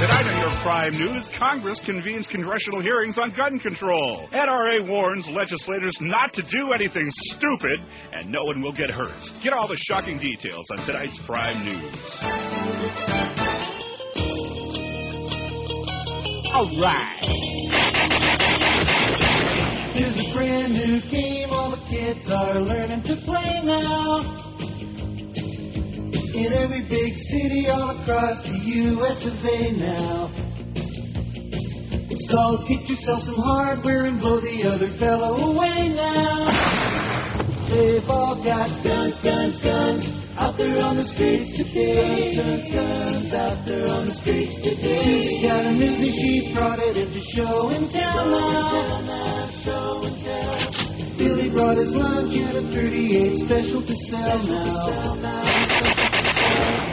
Tonight on your Prime News, Congress convenes congressional hearings on gun control. NRA warns legislators not to do anything stupid, and no one will get hurt. Get all the shocking details on tonight's Prime News. All right. Here's a brand new game all the kids are learning to play now. In every big city all across the U.S. of A. now. It's called Get Yourself Some Hardware and Blow the Other Fellow Away now. They've all got guns, guns, guns out there on the streets today. Guns, guns out there on the streets today. She's got a music, she brought it into show and tell now. Show and tell. Billy brought his lunch and a 38 special to sell now.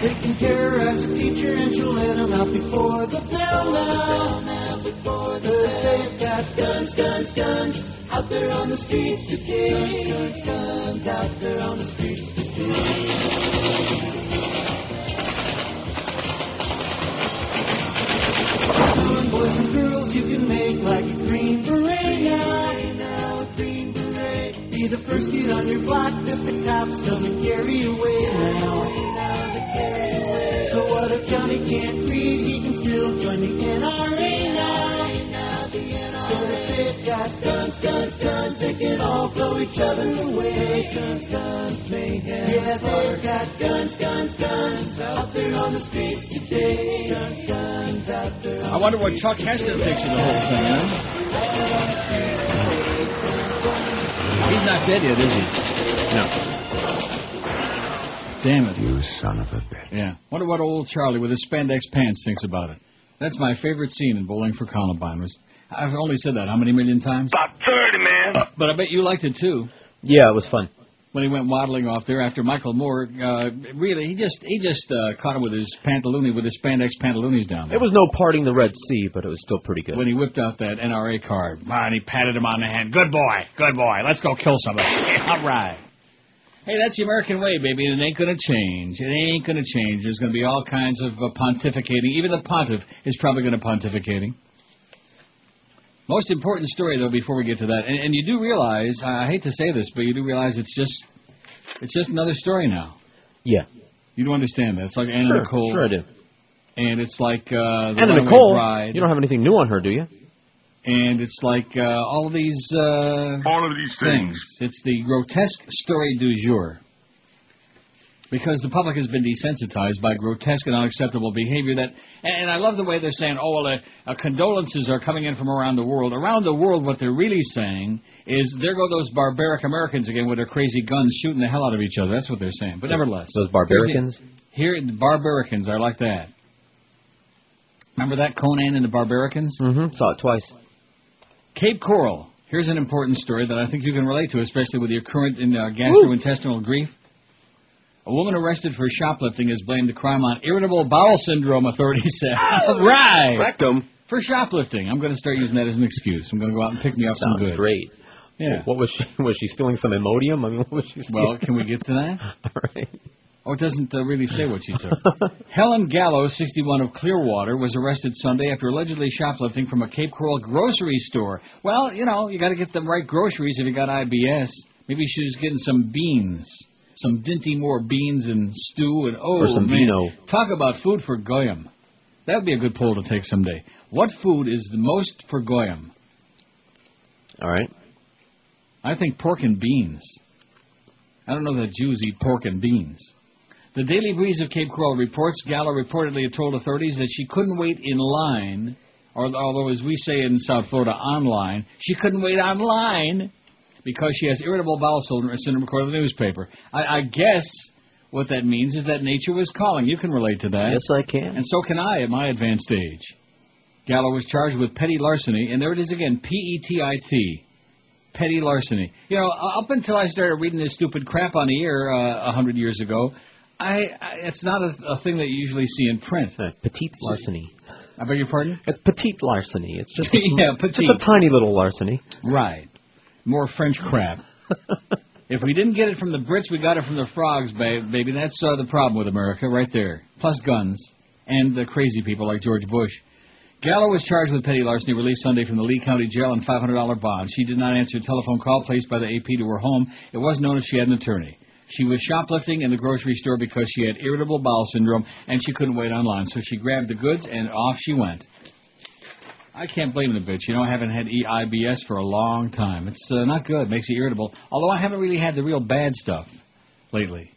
They can terrorize a teacher and she'll let them out before the bell now. They've got guns, guns, guns out there on the streets today. Guns, guns out there on the streets today. Boys and girls, you can make like a green beret now. Be the first kid on your block that the cops come and carry away now. So what if Johnny can't read? He can still join the NRA now. But if they've got guns, guns, guns, they can all blow each other away. Guns, guns, mayhem. Yeah, they've got guns, guns, guns out there on the streets today. Guns, guns out there. I wonder what Chuck Heston thinks of the whole thing, huh? He's not dead yet, is he? No. Damn it. You son of a bitch. Yeah. Wonder what old Charlie with his spandex pants thinks about it. That's my favorite scene in Bowling for Columbine. I've only said that how many million times? About 30, man. But I bet you liked it, too. Yeah, it was fun. When he went waddling off there after Michael Moore, really, he just caught him with his spandex pantaloonies down there. It was no parting the Red Sea, but it was still pretty good. When he whipped out that NRA card, and he patted him on the hand. Good boy, let's go kill somebody. All right. Hey, that's the American way, baby, and it ain't going to change. It ain't going to change. There's going to be all kinds of pontificating. Even the pontiff is probably going to pontificating. Most important story, though, before we get to that, and you do realize, I hate to say this, but you do realize it's just another story now. Yeah. You don't understand that. It's like Anna Nicole. Sure I do. And it's like the Anna Nicole, bride. You don't have anything new on her, do you? And it's like all of these things. It's the grotesque story du jour. Because the public has been desensitized by grotesque and unacceptable behavior and I love the way they're saying, condolences are coming in from around the world. Around the world, what they're really saying is, there go those barbaric Americans again with their crazy guns shooting the hell out of each other. That's what they're saying. But nevertheless. Those barbaricans? The barbaricans are like that. Remember that, Conan and the Barbaricans? Mm-hmm. Saw it twice. Cape Coral. Here's an important story that I think you can relate to, especially with your current gastrointestinal grief. A woman arrested for shoplifting has blamed the crime on irritable bowel syndrome, authorities said. Right. Rectum. For shoplifting. I'm going to start using that as an excuse. I'm going to go out and pick me up some goods. Sounds great. Yeah. What was she? Was she stealing some Imodium? I mean, what was she stealing? Well, can we get to that? All right. Oh, it doesn't really say what she took. Helen Gallo, 61, of Clearwater, was arrested Sunday after allegedly shoplifting from a Cape Coral grocery store. Well, you got to get the right groceries if you got IBS. Maybe she was getting some beans. Some Dinty Moore beans and stew and or some man, vino. Talk about food for Goyim. That would be a good poll to take someday. What food is the most for Goyim? All right. I think pork and beans. I don't know that Jews eat pork and beans. The Daily Breeze of Cape Coral reports Gallo reportedly told authorities that she couldn't wait in line, although as we say in South Florida, online, she couldn't wait online because she has irritable bowel syndrome, according to the newspaper. I guess what that means is that nature was calling. You can relate to that. Yes, I can. And so can I at my advanced age. Gallo was charged with petty larceny, and there it is again, P-E-T-I-T, petty larceny. Up until I started reading this stupid crap on the air 100 years ago, it's not a thing that you usually see in print. Petite larceny. I beg your pardon? It's petite larceny. It's just petite. Just a tiny little larceny. Right. More French crap. If we didn't get it from the Brits, we got it from the frogs, baby. That's the problem with America right there. Plus guns. and the crazy people like George Bush. Gallo was charged with petty larceny, released Sunday from the Lee County Jail on $500 bond. She did not answer a telephone call placed by the AP to her home. It wasn't known if she had an attorney. She was shoplifting in the grocery store because she had irritable bowel syndrome and she couldn't wait online. So she grabbed the goods and off she went. I can't blame the bitch. You know, I haven't had IBS for a long time. It's not good. It makes you irritable. Although I haven't really had the real bad stuff lately.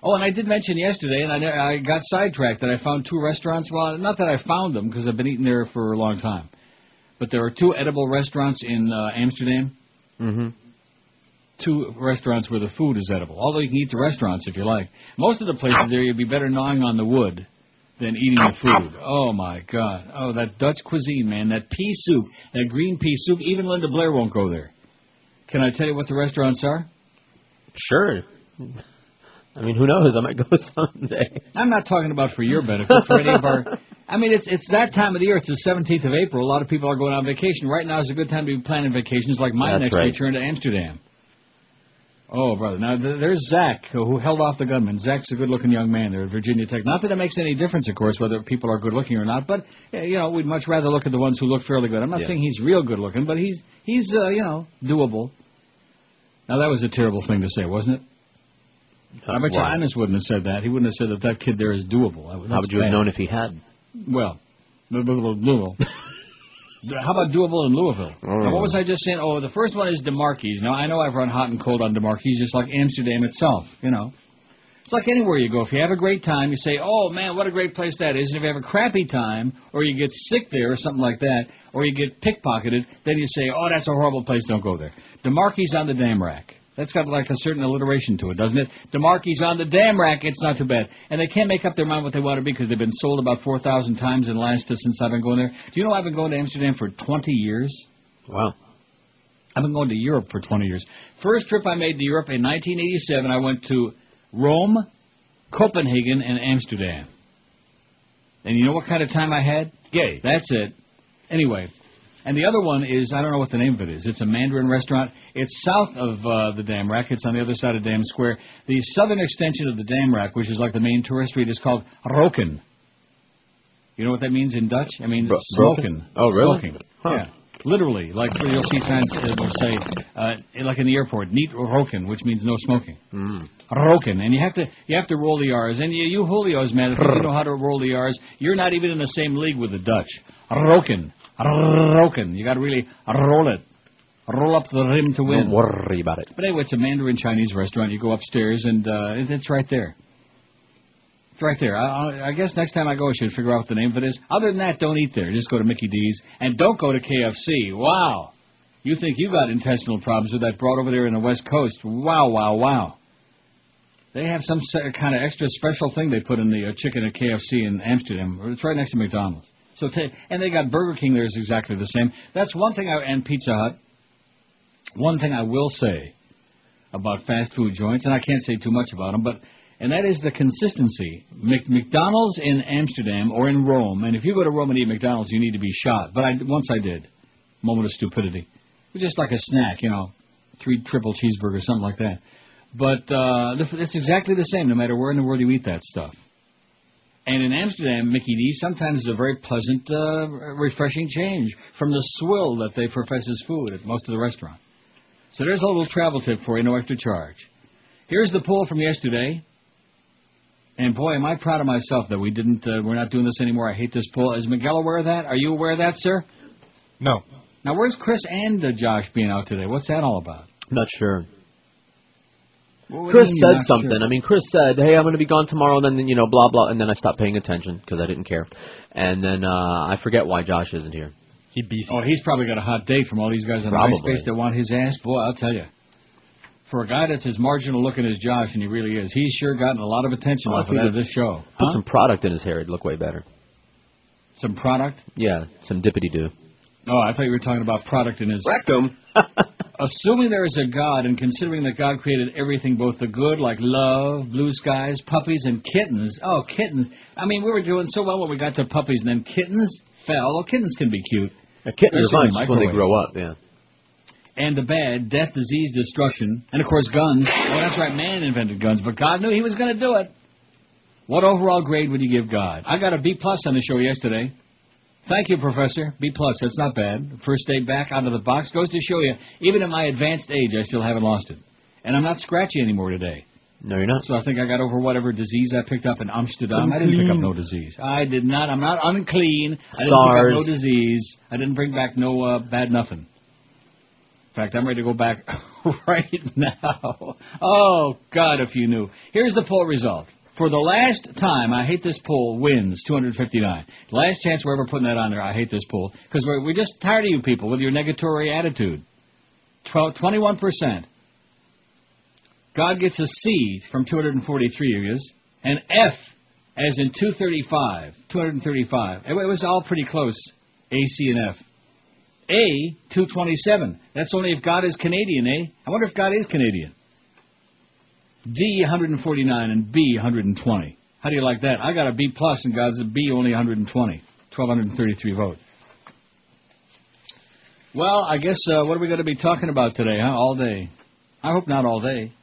Oh, and I did mention yesterday, and I got sidetracked, that I found 2 restaurants. Well, not that I found them, because I've been eating there for a long time. But there are 2 edible restaurants in Amsterdam. Mm-hmm. 2 restaurants where the food is edible. Although you can eat the restaurants if you like. Most of the places there, you'd be better gnawing on the wood than eating the food. Oh, my God. Oh, that Dutch cuisine, man. That pea soup, that green pea soup. Even Linda Blair won't go there. Can I tell you what the restaurants are? Sure. I mean, who knows? I might go someday. I'm not talking about for your benefit, for any of our... I mean, it's that time of the year. It's the 17th of April. A lot of people are going on vacation. Right now is a good time to be planning vacations, like my next return to Amsterdam. Oh, brother. Now, there's Zach, who held off the gunman. Zach's a good-looking young man there at Virginia Tech. Not that it makes any difference, of course, whether people are good-looking or not, but, you know, we'd much rather look at the ones who look fairly good. I'm not saying he's real good-looking, but he's you know, doable. Now, that was a terrible thing to say, wasn't it? I bet you Imus wouldn't have said that. He wouldn't have said that kid there is doable. How would you have known if he had? Well, how about doable in Louisville? Now, what was I just saying? Oh, the first one is DeMarquis. Now, I know I've run hot and cold on DeMarquis, just like Amsterdam itself, you know. It's like anywhere you go. If you have a great time, you say, oh, man, what a great place that is. And if you have a crappy time, or you get sick there or something like that, or you get pickpocketed, then you say, oh, that's a horrible place, don't go there. DeMarquis on the damn rack. That's got like a certain alliteration to it, doesn't it? DeMarquis on the damn rack, it's not too bad. And they can't make up their mind what they want to be because they've been sold about 4,000 times in the last since I've been going there. Do you know I've been going to Amsterdam for 20 years? Wow. I've been going to Europe for 20 years. First trip I made to Europe in 1987, I went to Rome, Copenhagen, and Amsterdam. And you know what kind of time I had? Gay. That's it. Anyway. And the other one is, I don't know what the name of it is. It's a Mandarin restaurant. It's south of the Dam Rack. It's on the other side of Dam Square. The southern extension of the Dam Rack, which is like the main tourist street, is called Roken. You know what that means in Dutch? It means smoking. Oh, really? Smoking. Huh. Yeah. Literally. Like you'll see signs that will say, like in the airport, niet roken, which means no smoking. Roken. And you have to roll the R's. And you Julios, man, if you know how to roll the R's, you're not even in the same league with the Dutch. Roken. Roken. You got to really roll it. Roll up the rim to win. Don't worry about it. But anyway, it's a Mandarin Chinese restaurant. You go upstairs, and it's right there. It's right there. I guess next time I go, I should figure out what the name of it is. Other than that, don't eat there. Just go to Mickey D's. And don't go to KFC. Wow. You think you got intestinal problems with that broad over there in the West Coast. Wow, wow, wow. They have some kind of extra special thing they put in the chicken at KFC in Amsterdam. It's right next to McDonald's. So and they got Burger King there is exactly the same. That's one thing, and Pizza Hut. One thing I will say about fast food joints, and I can't say too much about them, and that is the consistency. McDonald's in Amsterdam or in Rome, and if you go to Rome and eat McDonald's, you need to be shot. But once I did. Moment of stupidity. It was just like a snack, 3 triple cheeseburgers, something like that. But it's exactly the same no matter where in the world you eat that stuff. And in Amsterdam, Mickey D sometimes is a very pleasant, refreshing change from the swill that they profess as food at most of the restaurants. So there's a little travel tip for you, no extra charge. Here's the poll from yesterday. And boy, am I proud of myself that we're not doing this anymore. I hate this poll. Is Miguel aware of that? Are you aware of that, sir? No. Now, where's Chris and Josh being out today? What's that all about? I'm not sure. Chris said something. Sure? I mean, Chris said, hey, I'm going to be gone tomorrow, and then, blah, blah, and then I stopped paying attention because I didn't care. And then I forget why Josh isn't here. He's probably got a hot date from all these guys on MySpace that want his ass. Boy, I'll tell you. For a guy that's as marginal looking as Josh, and he really is, he's sure gotten a lot of attention off of that of this show. Put some product in his hair, it'd look way better. Some product? Yeah, some dippity-doo. Oh, I thought you were talking about product in his... Rectum. Assuming there is a God, and considering that God created everything, both the good, like love, blue skies, puppies, and kittens. Oh, kittens. I mean, we were doing so well when we got to puppies, and then kittens fell. Oh, kittens can be cute. A kitten is fine just when they grow up, yeah. And the bad, death, disease, destruction, and, of course, guns. Oh, that's right, man invented guns, but God knew he was going to do it. What overall grade would you give God? I got a B+ on the show yesterday. Thank you, Professor. B+. That's not bad. First day back out of the box. Goes to show you, even at my advanced age, I still haven't lost it. And I'm not scratchy anymore today. No, you're not. So I think I got over whatever disease I picked up in Amsterdam. I didn't pick up no disease. I did not. I'm not unclean. I didn't pick up no disease. I didn't bring back no bad nothing. In fact, I'm ready to go back right now. Oh, God, if you knew. Here's the poll result. For the last time, I hate this poll wins 259. Last chance we're ever putting that on there, I hate this poll. Because we're just tired of you people with your negatory attitude. 21%. God gets a C from 243 areas. An F as in 235. 235. It was all pretty close. A, C, and F. A, 227. That's only if God is Canadian, eh? I wonder if God is Canadian. D, 149, and B, 120. How do you like that? I got a B+, and God's a B, only 120. 1,233 vote. Well, I guess, what are we going to be talking about today, huh? All day. I hope not all day.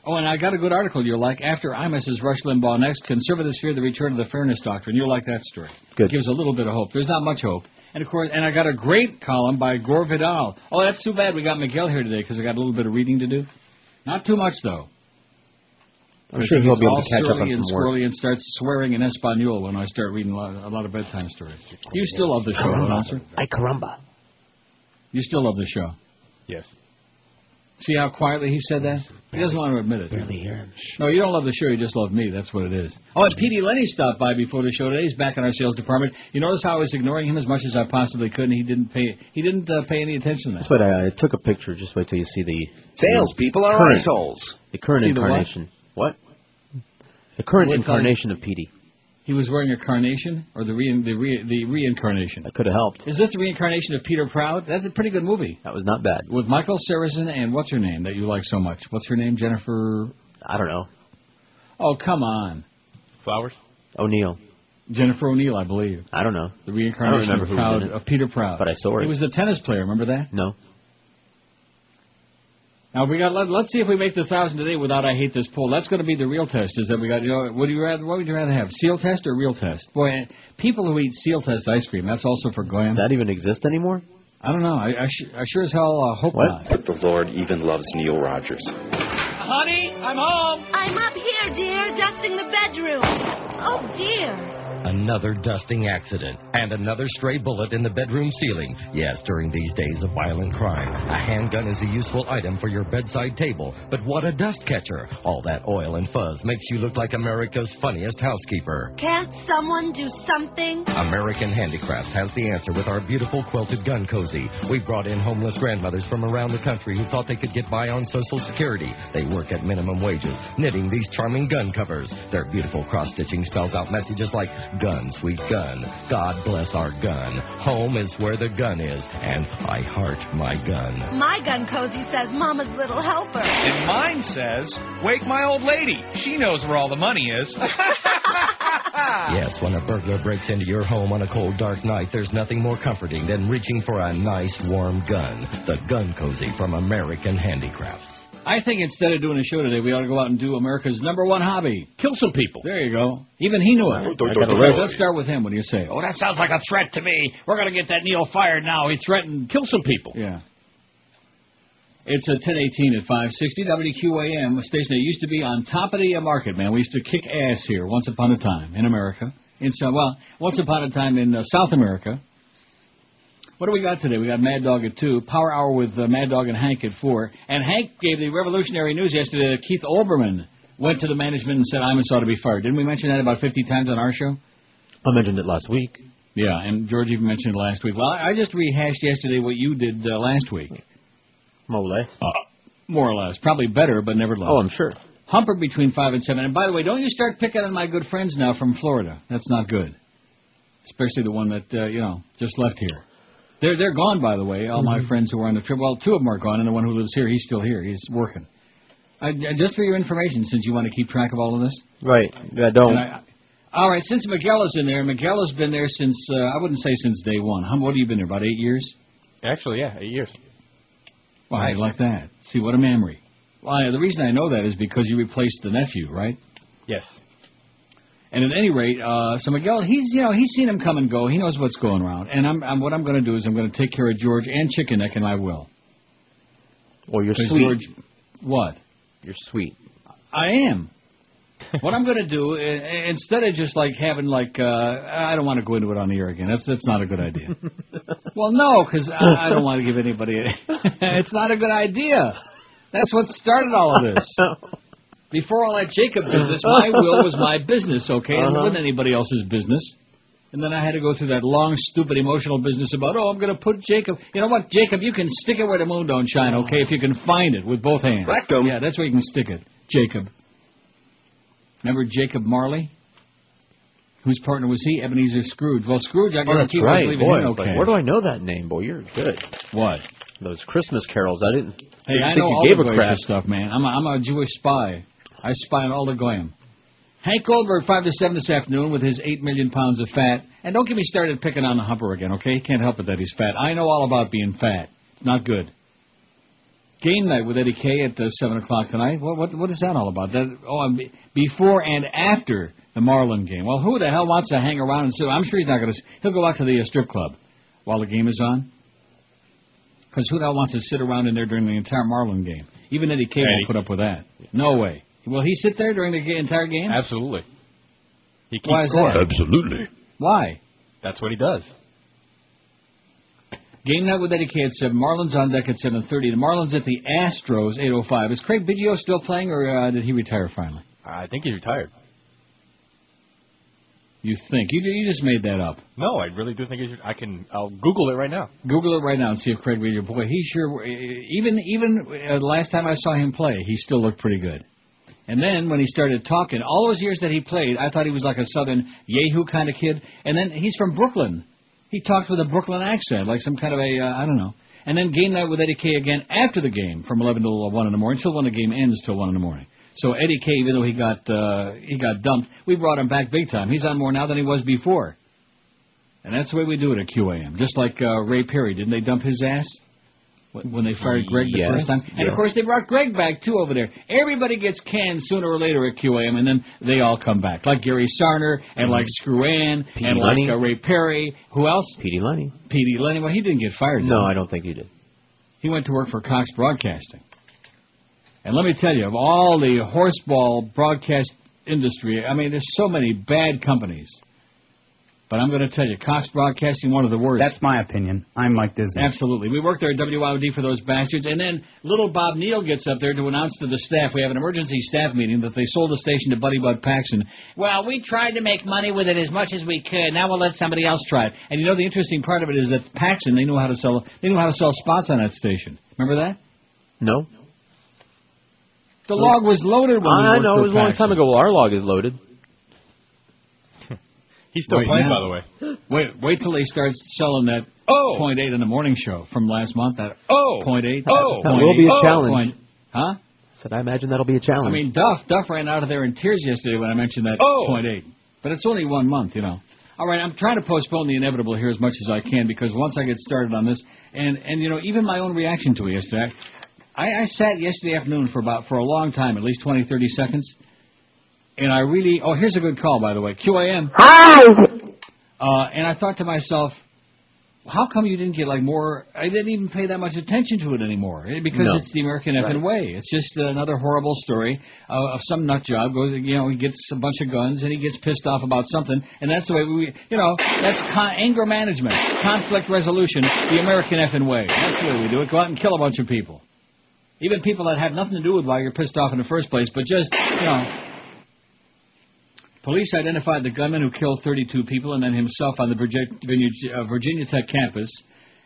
Oh, and I got a good article you'll like. After Imus' Rush Limbaugh next, Conservatives fear the return of the Fairness Doctrine. You'll like that story. Good. It gives a little bit of hope. There's not much hope. And, of course, I got a great column by Gore Vidal. Oh, that's too bad we got Miguel here today because I got a little bit of reading to do. Not too much, though. I'm sure he'll be able to catch up on and some work. and starts swearing in Espanol when I start reading a lot of bedtime stories. You still love the show, announcer? Ay, caramba. You still love the show? Yes. See how quietly he said that? He doesn't want to admit it. No, you don't love the show, you just love me. That's what it is. Oh, and Petey Lenny stopped by before the show today. He's back in our sales department. You notice how I was ignoring him as much as I possibly could, and he didn't pay any attention to that. That's what I took a picture. Just wait till you see the... Salespeople are assholes. The current incarnation. What? The current incarnation of Petey. He was wearing a carnation, or the reincarnation? That could have helped. Is this the reincarnation of Peter Proud? That's a pretty good movie. That was not bad. With Michael Sarrazin and what's her name that you like so much? What's her name? Jennifer... I don't know. Oh, come on. Flowers? O'Neill. Jennifer O'Neill, I believe. I don't know. The reincarnation of Peter Proud. But I saw her. He was the tennis player, remember that? No. Now let's see if we make the 1,000 today without I hate this poll. That's going to be the real test. Is that we got? What would you rather have? Seal test or real test? Boy, people who eat seal test ice cream, that's also for glam. Does that even exist anymore? I don't know. I sure as hell hope not. But the Lord even loves Neil Rogers. Honey, I'm home. I'm up here, dear, dusting the bedroom. Oh dear. Another dusting accident, and another stray bullet in the bedroom ceiling. Yes, during these days of violent crime, a handgun is a useful item for your bedside table. But what a dust catcher. All that oil and fuzz makes you look like America's funniest housekeeper. Can't someone do something? American Handicrafts has the answer with our beautiful quilted gun cozy. We brought in homeless grandmothers from around the country who thought they could get by on Social Security. They work at minimum wages, knitting these charming gun covers. Their beautiful cross-stitching spells out messages like, gun, sweet gun. God bless our gun. Home is where the gun is, and I heart my gun. My gun cozy says Mama's little helper. And mine says, wake my old lady. She knows where all the money is. Yes, when a burglar breaks into your home on a cold, dark night, there's nothing more comforting than reaching for a nice, warm gun. The Gun Cozy from American Handicrafts. I think instead of doing a show today, we ought to go out and do America's #1 hobby. Kill some people. There you go. Even he knew it. Let's start with him. What do you say? Oh, that sounds like a threat to me. We're going to get that Neil fired now. He threatened. Kill some people. Yeah. It's a 1018 at 560 WQAM, a station that used to be on top of the market, man. We used to kick ass here once upon a time in America. Once upon a time in South America. What do we got today? We got Mad Dog at 2, Power Hour with Mad Dog and Hank at 4. And Hank gave the revolutionary news yesterday that Keith Olbermann went to the management and said Imus ought to be fired. Didn't we mention that about 50 times on our show? I mentioned it last week. Yeah, and George even mentioned it last week. Well, I just rehashed yesterday what you did last week. More or less. More or less. Probably better, but never less. Oh, I'm sure. Humper between 5 and 7. And by the way, don't you start picking on my good friends now from Florida. That's not good. Especially the one that, just left here. They're gone, by the way, all my friends who were on the trip. Well, 2 of them are gone, and the one who lives here, he's still here. He's working. Just for your information, since you want to keep track of all of this. Right. I don't. All right, since Miguel is in there, Miguel has been there since, I wouldn't say since day one. What have you been there, about 8 years? Actually, yeah, 8 years. Well, nice. Like that. See, what a memory. Well, the reason I know that is because you replaced the nephew, right? Yes. And at any rate, so Miguel, he's seen him come and go. He knows what's going around. And what I'm going to do is I'm going to take care of George and Chicken Neck, and I will. Well, you're sweet. George, what? You're sweet. I am. What I'm going to do, instead of just like having like, I don't want to go into it on the air again. That's not a good idea. Well, no, because I don't want to give anybody. It's not a good idea. That's what started all of this. Before all that Jacob business, my will was my business, okay? And it wasn't anybody else's business. And then I had to go through that long, stupid, emotional business about, I'm going to put Jacob. You know what, Jacob, you can stick it where the moon don't shine, okay, if you can find it with both hands. Rectum. Yeah, that's where you can stick it, Jacob. Remember Jacob Marley? Whose partner was he? Ebenezer Scrooge. Well, Scrooge, I guess that's right. Boy, okay. like, where do I know that name, boy? You're good. What? Those Christmas carols. I didn't. Hey, I know all the Goyish stuff, man. I'm a Jewish spy. I spy on all the Goyim. Hank Goldberg, 5 to 7 this afternoon with his 8 million pounds of fat. And don't get me started picking on the humper again, okay? He can't help it that he's fat. I know all about being fat. It's not good. Game night with Eddie K at 7 o'clock tonight. What is that all about? Before and after the Marlin game. Well, who the hell wants to hang around and sit? I'm sure he's not going to. He'll go out to the strip club while the game is on. Because who the hell wants to sit around in there during the entire Marlin game? Even Eddie K won't put up with that. No way. Will he sit there during the entire game? Absolutely. He keeps Why is that? Absolutely. Why? That's what he does. Game night with Eddie K at 7. Marlins on deck at 7:30. The Marlins at the Astros, 8:05. Is Craig Biggio still playing, or did he retire finally? I think he retired. You think? You just made that up. No, I really do think he's... I'll Google it right now. Google it right now and see if Craig Biggio... Boy, he sure... Even the last time I saw him play, he still looked pretty good. And then when he started talking, all those years that he played, I thought he was like a southern Yahoo kind of kid. And then he's from Brooklyn. He talked with a Brooklyn accent, like some kind of a, I don't know. And then game night with Eddie K again after the game from 11 till 1 in the morning, till when the game ends till 1 in the morning. So Eddie K, even though he got dumped, we brought him back big time. He's on more now than he was before. And that's the way we do it at QAM. Just like Ray Perry. Didn't they dump his ass when they fired Greg the first time? And, of course, they brought Greg back, too, over there. Everybody gets canned sooner or later at QAM, and then they all come back. Like Gary Sarner, and like Screw Ann, and like Ray Perry. Who else? Petey Lenny. Petey Lenny. Well, he didn't get fired, did he? No, I don't think he did. He went to work for Cox Broadcasting. And let me tell you, of all the horseball broadcast industry, I mean, there's so many bad companies. But I'm going to tell you, Cox Broadcasting, one of the worst. That's my opinion. I'm like Disney. Absolutely. We worked there at WIOD for those bastards. And then little Bob Neal gets up there to announce to the staff, we have an emergency staff meeting, that they sold the station to Buddy Bud Paxson. Well, we tried to make money with it as much as we could. Now we'll let somebody else try it. And you know, the interesting part of it is that Paxson, they knew how to sell spots on that station. Remember that? No. The log was loaded when we worked I know, it was a long time ago. Well, our log is loaded. He's still playing, by the way. Wait till they start selling that .8 in the morning show from last month. That .8. That will be a challenge. Huh? Said I imagine that'll be a challenge. I mean, Duff ran out of there in tears yesterday when I mentioned that .8. But it's only 1 month, you know. All right, I'm trying to postpone the inevitable here as much as I can, because once I get started on this, and you know, even my own reaction to it yesterday, I sat yesterday afternoon for a long time, at least 20, 30 seconds. And I really... Oh, here's a good call, by the way. QAM. Hi! And I thought to myself, how come you didn't get, like, more... I didn't even pay that much attention to it anymore. Because it's the American effing way. It's just another horrible story of some nut job. Goes, you know, he gets a bunch of guns, and he gets pissed off about something. And that's the way we... You know, that's anger management, conflict resolution, the American effing way. That's the way we do it. Go out and kill a bunch of people. Even people that have nothing to do with why you're pissed off in the first place, but just, you know... Police identified the gunman who killed 32 people and then himself on the Virginia Tech campus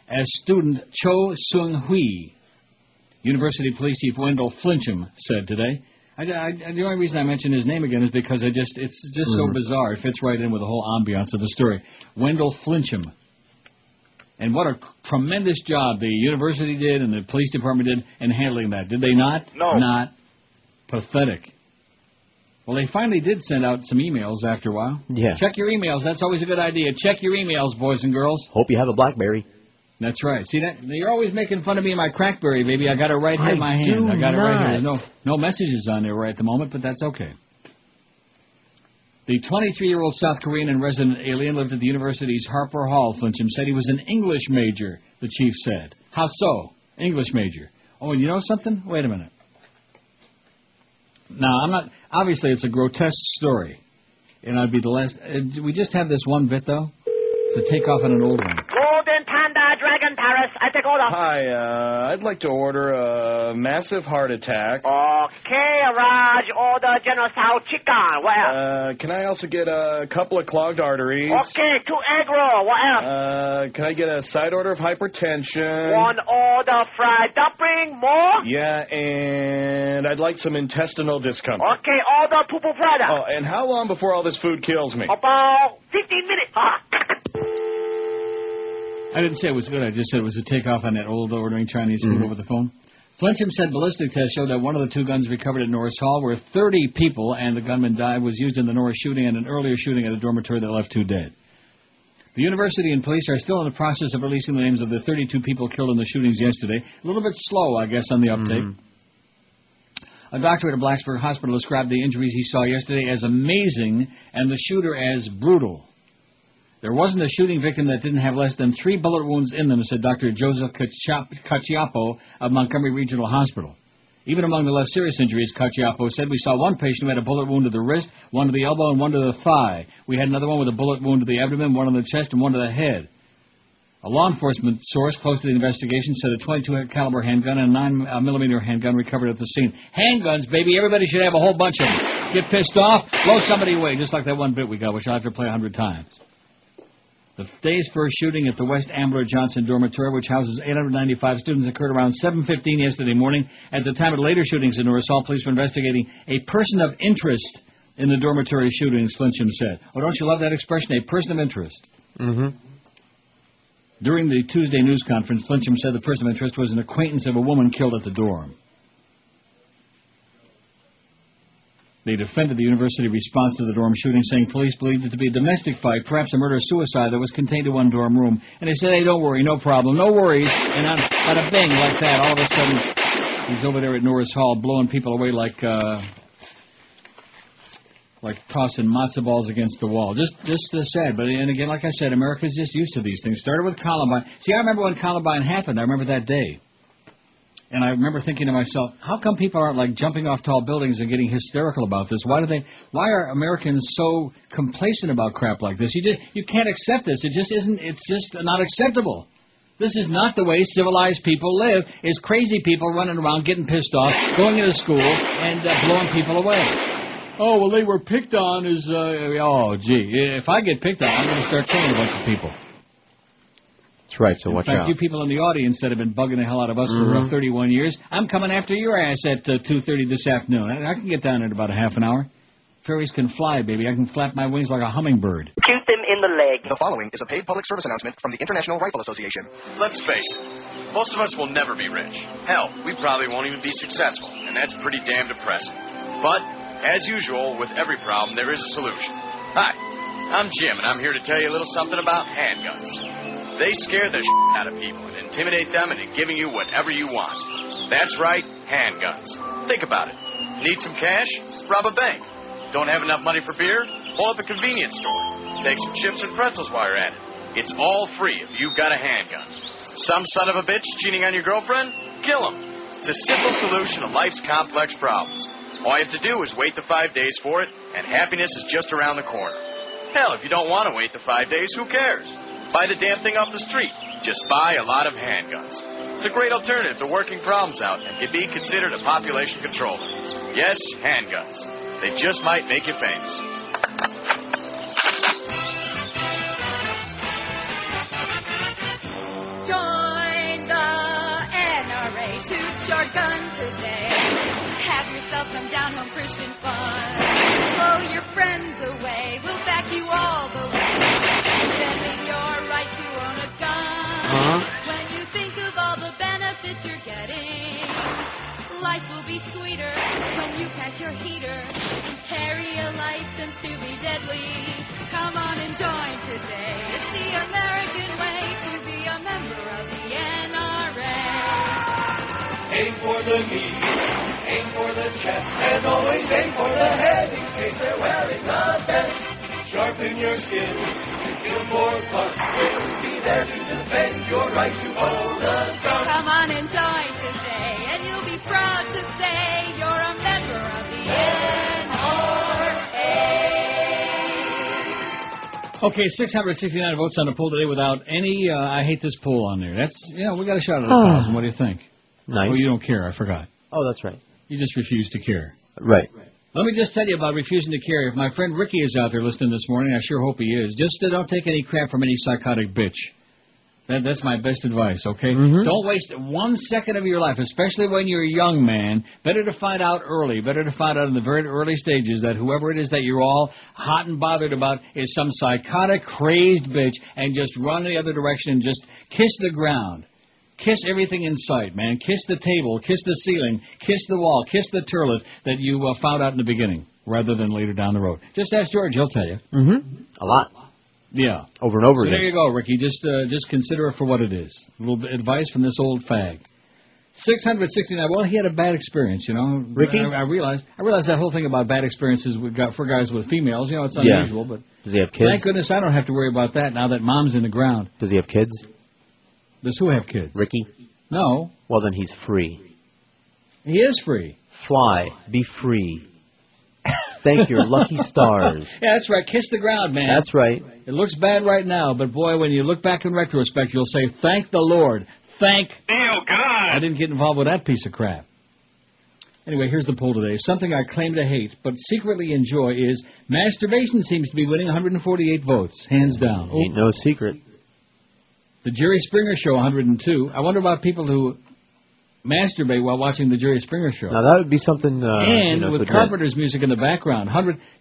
as student Cho Seung-hui. University Police Chief Wendell Flincham said today. The only reason I mention his name again is because it's just so bizarre. It fits right in with the whole ambiance of the story. Wendell Flincham. And what a tremendous job the university did and the police department did in handling that. Did they not? No. Not. Pathetic. Well, they finally did send out some emails after a while. Yeah. Check your emails. That's always a good idea. Check your emails, boys and girls. Hope you have a BlackBerry. That's right. See that? You're always making fun of me and my Crackberry, baby. I got it right here in my hand. I got it right here. There's no messages on there right at the moment, but that's okay. The 23-year-old South Korean and resident alien lived at the university's Harper Hall. Flincham said he was an English major, the chief said. How so? English major. Oh, and you know something? Wait a minute. Now, I'm not... Obviously, it's a grotesque story. And I'd be the last... we just have this one bit, though? It's a takeoff on an old one. Golden Panda Dragon Paris, I take order. Hi, I'd like to order a massive heart attack. Okay, Raj, order General Tso chicken. What else? Can I also get a couple of clogged arteries? Okay, 2 egg roll. What else? Can I get a side order of hypertension? 1 order fried dumpling. More? Yeah, and I'd like some intestinal discomfort. Okay, order poo-poo prada. Oh, and how long before all this food kills me? About 15 minutes. I didn't say it was good. I just said it was a takeoff on that old ordering Chinese food over the phone. Flincham said ballistic tests showed that one of the 2 guns recovered at Norris Hall where 30 people and the gunman died was used in the Norris shooting and an earlier shooting at a dormitory that left 2 dead. The university and police are still in the process of releasing the names of the 32 people killed in the shootings yesterday. A little bit slow, I guess, on the uptake. A doctor at a Blacksburg hospital described the injuries he saw yesterday as amazing and the shooter as brutal. There wasn't a shooting victim that didn't have less than 3 bullet wounds in them, said Dr. Joseph Caciapo of Montgomery Regional Hospital. Even among the less serious injuries, Caciapo said, we saw one patient who had a bullet wound to the wrist, one to the elbow, and one to the thigh. We had another one with a bullet wound to the abdomen, one on the chest, and one to the head. A law enforcement source close to the investigation said a .22 caliber handgun and a 9mm handgun recovered at the scene. Handguns, baby. Everybody should have a whole bunch of them. Get pissed off, blow somebody away, just like that one bit we got, which I'll have to play 100 times. The day's first shooting at the West Ambler Johnson Dormitory, which houses 895 students, occurred around 7:15 yesterday morning. At the time of later shootings in Norris Hall, police were investigating a person of interest in the dormitory shootings, Flincham said. Oh, don't you love that expression, a person of interest? Mm-hmm. During the Tuesday news conference, Flincham said the person of interest was an acquaintance of a woman killed at the dorm. They defended the university response to the dorm shooting, saying police believed it to be a domestic fight, perhaps a murder-suicide that was contained to one dorm room. And they said, hey, don't worry, no problem, no worries. And on a bang like that, all of a sudden, he's over there at Norris Hall blowing people away like tossing matzo balls against the wall. Just sad. But, and again, like I said, America's just used to these things. Started with Columbine. See, I remember when Columbine happened. I remember that day. And I remember thinking to myself, how come people aren't like jumping off tall buildings and getting hysterical about this? Why are Americans so complacent about crap like this? You can't accept this. It's just not acceptable. This is not the way civilized people live, is crazy people running around getting pissed off, going into school, and blowing people away. Oh, well, they were picked on as, oh, gee, if I get picked on, I'm going to start killing a bunch of people. That's right, so watch out. In fact, you people in the audience that have been bugging the hell out of us for 31 years, I'm coming after your ass at 2:30 this afternoon. I can get down in about a half an hour. Fairies can fly, baby. I can flap my wings like a hummingbird. Shoot them in the leg. The following is a paid public service announcement from the International Rifle Association. Let's face it, most of us will never be rich. Hell, we probably won't even be successful, and that's pretty damn depressing. But, as usual, with every problem, there is a solution. Hi, I'm Jim, and I'm here to tell you a little something about handguns. They scare the shit out of people and intimidate them into giving you whatever you want. That's right, handguns. Think about it. Need some cash? Rob a bank. Don't have enough money for beer? Pull up a convenience store. Take some chips and pretzels while you're at it. It's all free if you've got a handgun. Some son of a bitch cheating on your girlfriend? Kill him. It's a simple solution to life's complex problems. All you have to do is wait the 5 days for it, and happiness is just around the corner. Hell, if you don't want to wait the 5 days, who cares? Buy the damn thing off the street. Just buy a lot of handguns. It's a great alternative to working problems out and can be considered a population controller. Yes, handguns. They just might make you famous. Join the NRA. Shoot your gun today. Have yourself some down-home Christian fun. Blow your friends away. We'll back you all the way. Defending your right to own a gun. When you think of all the benefits you're getting, life will be sweeter when you pack your heater and carry a license to be deadly. Come on and join today. It's the American way to be a member of the NRA. Aim for the knee, aim for the chest. And always aim for the head in case they're wearing a vest. Sharpen your skills to feel more fun. We'll be there to defend your right to hold a gun. Come on and join today, and you'll be proud to say you're a member of the NRA. Okay, 669 votes on the poll today without any I hate this poll on there. That's, we got a shot at 1,000. What do you think? Nice. Oh, you don't care. I forgot. Oh, that's right. You just refuse to care. Right. Let me just tell you about refusing to care. If my friend Ricky is out there listening this morning, I sure hope he is. Just don't take any crap from any psychotic bitch. That's my best advice, okay? Mm-hmm. Don't waste 1 second of your life, especially when you're a young man. Better to find out early, better to find out in the very early stages that whoever it is that you're all hot and bothered about is some psychotic, crazed bitch, and just run the other direction and just kiss the ground. Kiss everything in sight, man. Kiss the table, kiss the ceiling, kiss the wall, kiss the turlet that you found out in the beginning, rather than later down the road. Just ask George, he'll tell you. Mm-hmm. A lot. Yeah. Over and over so again. There you go, Ricky. Just consider it for what it is. A little bit of advice from this old fag. 669. Well, he had a bad experience, Ricky? I realized that whole thing about bad experiences we got for guys with females. It's unusual, but does he have kids? Thank goodness I don't have to worry about that now that Mom's in the ground. Does he have kids? Does who have kids? Ricky? No. Well, then he's free. He is free. Fly. Be free. Thank your lucky stars. Yeah, that's right. Kiss the ground, man. That's right. It looks bad right now, but boy, when you look back in retrospect, you'll say, thank the Lord. Thank God I didn't get involved with that piece of crap. Anyway, here's the poll today. Something I claim to hate, but secretly enjoy is masturbation seems to be winning 148 votes, hands down. Ain't no secret. The Jerry Springer Show, 102. I wonder about people who masturbate while watching the Jerry Springer Show. Now, that would be something... and with Carpenter's music in the background.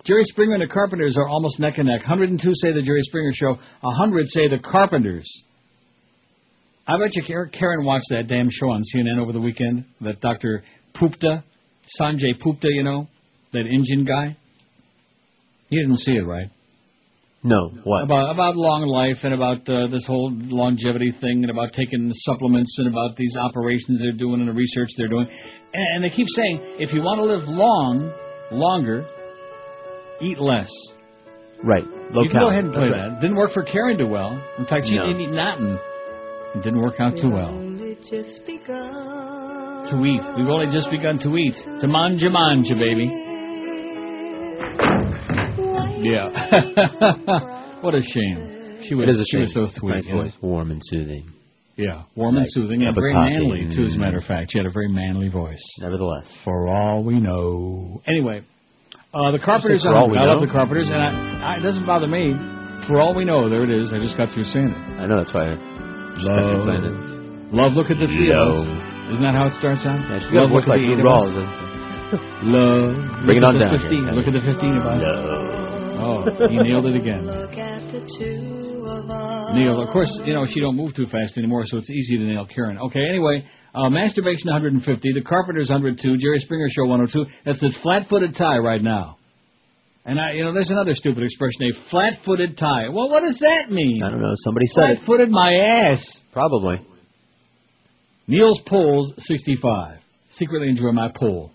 Jerry Springer and the Carpenters are almost neck and neck. 102 say the Jerry Springer Show. 100 say the Carpenters. I bet you Karen watched that damn show on CNN over the weekend. That Dr. Pupta, Sanjay Pupta, that Indian guy. You didn't see it, right? No, what? About long life and about this whole longevity thing and about taking supplements and about these operations they're doing and the research they're doing. And they keep saying, if you want to live longer, eat less. Right. You can go ahead and play that. It didn't work for Karen too well. In fact, she didn't eat nothing. It didn't work out too well. To eat. We've only just begun to eat. To manja, baby. Yeah. What a shame. She was so sweet. Nice voice. Warm and soothing. Yeah, warm and soothing, and very manly, too, as a matter of fact. She had a very manly voice. Nevertheless. For all we know. Anyway, the Carpenters, I love the Carpenters, and it doesn't bother me. For all we know, there it is. I just got through saying it. I know, that's why I just got through playing it. Love, look at the three of us. Isn't that how it starts out? Yeah, love, look at the 8 of us. Love. Bring it on down. 15. Look at the 15 of us. Oh, he nailed it again. Neil, of course, she don't move too fast anymore, so it's easy to nail Karen. Okay, anyway, masturbation 150, the Carpenters 102, Jerry Springer Show 102. That's the flat-footed tie right now. And there's another stupid expression, a flat-footed tie. Well, what does that mean? I don't know. Somebody said it. Flat-footed my ass. Probably. Neil's polls 65. Secretly enjoy my poll.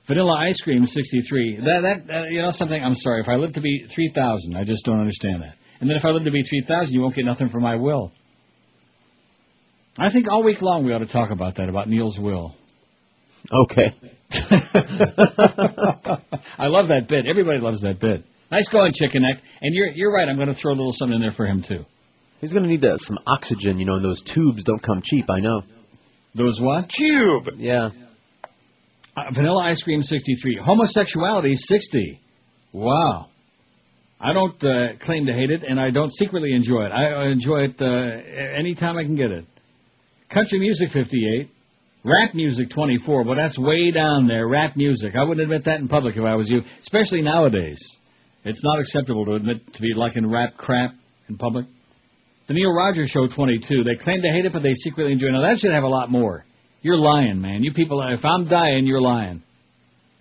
Vanilla ice cream 63. That something. I'm sorry. If I live to be 3,000, I just don't understand that. And then if I live to be 3,000, you won't get nothing from my will. I think all week long we ought to talk about that, about Neil's will. Okay. I love that bit. Everybody loves that bit. Nice going, Chicken Neck. And you're right. I'm going to throw a little something in there for him too. He's going to need some oxygen. And those tubes don't come cheap. I know. Those what? Tube. Yeah. Vanilla ice cream 63. Homosexuality 60. Wow. I don't claim to hate it, and I don't secretly enjoy it. I enjoy it anytime I can get it. Country music 58. Rap music 24. Well, that's way down there. Rap music. I wouldn't admit that in public if I was you, especially nowadays. It's not acceptable to admit to be liking rap crap in public. The Neil Rogers Show 22. They claim to hate it, but they secretly enjoy it. Now, that should have a lot more. You're lying, man. You people, if I'm dying, you're lying.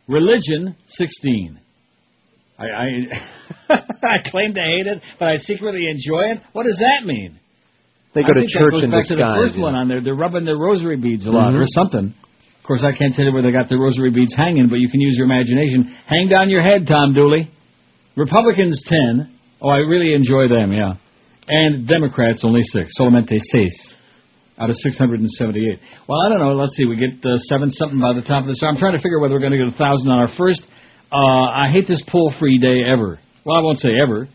Religion, 16. I claim to hate it, but I secretly enjoy it? What does that mean? They go to church in disguise. The first one on there. They're rubbing their rosary beads a lot or something. course, I can't tell you where they got the rosary beads hanging, but you can use your imagination. Hang down your head, Tom Dooley. Republicans 10. Oh, I really enjoy them, yeah. And Democrats only 6. Solamente 6 out of 678. Well, I don't know. Let's see. We get 7-something by the top of this. I'm trying to figure whether we're going to get 1,000 on our first I hate this poll-free day ever. Well, I won't say ever.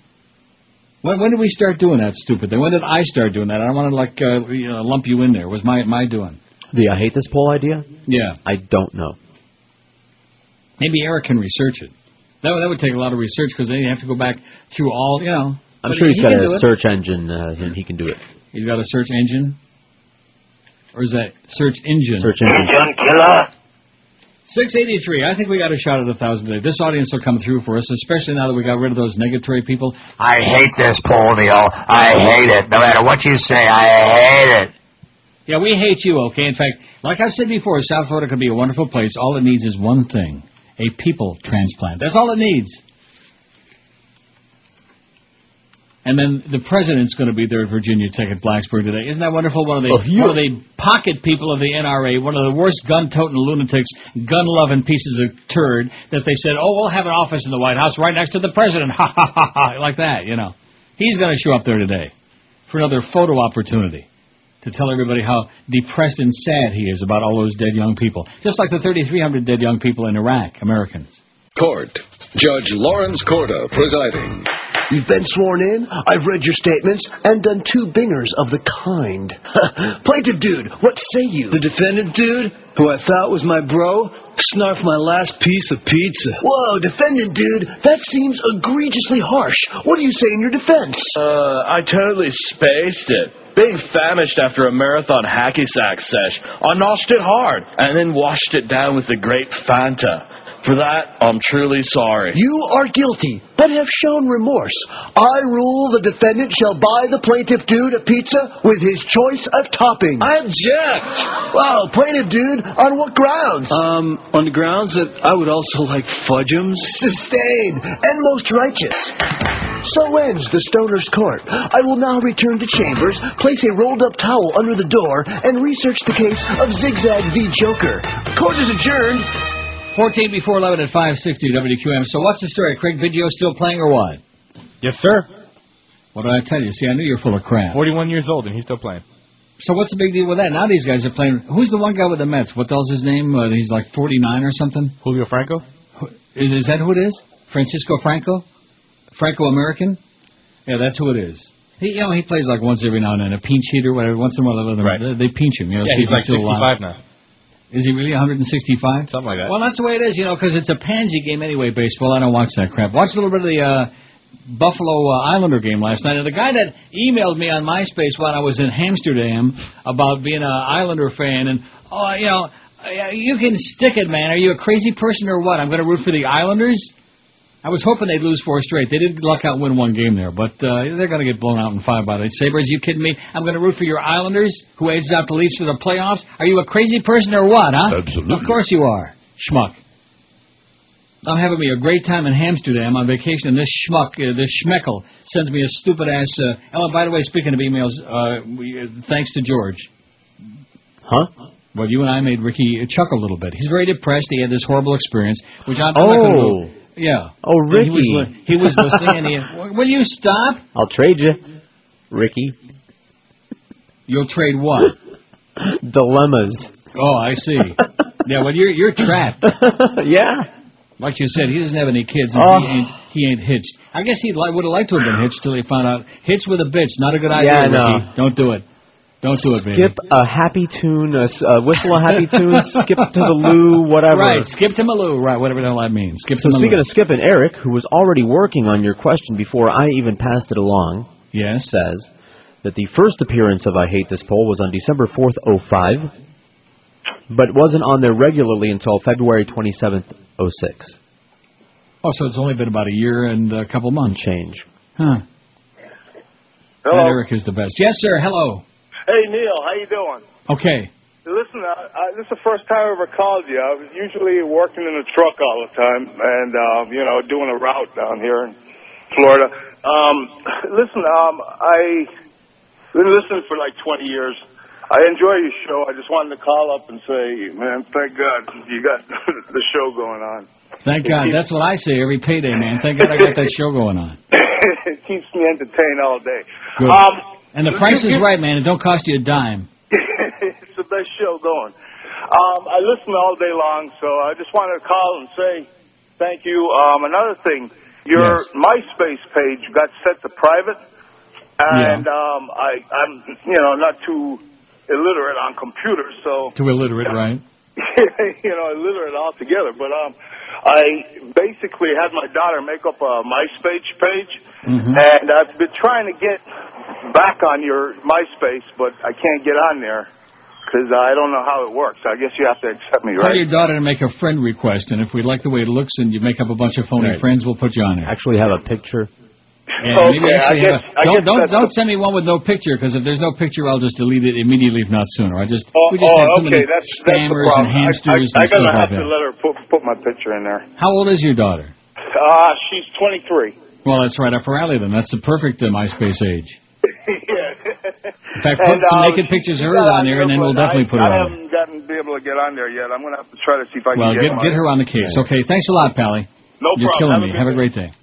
When did we start doing that stupid thing? When did I start doing that? I don't want to, lump you in there. Was my doing? The I hate this poll idea? Yeah. I don't know. Maybe Eric can research it. That would take a lot of research because then you have to go back through all, I'm sure he's got a search engine and he can do it. He's got a search engine? Or is that search engine? Search engine. Engine killer. 683. I think we got a shot at 1,000 today. This audience will come through for us, especially now that we got rid of those negatory people. I hate this poll, Neil. I hate it. No matter what you say, I hate it. Yeah, we hate you, okay? In fact, like I said before, South Florida could be a wonderful place. All it needs is one thing, a people transplant. That's all it needs. And then the president's going to be there at Virginia Tech at Blacksburg today. Isn't that wonderful? One of the pocket people of the NRA, one of the worst gun-toting lunatics, gun-loving pieces of turd that they said, we'll have an office in the White House right next to the president. Ha, ha, ha, ha, like that, He's going to show up there today for another photo opportunity to tell everybody how depressed and sad he is about all those dead young people. Just like the 3,300 dead young people in Iraq, Americans. Court. Judge Lawrence Corda presiding. You've been sworn in, I've read your statements, and done 2 bingers of the kind. Plaintiff dude, what say you? The defendant dude, who I thought was my bro, snarfed my last piece of pizza. Whoa, defendant dude, that seems egregiously harsh. What do you say in your defense? I totally spaced it. Being famished after a marathon hacky sack sesh, I noshed it hard, and then washed it down with the grape Fanta. For that, I'm truly sorry. You are guilty, but have shown remorse. I rule the defendant shall buy the plaintiff dude a pizza with his choice of toppings. I object! Wow, plaintiff dude, on what grounds? On the grounds that I would also like fudgems. Sustained, and most righteous. So ends the Stoner's Court. I will now return to chambers, place a rolled-up towel under the door, and research the case of Zigzag v. Joker. Court is adjourned. 14 before 11 at 560 WQAM. So what's the story? Craig Biggio still playing or what? Yes, sir. What did I tell you? See, I knew you were full of crap. 41 years old, and he's still playing. So what's the big deal with that? Now these guys are playing. Who's the one guy with the Mets? What the hell's his name? He's like 49 or something? Julio Franco? Is that who it is? Francisco Franco? Franco-American? Yeah, that's who it is. He plays like once every now and then, a pinch hitter, whatever. Once in a while, they pinch him. Yeah, he's like 65 now. Is he really 165? Something like that. Well, that's the way it is, because it's a pansy game anyway, baseball. I don't watch that crap. Watched a little bit of the Buffalo Islander game last night. And the guy that emailed me on MySpace while I was in Amsterdam about being an Islander fan, and, you can stick it, man. Are you a crazy person or what? I'm going to root for the Islanders? I was hoping they'd lose 4 straight. They did luck out and win 1 game there, but they're going to get blown out in 5 by the Sabres. You kidding me? I'm going to root for your Islanders, who edged out the Leafs for the playoffs. Are you a crazy person or what, huh? Absolutely. Of course you are, schmuck. I'm having me a great time in Amsterdam on vacation, and this schmuck, this schmeckle, sends me a stupid-ass... by the way, speaking of emails, thanks to George. Huh? Well, you and I made Ricky chuckle a little bit. He's very depressed. He had this horrible experience, which I'm not going to do. Yeah. Oh, Ricky. He was listening, and will you stop? I'll trade you, Ricky. You'll trade what? Dilemmas. Oh, I see. Yeah, well, you're trapped. Yeah. Like you said, he doesn't have any kids, and he ain't hitched. I guess he would have liked to have been hitched till he found out hitched with a bitch. Not a good idea, yeah, Ricky. No. Don't do it. Don't do it, baby. Skip a happy tune, whistle a happy tune, skip to the loo, whatever. Right, skip to Maloo, right, whatever the hell that means. Skip to So Maloo. speaking of skipping, Eric, who was already working on your question before I even passed it along, yes, says that the first appearance of I Hate This Poll was on December 4th, 05, but wasn't on there regularly until February 27th, 06. Oh, so it's only been about a year and a couple months. Change. Huh. Hello. And Eric is the best. Yes, sir, hello. Hey, Neil, how you doing? Okay. Listen, this is the first time I ever called you. I was usually working in a truck all the time and, doing a route down here in Florida. Listen, I've been listening for like 20 years, I enjoy your show. I just wanted to call up and say, man, thank God you got the show going on. Thank God. That's what I say every payday, man. Thank God I got that show going on. It keeps me entertained all day. Good. And the price is right, man. It don't cost you a dime. It's the best show going. I listen all day long, so I just wanted to call and say thank you. Another thing, your MySpace page got set to private, and I'm not too illiterate on computers, so too illiterate, right? Illiterate altogether. But I basically had my daughter make up a MySpace page, and I've been trying to get back on your MySpace, but I can't get on there because I don't know how it works. I guess you have to accept me, right? Tell your daughter to make a friend request, and if we like the way it looks and you make up a bunch of phony friends, we'll put you on there. Actually have a picture. Yeah, don't send me one with no picture, because if there's no picture, I'll just delete it immediately, if not sooner. We just have too many spammers and hamsters and stuff like that. I'm going to have to let her put my picture in there. How old is your daughter? She's 23. Well, that's right up her alley, then. That's the perfect MySpace age. In fact, put some naked pictures of her on there, and then we'll definitely put her on there. I haven't been able to get on there yet. I'm going to have to try to see if I can get her on the case. Okay, thanks a lot, Pally. No You're problem. You're killing me. Have a great day.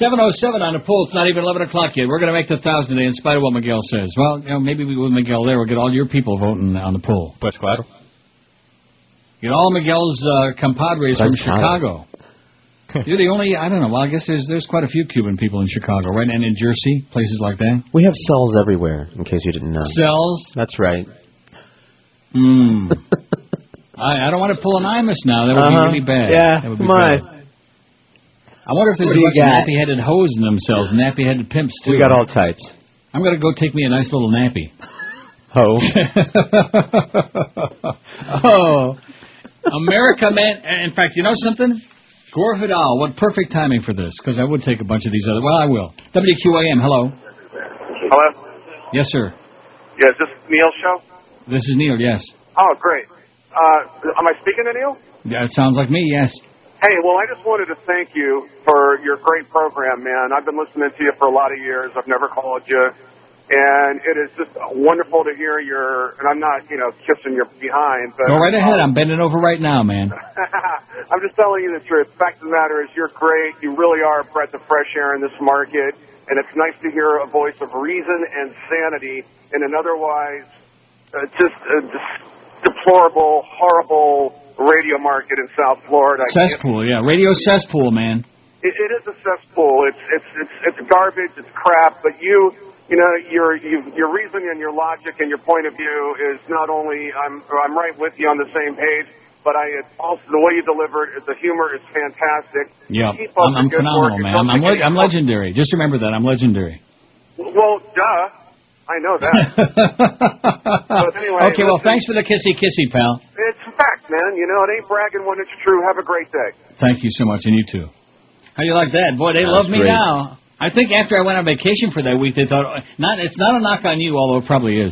7:07 on the poll. It's not even 11 o'clock yet. We're going to make the 1,000 today in spite of what Miguel says. Well, maybe with Miguel there, we'll get all your people voting on the poll. Pues claro. Get all Miguel's compadres from Chicago. You're the only, I don't know, well, I guess there's quite a few Cuban people in Chicago, right? And in Jersey, places like that. We have cells everywhere, in case you didn't know. Cells? That's right. I don't want to pull an Imus now. That would be really bad. Yeah, that would be bad. I wonder if there's a bunch of nappy-headed hoes in themselves, nappy-headed pimps, too. We got all types. I'm going to go take me a nice little nappy. Ho. America, man. In fact, you know something? Gore Vidal, what perfect timing for this, because I would take a bunch of these other... Well, I will. WQAM, hello. Hello? Yes, sir. Yeah, is this Neil's show? This is Neil, yes. Oh, great. Am I speaking to Neil? Yeah, it sounds like me, yes. Hey, well, I just wanted to thank you for your great program, man. I've been listening to you for a lot of years. I've never called you. And it is just wonderful to hear and I'm not, kissing your behind. But, go right ahead. I'm bending over right now, man. I'm just telling you the truth. The fact of the matter is you're great. You really are a breath of fresh air in this market. And it's nice to hear a voice of reason and sanity in an otherwise just deplorable, horrible radio market in South Florida. Cesspool, yeah. Radio cesspool, man. It is a cesspool. It's garbage. It's crap. But your reason and your logic and your point of view is not only I'm right with you on the same page, but also the way you deliver it, the humor is fantastic. Yeah, I'm phenomenal, man. I'm legendary. Just remember that I'm legendary. Well, duh. I know that. But anyway, okay, well, thanks for the kissy, pal. It's a fact, man. It ain't bragging when it's true. Have a great day. Thank you so much, and you too. How do you like that? Boy, they love me now. I think after I went on vacation for that week, they thought, it's not a knock on you, although it probably is.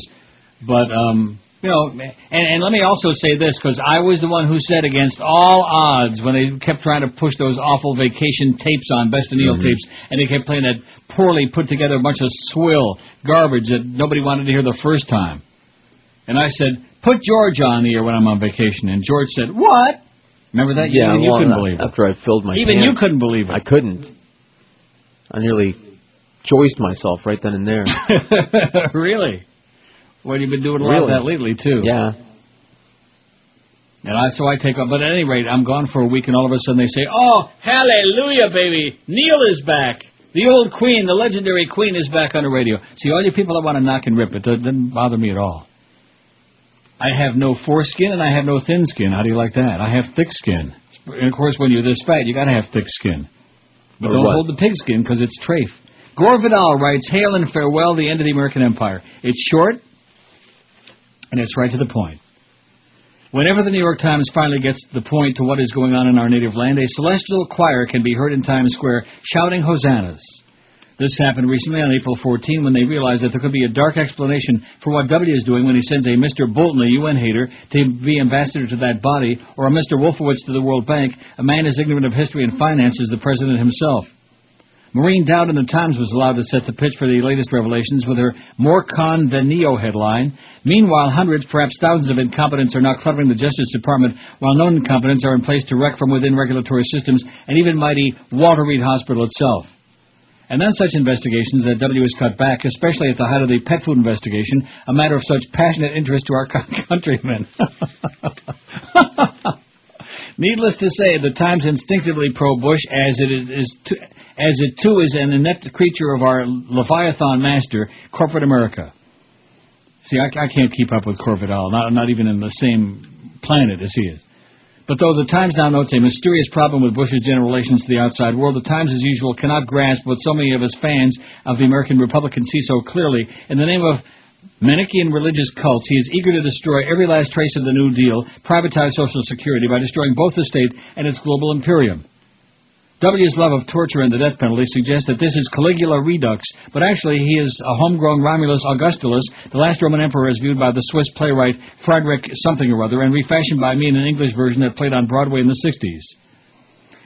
But, and let me also say this, because I was the one who said against all odds when they kept trying to push those awful vacation tapes on, Best of Neil tapes, and they kept playing that poorly put together bunch of swill garbage that nobody wanted to hear the first time. And I said, put George on the air when I'm on vacation. And George said, what? Remember that? Yeah, you couldn't believe it. After I filled my Even pants, you couldn't believe it. I couldn't. I nearly joiced myself right then and there. Really? Well, you've been doing a lot of that lately, too. Yeah. And so I take up. But at any rate, I'm gone for a week, and all of a sudden they say, oh, hallelujah, baby. Neil is back. The old queen, the legendary queen, is back on the radio. See, all you people that want to knock and rip, it doesn't bother me at all. I have no foreskin, and I have no thin skin. How do you like that? I have thick skin. And, of course, when you're this fat, you got to have thick skin. But don't hold the pigskin, because it's trafe. Gore Vidal writes, hail and farewell, the end of the American Empire. It's short, and it's right to the point. Whenever the New York Times finally gets the point to what is going on in our native land, a celestial choir can be heard in Times Square shouting hosannas. This happened recently on April 14 when they realized that there could be a dark explanation for what W is doing when he sends a Mr. Bolton, a UN hater, to be ambassador to that body, or a Mr. Wolfowitz to the World Bank, a man as ignorant of history and finance as the president himself. Maureen Dowd in the Times was allowed to set the pitch for the latest revelations with her "More Con Than Neo" headline. Meanwhile, hundreds, perhaps thousands of incompetents are now cluttering the Justice Department, while known incompetents are in place to wreck from within regulatory systems and even mighty Walter Reed Hospital itself. And then such investigations that W has cut back, especially at the height of the pet food investigation, a matter of such passionate interest to our countrymen. Needless to say, the Times instinctively pro-Bush, as it too is an inept creature of our Leviathan master, corporate America. See, I can't keep up with Corvidal, not even in the same planet as he is. But though the Times now notes a mysterious problem with Bush's general relations to the outside world, the Times, as usual, cannot grasp what so many of us fans of the American Republican see so clearly. In the name of Manichaean religious cults, he is eager to destroy every last trace of the New Deal, privatize Social Security by destroying both the state and its global imperium. W's love of torture and the death penalty suggests that this is Caligula Redux, but actually he is a homegrown Romulus Augustulus, the last Roman emperor as viewed by the Swiss playwright Friedrich something or other, and refashioned by me in an English version that played on Broadway in the 60s.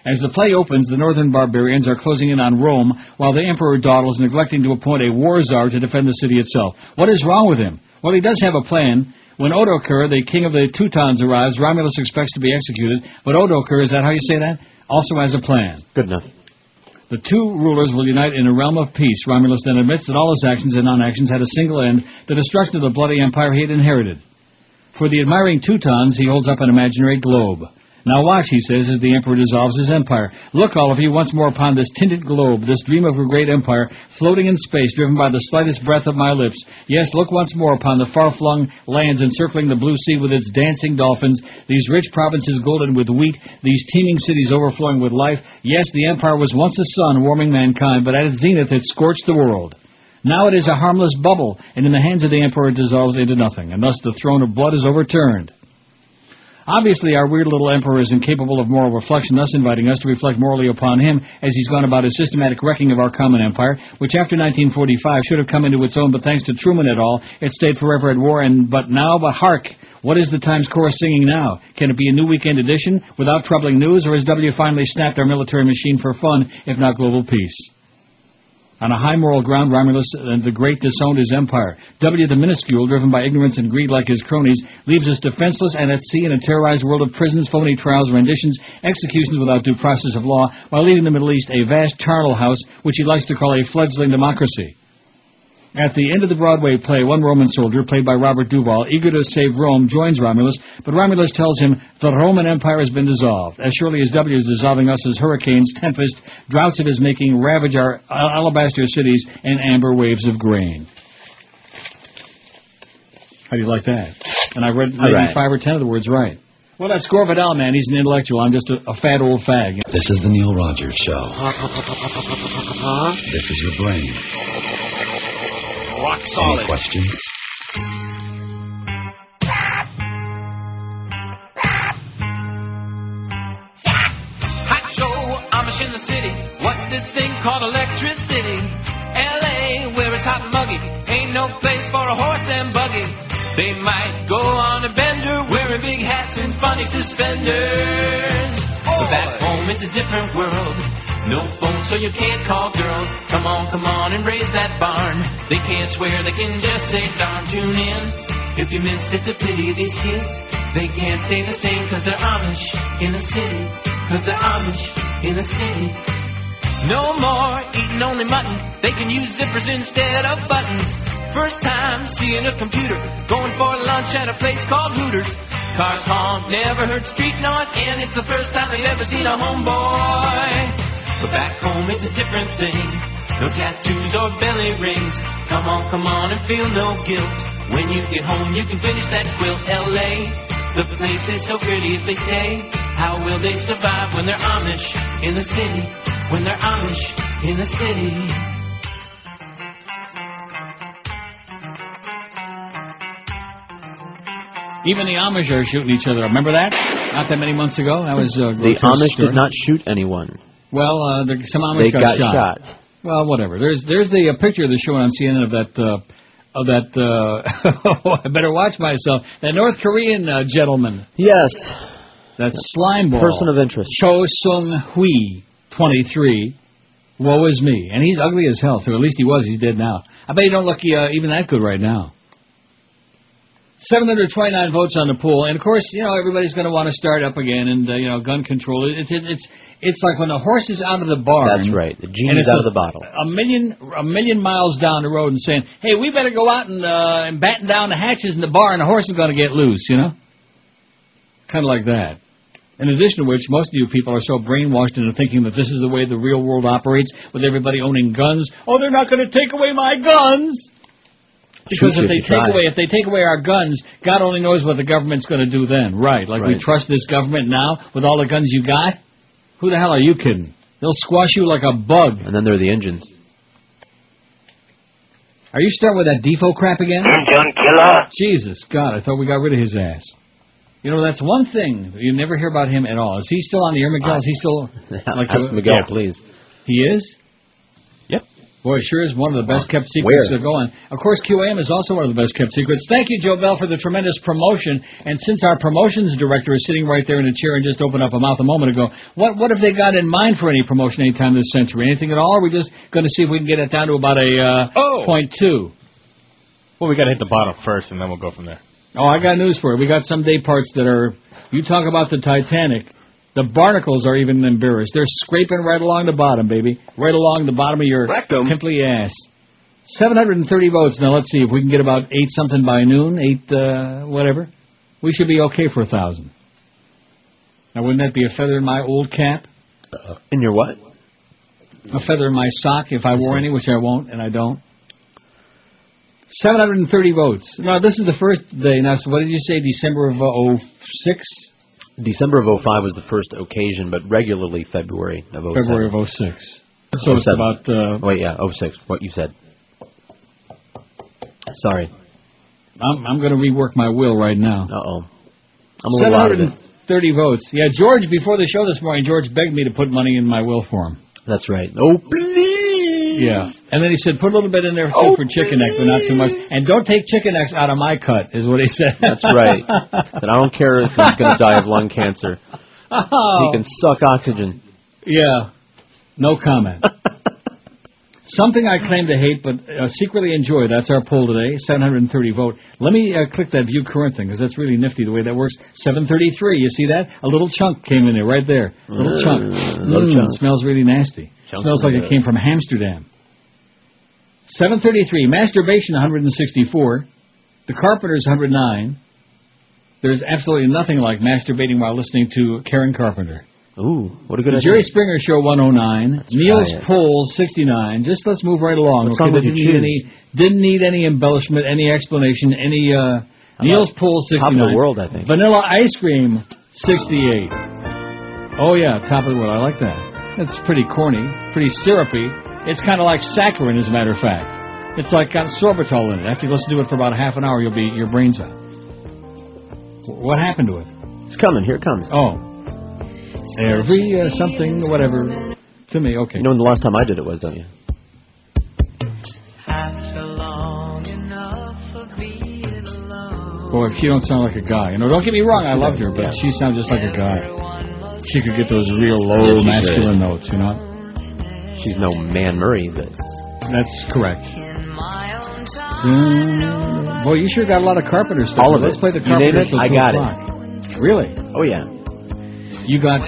As the play opens, the northern barbarians are closing in on Rome, while the emperor dawdles, neglecting to appoint a war czar to defend the city itself. What is wrong with him? Well, he does have a plan. When Odoacer, the king of the Teutons, arrives, Romulus expects to be executed, but Odoacer, is that how you say that? Also has a plan. Good enough. The two rulers will unite in a realm of peace. Romulus then admits that all his actions and non-actions had a single end, the destruction of the bloody empire he had inherited. For the admiring Teutons, he holds up an imaginary globe. Now watch, he says, as the emperor dissolves his empire. Look, all of you, once more upon this tinted globe, this dream of a great empire, floating in space, driven by the slightest breath of my lips. Yes, look once more upon the far-flung lands encircling the blue sea with its dancing dolphins, these rich provinces golden with wheat, these teeming cities overflowing with life. Yes, the empire was once a sun warming mankind, but at its zenith it scorched the world. Now it is a harmless bubble, and in the hands of the emperor it dissolves into nothing, and thus the throne of blood is overturned. Obviously, our weird little emperor is incapable of moral reflection, thus inviting us to reflect morally upon him as he's gone about his systematic wrecking of our common empire, which after 1945 should have come into its own, but thanks to Truman et al., it stayed forever at war, but hark! What is the Times chorus singing now? Can it be a new weekend edition without troubling news, or has W finally snapped our military machine for fun, if not global peace? On a high moral ground, Romulus the Great disowned his empire. W the minuscule, driven by ignorance and greed like his cronies, leaves us defenseless and at sea in a terrorized world of prisons, phony trials, renditions, executions without due process of law, while leaving the Middle East a vast charnel house, which he likes to call a fledgling democracy. At the end of the Broadway play, one Roman soldier, played by Robert Duvall, eager to save Rome, joins Romulus, but Romulus tells him the Roman Empire has been dissolved. As surely as W is dissolving us as hurricanes, tempests, droughts of his making ravage our alabaster cities and amber waves of grain. How do you like that? And I read maybe 5 or 10 of the words right. Well, that's Gore Vidal, man. He's an intellectual. I'm just a fat old fag. This is the Neil Rogers Show. This is your brain. Rock solid. Any questions? Hot show, Amish in the city. What's this thing called electricity? L.A., where it's hot and muggy. Ain't no place for a horse and buggy. They might go on a bender, wearing big hats and funny suspenders. But back home it's a different world. No phone, so you can't call girls. Come on, and raise that barn. They can't swear, they can just say darn. Tune in. If you miss, it's a pity. These kids, they can't stay the same, cause they're Amish in the city. Cause they're Amish in the city. No more eating only mutton. They can use zippers instead of buttons. First time seeing a computer. Going for lunch at a place called Hooters. Cars honk, never heard street noise, and it's the first time they've ever seen a homeboy. But back home it's a different thing. No tattoos or belly rings. Come on, and feel no guilt. When you get home you can finish that quilt. L.A., the place is so pretty if they stay. How will they survive when they're Amish in the city? When they're Amish in the city. Even the Amish are shooting each other. Remember that? Not that many months ago. That was the Amish did not shoot anyone. Well, some Amish got shot. Well, whatever. There's the picture they're showing on CNN of that. I better watch myself. That North Korean gentleman. Yes. That slime ball. Person of interest. Cho Sung Hui, 23, Woe is me. And he's ugly as hell, too. At least he was. He's dead now. I bet he don't look even that good right now. 729 votes on the poll. And, of course, everybody's going to want to start up again and, gun control. It's like when the horse is out of the barn. That's right. The genie's out of the bottle. A million miles down the road and saying, hey, we better go out and batten down the hatches in the barn. The horse is going to get loose, Kind of like that. In addition to which, most of you people are so brainwashed into thinking that this is the way the real world operates, with everybody owning guns. Oh, they're not going to take away my guns! Because if they take away our guns, God only knows what the government's going to do then. Right. We trust this government now with all the guns you got? Who the hell are you kidding? They'll squash you like a bug. And then there are the engines. Are you starting with that Defo crap again? Gun killer. Jesus, God, I thought we got rid of his ass. That's one thing. You never hear about him at all. Is he still on the air, Miguel? Is he still... Ask Miguel, please. He is? Yep. Boy, it sure is one of the best-kept secrets going. Of course, QAM is also one of the best-kept secrets. Thank you, Joe Bell, for the tremendous promotion. And since our promotions director is sitting right there in a chair and just opened up a mouth a moment ago, what have they got in mind for any promotion anytime this century? Anything at all? Or are we just going to see if we can get it down to about a 0.2? Well, we got to hit the bottom first, and then we'll go from there. Oh, I got news for you. We got some day parts that are... You talk about the Titanic... The barnacles are even embarrassed. They're scraping right along the bottom, baby. Right along the bottom of your pimply ass. 730 votes. Now, let's see if we can get about 8-something by noon. 8, whatever. We should be okay for 1,000. Now, wouldn't that be a feather in my old cap? In your what? A feather in my sock if I wore any, which I won't, and I don't. 730 votes. Now, this is the first day. Now, so what did you say, December of 06? December of 05 was the first occasion, but regularly February of 07. February of 06. So it's about... 06, what you said. Sorry. I'm going to rework my will right now. Uh-oh. I'm a little out of it. 730 votes. Yeah, George, before the show this morning, George begged me to put money in my will for him. That's right. Oh, please! Yeah. And then he said, put a little bit in there too for chicken necks, but not too much. And don't take chicken necks out of my cut, is what he said. That's right. But I don't care if he's going to die of lung cancer. He can suck oxygen. Yeah. No comment. Something I claim to hate, but secretly enjoy. That's our poll today, 730 vote. Let me click that view current thing, because that's really nifty the way that works. 733, you see that? A little chunk came in there right there. A little chunk. It smells really nasty. Smells like it came from Amsterdam. 733, masturbation 164. The Carpenters 109. There's absolutely nothing like masturbating while listening to Karen Carpenter. Ooh, what a good idea. Jerry Springer Show 109. Neil's Poll 69. Just let's move right along. What song would you choose? Didn't need any embellishment, any explanation, any... Neil's Poll 69. Top of the world, I think. Vanilla Ice Cream 68. Oh, yeah, top of the world. I like that. That's pretty corny, pretty syrupy. It's kind of like saccharin, as a matter of fact. It's like got sorbitol in it. After you listen to it for about half an hour, your brain's out. What happened to it? It's coming. Here it comes. Oh. Every something, whatever, to me, okay. You know when the last time I did it was, don't you? Boy, she don't sound like a guy. Don't get me wrong, I loved her, but she sounds just like a guy. She could get those real low masculine notes, She's no Man Murray, but... That's correct. Boy, you sure got a lot of Carpenter stuff. All of it. Let's play the Carpenter till 2 I got o'clock. it. Really? Oh, yeah. You got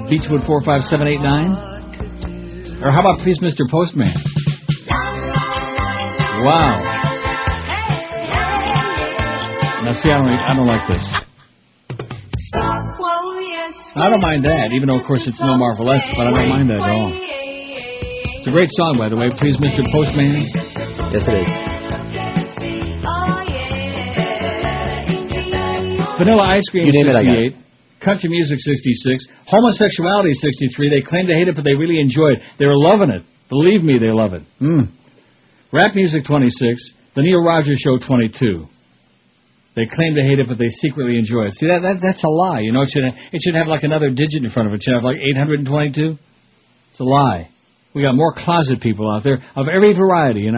Beechwood 45789? Or how about Please Mr. Postman? Wow. Now see, I don't like this. I don't mind that, even though of course it's no Marvelettes, but I don't mind that at all. It's a great song, by the way. Please Mr. Postman. Yes, it is. Vanilla Ice Cream 68. Country Music 66. Homosexuality 63. They claim to hate it, but they really enjoy it. They're loving it. Believe me, they love it. Rap Music 26. The Neil Rogers Show 22. They claim to hate it, but they secretly enjoy it. See, that's a lie. It should have like another digit in front of it. It should have like 822. It's a lie. We got more closet people out there of every variety,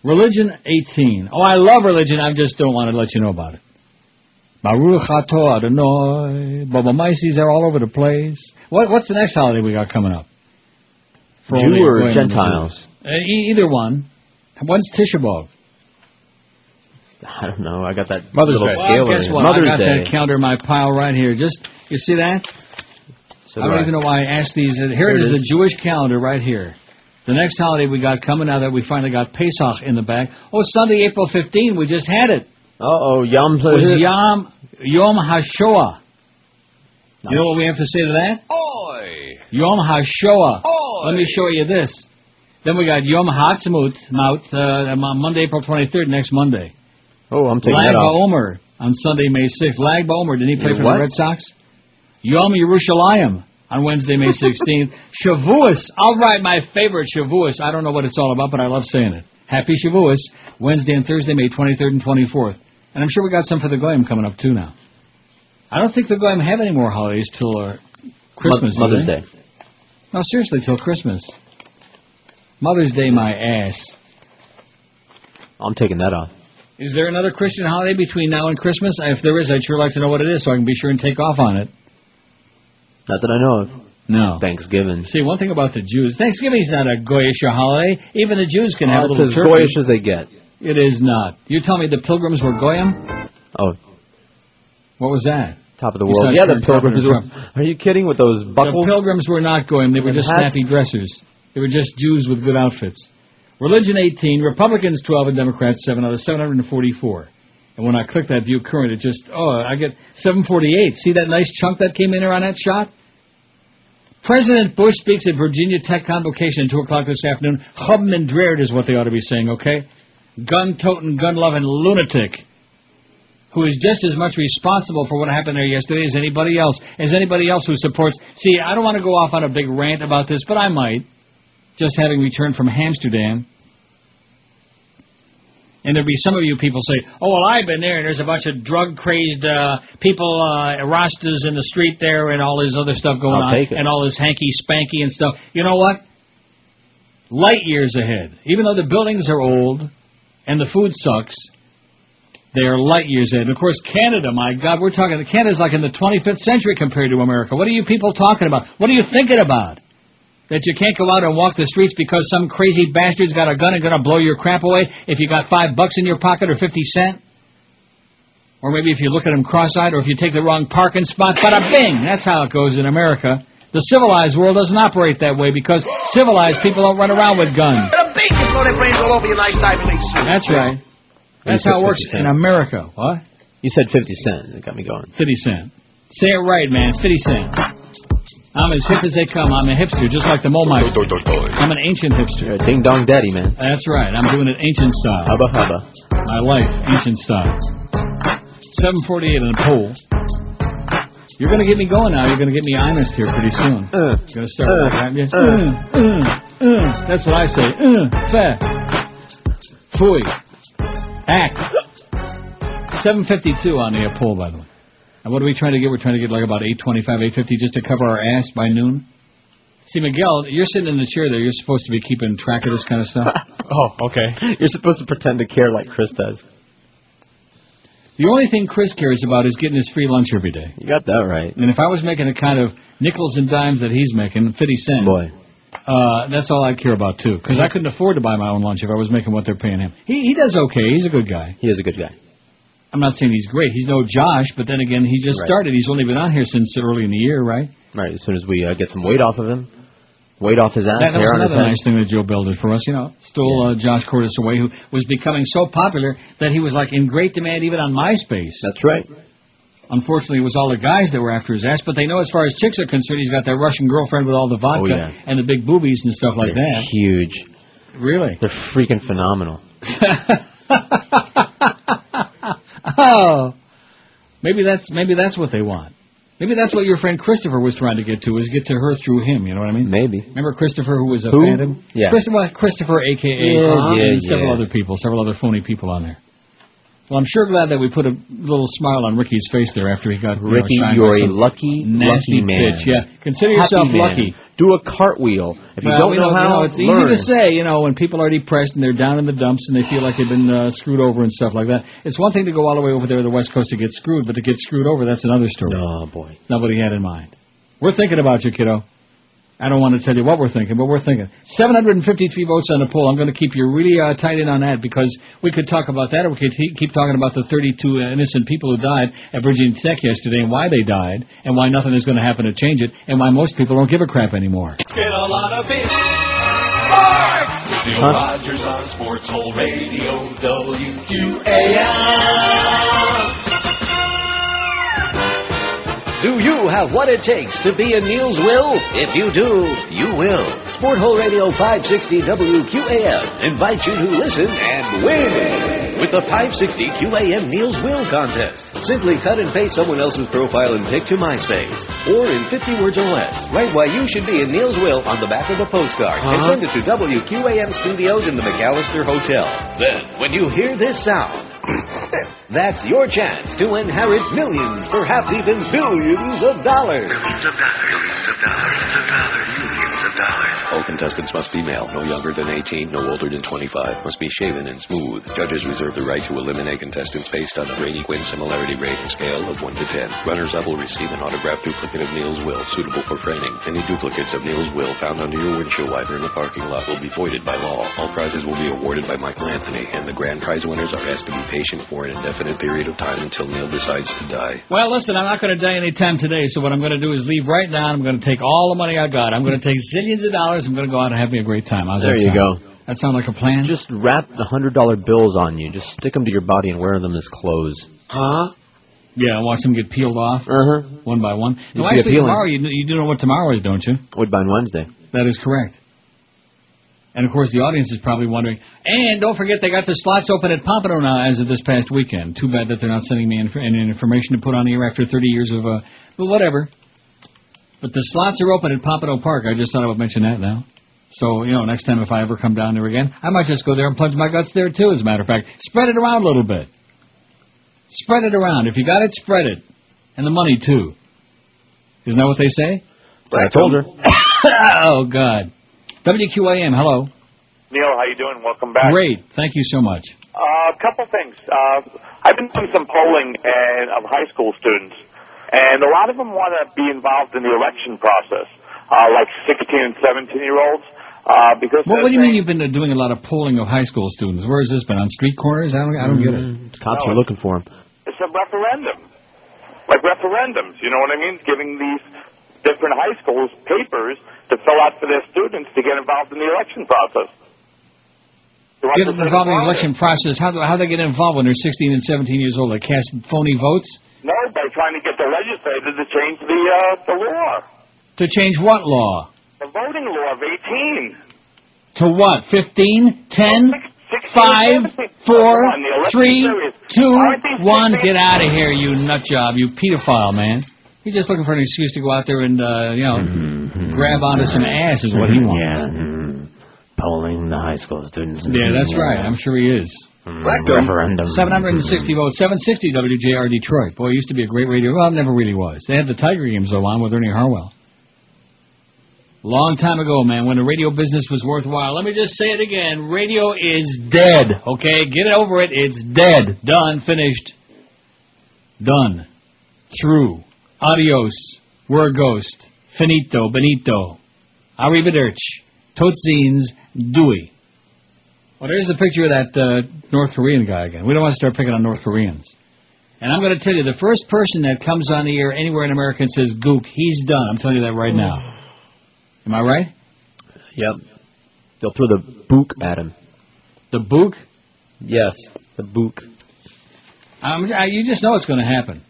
Religion 18. Oh, I love religion. I just don't want to let you know about it. Baruch Atah Adonai. Baba Maisis are all over the place. What's the next holiday we got coming up? For Jew or Gentiles? Either one. When's Tisha B'Av? I don't know. I got that Mother's little Day. scale. Well, guess what? Mother's I got Day. that calendar in my pile right here. Just, you see that? So I don't even know why I asked these. Here it is, the Jewish calendar right here. The next holiday we got coming now that we finally got Pesach in the back. Oh, Sunday, April 15. We just had it. Uh-oh, Yom HaShoah. You know what we have to say to that? Oi! Yom HaShoah. Oi! Let me show you this. Then we got Yom HaTzmaut, Monday, April 23rd, next Monday. Oh, I'm taking Lag that off. BaOmer on Sunday, May 6th. Lag BaOmer, didn't he play for What? the Red Sox? Yom Yerushalayim on Wednesday, May 16th. Shavuos. All right, my favorite, Shavuos. I don't know what it's all about, but I love saying it. Happy Shavuos. Wednesday and Thursday, May 23rd and 24th. And I'm sure we got some for the Goyim coming up, too, now. I don't think the Goyim have any more holidays till Christmas. Mother's Day. No, seriously, till Christmas. Mother's Day, my ass. I'm taking that off. Is there another Christian holiday between now and Christmas? If there is, I'd sure like to know what it is so I can be sure and take off on it. Not that I know of. No. Thanksgiving. See, one thing about the Jews, Thanksgiving's not a Goyish holiday. Even the Jews can have a It's little as turkey. Goyish as they get. It is not. You tell me the Pilgrims were Goyim? Oh. What was that? Top of the world. Yeah, the Pilgrims were... Are you kidding with those buckles? The Pilgrims were not Goyim. They were just hats? snappy dressers. They were just Jews with good outfits. Religion 18, Republicans 12, and Democrats 7 out of 744. And when I click that view current, it just, I get 748. See that nice chunk that came in there on that shot? President Bush speaks at Virginia Tech Convocation at 2 o'clock this afternoon. Chum and Dreard is what they ought to be saying, okay? Gun-toting, gun-loving lunatic who is just as much responsible for what happened there yesterday as anybody else who supports... See, I don't want to go off on a big rant about this, but I might, just having returned from Amsterdam. And there'd be some of you people say, oh, well, I've been there, and there's a bunch of drug-crazed people, Rastas in the street there, and all this other stuff going on, and all this hanky-spanky and stuff. You know what? Light years ahead. Even though the buildings are old and the food sucks, they are light years ahead. And, of course, Canada, my God, we're talking, Canada's like in the 25th century compared to America. What are you people talking about? What are you thinking about? That you can't go out and walk the streets because some crazy bastard's got a gun and going to blow your crap away if you got $5 in your pocket or 50 cents? Or maybe if you look at him cross-eyed or if you take the wrong parking spot, bada bing! That's how it goes in America. The civilized world doesn't operate that way because civilized people don't run around with guns. Bada bing! You blow their brains all over your nice Ivy League suit. That's right. That's how it works in America. What? You said 50 cents. It got me going. 50 cents. Say it right, man. It's 50 cents. I'm as hip as they come. I'm a hipster, just like the Molmeister. I'm an ancient hipster. Ding dong daddy, man. That's right. I'm doing it ancient style. Hubba hubba. My life, ancient style. 748 on a poll. You're going to get me going now. You're going to get me honest here pretty soon. You're going to start with that. That's what I say. Fat. Fooey. Act. 752 on the poll, by the way. And what are we trying to get? We're trying to get like about 825, 850 just to cover our ass by noon. See, Miguel, you're sitting in the chair there. You're supposed to be keeping track of this kind of stuff. Oh, okay. You're supposed to pretend to care like Chris does. The only thing Chris cares about is getting his free lunch every day. You got that right. And if I was making the kind of nickels and dimes that he's making, 50 cents, boy, that's all I care about, too. Because I couldn't afford to buy my own lunch if I was making what they're paying him. He does okay. He's a good guy. He is a good guy. I'm not saying he's great. He's no Josh, but then again, he just started. He's only been on here since early in the year, right? Right. As soon as we get some weight off of him, weight off his ass, that was hair on his another head. nice thing that Joe Bell did for us. You know, stole Josh Cordes away, who was becoming so popular that he was like in great demand even on MySpace. That's right. Unfortunately, it was all the guys that were after his ass, but they know as far as chicks are concerned, he's got that Russian girlfriend with all the vodka and the big boobies and stuff like that. Huge. Really? They're freaking phenomenal. Oh, maybe that's what they want. Maybe that's what your friend Christopher was trying to get to, is get to her through him. You know what I mean? Maybe. Remember Christopher, who was a phantom? Yeah. Christopher, a.k.a. several other people, several other phony people on there. Well, I'm sure glad that we put a little smile on Ricky's face there after he got Ricky, shined you're by a some lucky man. Pitch. Yeah, consider yourself lucky. Do a cartwheel. If you don't know how, it's easy to say. You know, when people are depressed and they're down in the dumps and they feel like they've been screwed over and stuff like that. It's one thing to go all the way over there to the West Coast to get screwed, but to get screwed over, that's another story. Oh boy, it's not what he had in mind. We're thinking about you, kiddo. I don't want to tell you what we're thinking, but we're thinking. 753 votes on the poll. I'm going to keep you really tight in on that because we could talk about that or we could keep talking about the 32 innocent people who died at Virginia Tech yesterday and why they died and why nothing is going to happen to change it and why most people don't give a crap anymore. Get a lot of it. Sports! Neil Rogers on Sports Hole Radio, WQAM. Do you have what it takes to be in Neil's will? If you do, you will. Sport Hole Radio 560 WQAM invites you to listen and win with the 560 QAM Neil's Will contest. Simply cut and paste someone else's profile and pick to MySpace. Or in 50 words or less, write why you should be in Neil's will on the back of the postcard and send it to WQAM Studios in the McAllister Hotel. Then, when you hear this sound, that's your chance to inherit millions, perhaps even billions of dollars. Millions of dollars. All contestants must be male, no younger than 18, no older than 25, must be shaven and smooth. Judges reserve the right to eliminate contestants based on a Brady-Quinn similarity rating scale of 1 to 10. Runners-up will receive an autographed duplicate of Neil's will, suitable for framing. Any duplicates of Neil's will found under your windshield wiper in the parking lot will be voided by law. All prizes will be awarded by Michael Anthony, and the grand prize winners are asked to be patient for an indefinite period of time until Neil decides to die. Well, listen, I'm not going to die any time today, so what I'm going to do is leave right now. I'm going to take all the money I got. I'm going to take zillions of dollars. I'm going to go out and have me a great time. How's there that you sound? go. That sound like a plan? Just wrap the $100 bills on you. Just stick them to your body and wear them as clothes. Huh? Yeah, watch them get peeled off one by one. No, It'd be actually, appealing. tomorrow, you do know what tomorrow is, don't you? Woodbine Wednesday. That is correct. And, of course, the audience is probably wondering, and don't forget they got the slots open at Pompano now as of this past weekend. Too bad that they're not sending me any information to put on the air after 30 years of, but whatever. But the slots are open at Pompano Park. I just thought I would mention that now. So, next time if I ever come down there again, I might just go there and plunge my guts there, too, as a matter of fact. Spread it around a little bit. Spread it around. If you got it, spread it. And the money, too. Isn't that what they say? I told her. Oh, God. WQAM, hello. Neil, how you doing? Welcome back. Great. Thank you so much. A couple things. I've been doing some polling of high school students, and a lot of them want to be involved in the election process, like 16 and 17-year-olds. Because what do you mean you've been doing a lot of polling of high school students? Where has this been? On street corners? I don't get it. Cops are looking for them. It's a referendum. Like referendums, you know what I mean? Giving these different high schools papers to fill out for their students to get involved in the election process. Get involved in the election process? How do they get involved when they're 16 and 17 years old? They cast phony votes? No, by trying to get the legislators to change the law. To change what law? The voting law of 18. To what? 15? 10? 5? 4? 3? 2? 1? Get out of here, you nut job, you pedophile, man. He's just looking for an excuse to go out there and, grab onto some ass is what he wants. Yeah. Polling the high school students. Yeah, that's right. I'm sure he is. Referendum. 760 votes. 760 WJR Detroit. Boy, it used to be a great radio. Well, it never really was. They had the Tiger games, though, on with Ernie Harwell. Long time ago, man, when the radio business was worthwhile. Let me just say it again. Radio is dead, okay? Get it over it. It's dead. Done. Finished. Done. Through. Adios. We're a ghost. Finito. Benito. Arrivederci. Totzines. Dewey. Well, there's the picture of that North Korean guy again. We don't want to start picking on North Koreans. And I'm going to tell you, the first person that comes on the air anywhere in America and says gook, he's done. I'm telling you that right now. Am I right? Yep. They'll throw the book at him. The book? Yes, the book. You just know it's going to happen.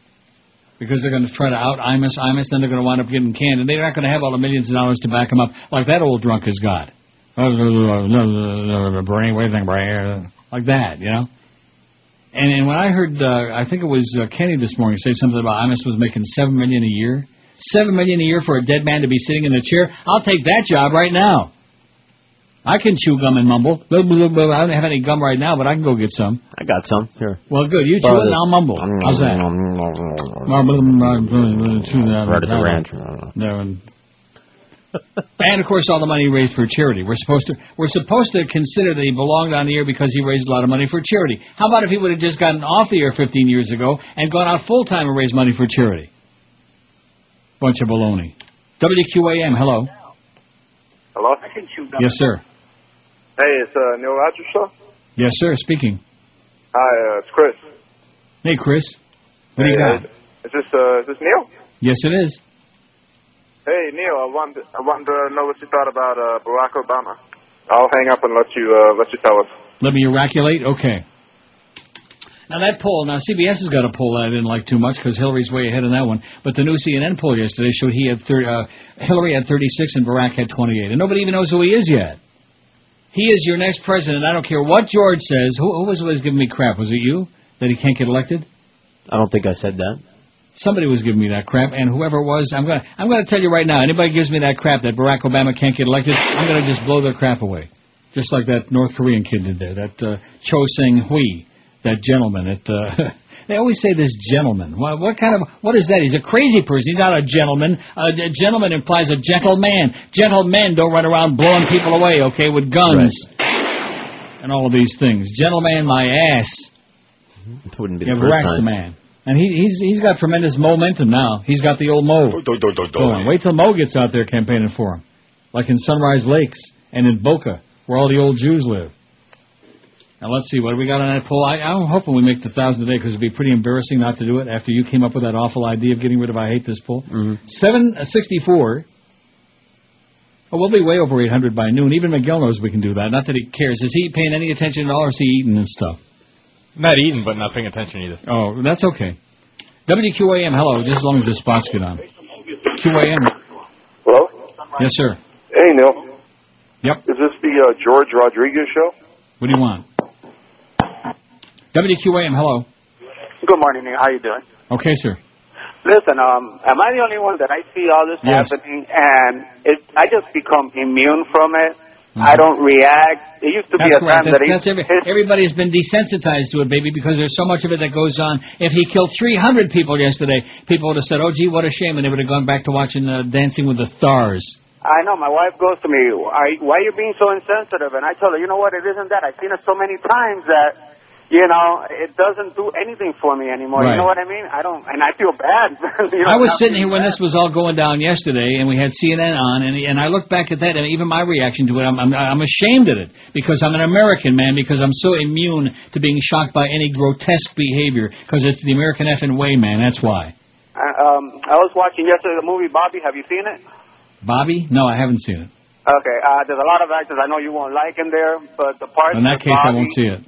Because they're going to try to out Imus, then they're going to wind up getting canned. And they're not going to have all the millions of dollars to back them up like that old drunk has got. Like that, you know? And when I heard, I think it was Kenny this morning say something about Imus was making $7 million a year. $7 million a year for a dead man to be sitting in a chair? I'll take that job right now. I can chew gum and mumble. I don't have any gum right now, but I can go get some. I got some. Here. Well, good. You chew it and I'll mumble. How's that? Right at the ranch. And, of course, all the money raised for charity. We're supposed to consider that he belonged on the air because he raised a lot of money for charity. How about if he would have just gotten off the air 15 years ago and gone out full-time and raised money for charity? Bunch of baloney. WQAM, hello. Hello? Yes, sir. Hey, it's Neil Rogers Show? Yes, sir, speaking. Hi, it's Chris. Hey, Chris. What do you got? Is this Neil? Yes, it is. Hey, Neil, I wanted to know what you thought about Barack Obama. I'll hang up and let you tell us. Let me oraculate? Okay. Now, that poll, CBS has got a poll that I didn't like too much because Hillary's way ahead in that one. But the new CNN poll yesterday showed Hillary had 36 and Barack had 28. And nobody even knows who he is yet. He is your next president. I don't care what George says. Who was giving me crap? Was it you that he can't get elected? I don't think I said that. Somebody was giving me that crap, and whoever it was, I'm gonna tell you right now, anybody gives me that crap that Barack Obama can't get elected, I'm gonna just blow their crap away. Just like that North Korean kid did there, that Cho Sang-hui, that gentleman. They always say this gentleman. What is that? He's a crazy person. He's not a gentleman. A gentleman implies a gentleman. Gentlemen don't run around blowing people away, okay, with guns. Right. And all of these things. Gentleman, my ass. It wouldn't be the first time. The man. And he's got tremendous momentum now. He's got the old Mo. Wait till Mo gets out there campaigning for him. Like in Sunrise Lakes and in Boca, where all the old Jews live. Now, let's see, what do we got on that poll? I'm hoping we make the 1,000 today because it would be pretty embarrassing not to do it after you came up with that awful idea of getting rid of I Hate This poll. 764. Oh, we'll be way over 800 by noon. Even Miguel knows we can do that. Not that he cares. Is he paying any attention at all, or is he eating and stuff? Not eating, but not paying attention either. Oh, that's okay. WQAM, hello, just as long as the spots get on. QAM. Hello? Yes, sir. Hey, Neil. Yep. Is this the George Rodriguez show? What do you want? WQAM, hello. Good morning, Neil. How you doing? Okay, sir. Listen, am I the only one that I see all this happening, and I just become immune from it? I don't react. It used to be a time that everybody's been desensitized to it, baby, because there's so much of it that goes on. If he killed 300 people yesterday, people would have said, oh, gee, what a shame, and they would have gone back to watching Dancing with the Stars. I know. My wife goes to me, why are you being so insensitive? And I tell her, you know what, it isn't that. I've seen it so many times that, you know, it doesn't do anything for me anymore. Right. You know what I mean? And I feel bad. I was sitting here when this was all going down yesterday, and we had CNN on, and I look back at that, and even my reaction to it, I'm ashamed of it, because I'm an American, man, because I'm so immune to being shocked by any grotesque behavior, because it's the American effing way, man, that's why. I was watching yesterday the movie Bobby. Have you seen it? Bobby? No, I haven't seen it. Okay, there's a lot of actors I know you won't like in there, but the parts in that case, Bobby, I won't see it.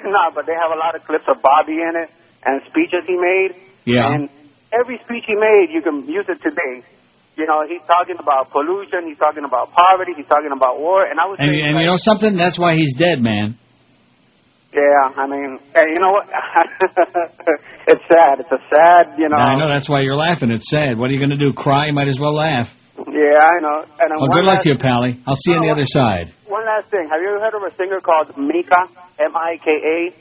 No, but they have a lot of clips of Bobby in it and speeches he made. Yeah. And every speech he made, you can use it today. You know, he's talking about pollution, he's talking about poverty, he's talking about war, and I was saying, and you know something? That's why he's dead, man. Yeah, I mean, you know what? It's sad. It's a sad, you know. I know, that's why you're laughing. It's sad. What are you going to do? Cry? You might as well laugh. Yeah, I know. And well, good luck to you, Pally. I'll see you on the other side. One last thing. Have you ever heard of a singer called Mika? M-I-K-A?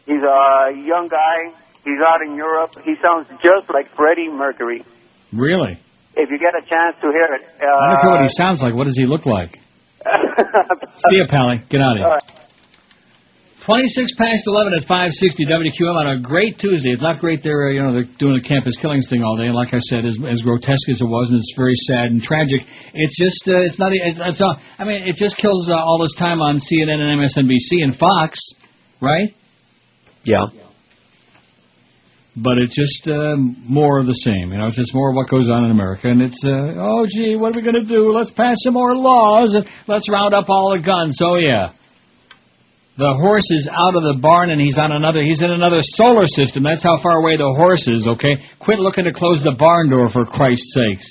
He's a young guy. He's out in Europe. He sounds just like Freddie Mercury. Really? If you get a chance to hear it. I don't care what he sounds like. What does he look like? See you, Pally. Get out of here. All right. 26 past 11 at 560 WQM on a great Tuesday. It's not great they're doing the campus killings thing all day. And like I said, as grotesque as it was, and it's very sad and tragic. It's just, it just kills all this time on CNN and MSNBC and Fox, right? Yeah. But it's just more of the same. You know, it's just more of what goes on in America. And it's, oh, gee, what are we going to do? Let's pass some more laws and let's round up all the guns. Oh, yeah. The horse is out of the barn and he's in another solar system. That's how far away the horse is, okay? Quit looking to close the barn door, for Christ's sakes.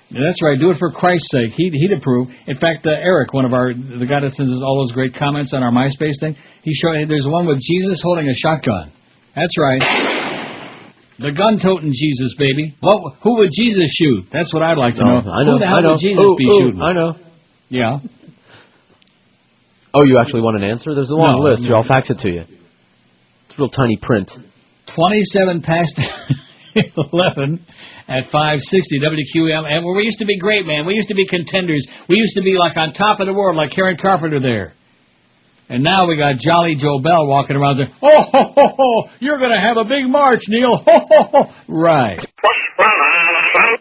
Yeah, that's right. Do it for Christ's sake. He'd approve. In fact, Eric, the guy that sends us all those great comments on our MySpace thing, he showed there's one with Jesus holding a shotgun. That's right. The gun-toting Jesus, baby. Who would Jesus shoot? That's what I'd like to know. I know. Who the hell would Jesus be shooting? I know. Yeah. Oh, you actually want an answer? There's a long list. Here, I'll fax it to you. It's real tiny print. 27 past 11 at 560 WQAM. And we used to be great, man. We used to be contenders. We used to be like on top of the world, like Karen Carpenter there. And now we got Jolly Joe Bell walking around there. Oh, ho, ho, ho. You're going to have a big march, Neil. Ho, ho, ho. Right.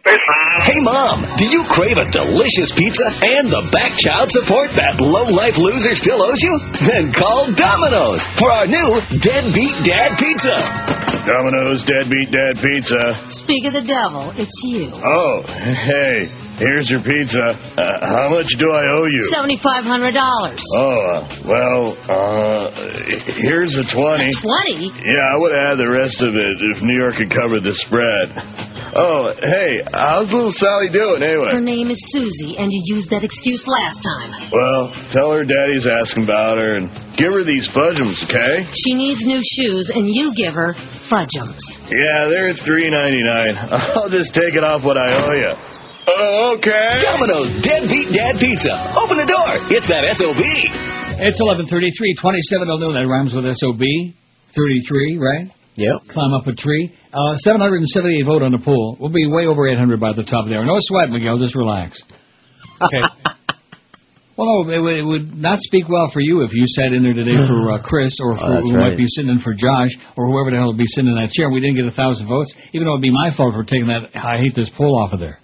Hey, Mom, do you crave a delicious pizza and the back child support that low-life loser still owes you? Then call Domino's for our new Deadbeat Dad Pizza. Domino's Deadbeat Dad Pizza. Speak of the devil, it's you. Oh, hey, here's your pizza. How much do I owe you? $7,500. Here's a 20. 20? Yeah, I would add the rest of it if New York had covered the spread. Oh, hey, how's little Sally doing anyway? Her name is Susie, and you used that excuse last time. Well, tell her Daddy's asking about her and give her these fudgems, okay? She needs new shoes, and you give her fudgems. Yeah, they're $3.99. I'll just take it off what I owe you. Oh, okay. Domino's Deadbeat Dad Pizza. Open the door. It's that SOB. It's 11:33, 27 till noon. That rhymes with SOB. 33, right? Yep. Climb up a tree. 778 vote on the poll. We'll be way over 800 by the top of the hour. No sweat, Miguel. Just relax. Okay. Well, no, it would not speak well for you if you sat in there today for Chris or for who might be sitting in for Josh or whoever the hell would be sitting in that chair. We didn't get 1,000 votes, even though it would be my fault for taking that I hate this poll off of there.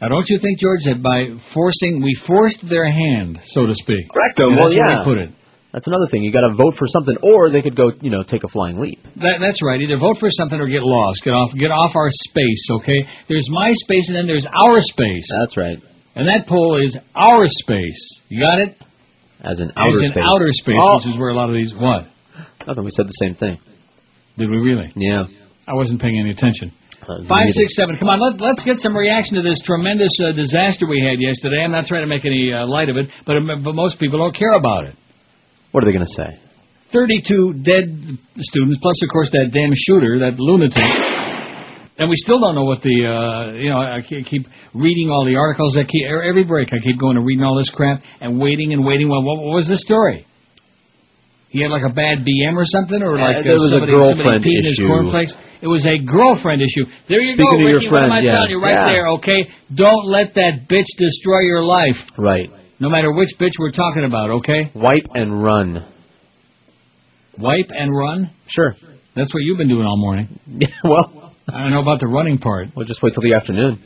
Now, don't you think, George, that by we forced their hand, so to speak? Correct. Well, yeah. Put it. That's another thing. You got to vote for something, or they could go, take a flying leap. That's right. Either vote for something or get lost. Get off our space. Okay. There's my space, and then there's our space. That's right. And that poll is our space. You got it? As in outer space. As in outer space, which is where a lot of these what? Nothing. We said the same thing. Did we really? Yeah. I wasn't paying any attention. 567. Come on, let's get some reaction to this tremendous disaster we had yesterday. I'm not trying to make any light of it, but most people don't care about it. What are they going to say? 32 dead students, plus, of course, that damn shooter, that lunatic. And we still don't know what I keep reading all the articles. Every break, I keep going and reading all this crap and waiting. Well, what was the story? He had like a bad BM or something, or like somebody peed in his cornflakes. It was a girlfriend issue. There you go, Ricky. What am I telling you right there? Okay, don't let that bitch destroy your life. Right. No matter which bitch we're talking about. Okay. Wipe and run. Wipe and run? Sure. That's what you've been doing all morning. Well, I don't know about the running part. We'll just wait till the afternoon.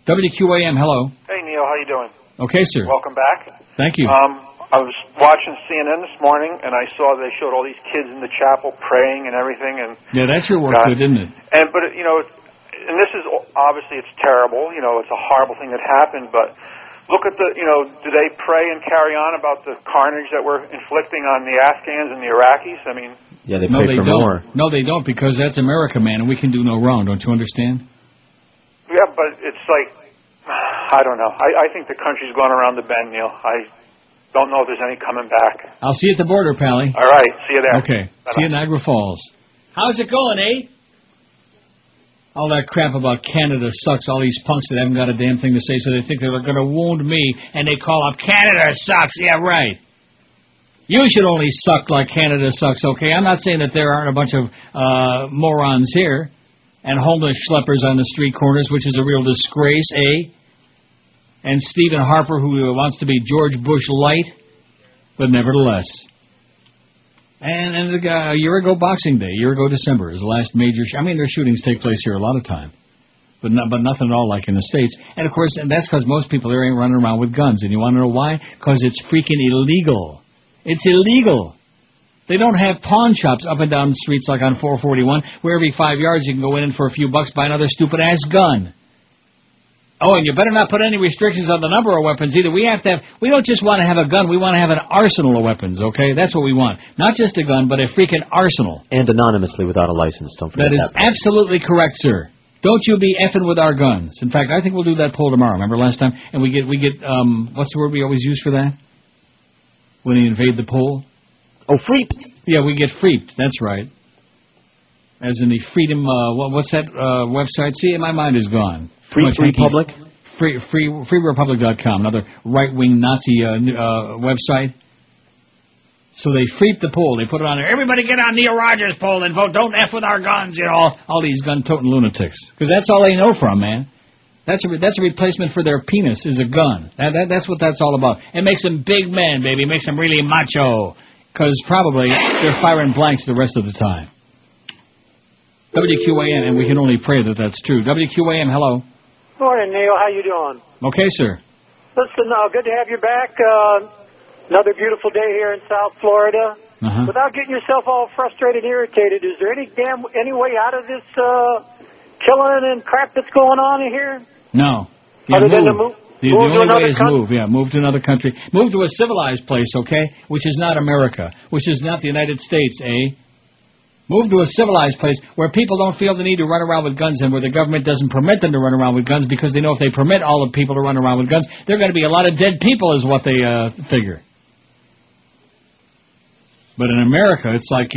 WQAM. Hello. Hey Neil, how you doing? Okay, sir. Welcome back. Thank you. I was watching CNN this morning, and I saw they showed all these kids in the chapel praying and everything. And yeah, that sure worked good, didn't it? But and this is obviously it's terrible. It's a horrible thing that happened. But look at do they pray and carry on about the carnage that we're inflicting on the Afghans and the Iraqis? I mean, yeah, they pray for more. No, they don't, because that's America, man, and we can do no wrong. Don't you understand? Yeah, but it's like I don't know. I think the country's gone around the bend, Neil. I don't know if there's any coming back. I'll see you at the border, Pally. All right. See you there. Okay. Bye-bye. See you in Niagara Falls. How's it going, eh? All that crap about Canada sucks. All these punks that haven't got a damn thing to say, so they think they're going to wound me, and they call up Canada sucks. Yeah, right. You should only suck like Canada sucks, okay? I'm not saying that there aren't a bunch of morons here and homeless schleppers on the street corners, which is a real disgrace, eh? And Stephen Harper, who wants to be George Bush light, but nevertheless. And a year ago, Boxing Day, a year ago, December, is the last major... their shootings take place here a lot of time, but nothing at all like in the States. And, of course, that's because most people there ain't running around with guns. And you want to know why? Because it's freaking illegal. It's illegal. They don't have pawn shops up and down the streets like on 441, where every 5 yards you can go in and for a few bucks buy another stupid-ass gun. Oh, and you better not put any restrictions on the number of weapons either. We don't just want to have a gun, we want to have an arsenal of weapons, okay? That's what we want. Not just a gun, but a freaking arsenal. And anonymously without a license, don't forget that. That is absolutely correct, sir. Don't you be effing with our guns. In fact, I think we'll do that poll tomorrow. Remember last time? And we get what's the word we always use for that? When you invade the poll? Oh, freeped. Yeah, we get freeped. That's right. As in the freedom, what's that website? See, my mind is gone. Free Republic? Freerepublic.com, another right-wing Nazi website. So they freeped the poll. They put it on there. Everybody get on Neil Rogers' poll and vote. Don't F with our guns, all these gun-toting lunatics. Because that's all they know from, man. That's a replacement for their penis, is a gun. That's what that's all about. It makes them big men, baby. It makes them really macho. Because probably they're firing blanks the rest of the time. WQAM, and we can only pray that that's true. WQAM, hello. Morning, Neil. How you doing? Okay, sir. Listen, good to have you back. Another beautiful day here in South Florida. Without getting yourself all frustrated and irritated, is there any way out of this killing and crap that's going on in here? No. Yeah, Other than to move the only way is move. Yeah, move to another country. Move to a civilized place, okay? Which is not America. Which is not the United States, eh? Move to a civilized place where people don't feel the need to run around with guns and where the government doesn't permit them to run around with guns because they know if they permit all the people to run around with guns, there are going to be a lot of dead people is what they figure. But in America, it's like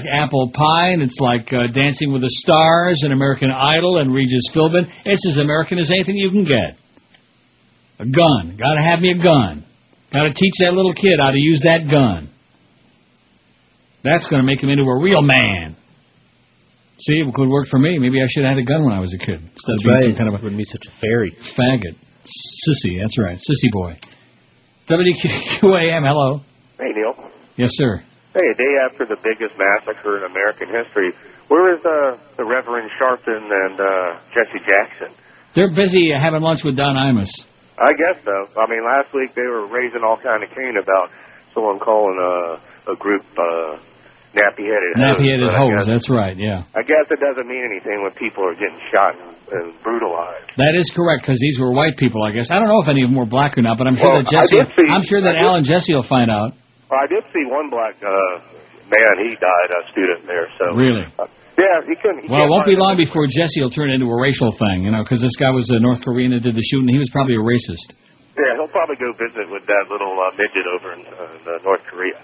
apple pie and it's like Dancing with the Stars and American Idol and Regis Philbin. It's as American as anything you can get. A gun. Got to have me a gun. Got to teach that little kid how to use that gun. That's going to make him into a real man. See, it could work for me. Maybe I should have had a gun when I was a kid. Instead of being some kind of a... Wouldn't be such a fairy. Faggot. Sissy, that's right. Sissy boy. WQAM, hello. Hey, Neil. Yes, sir. Hey, a day after the biggest massacre in American history, where is the Reverend Sharpton and Jesse Jackson? They're busy having lunch with Don Imus. I guess so. I mean, last week they were raising all kind of cane about someone calling a group nappy-headed hoes. Nappy-headed hoes, that's right, yeah. I guess it doesn't mean anything when people are getting shot and brutalized. That is correct, because these were white people, I guess. I don't know if any of them were black or not, but I'm sure that Al and Jesse will find out. Well, I did see one black man. He died, a student there. So really? Yeah, he couldn't. Well, it won't be long before Jesse will turn into a racial thing, you know, because this guy was a North Korean that did the shooting. He was probably a racist. Yeah, he'll probably go visit with that little midget over in North Korea.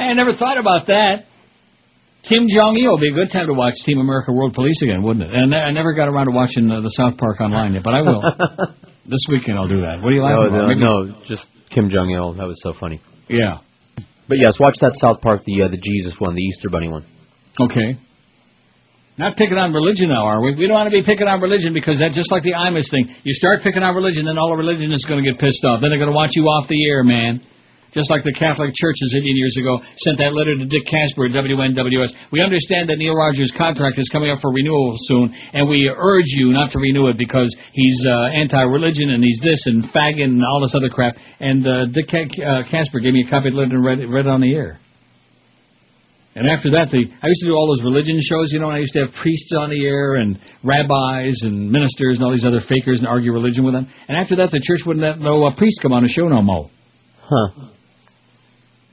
I never thought about that. Kim Jong-il would be a good time to watch Team America World Police again, wouldn't it? And I never got around to watching the South Park online yet, but I will. This weekend I'll do that. What do you laughing about? No, just Kim Jong-il. That was so funny. Yeah. But yes, watch that South Park, the Jesus one, the Easter Bunny one. Okay. Not picking on religion now, are we? We don't want to be picking on religion because that's just like the Imus thing. You start picking on religion, then all the religion is going to get pissed off. Then they're going to want you off the air, man. Just like the Catholic Church a zillion years ago sent that letter to Dick Casper at WNWS. We understand that Neil Rogers' contract is coming up for renewal soon, and we urge you not to renew it because he's anti-religion and he's this and faggot and all this other crap. And Dick Casper gave me a copy of the letter and read it on the air. And after that, I used to do all those religion shows, you know, and I used to have priests on the air and rabbis and ministers and all these other fakers and argue religion with them. And after that, the church wouldn't let no priest come on the show no more. Huh.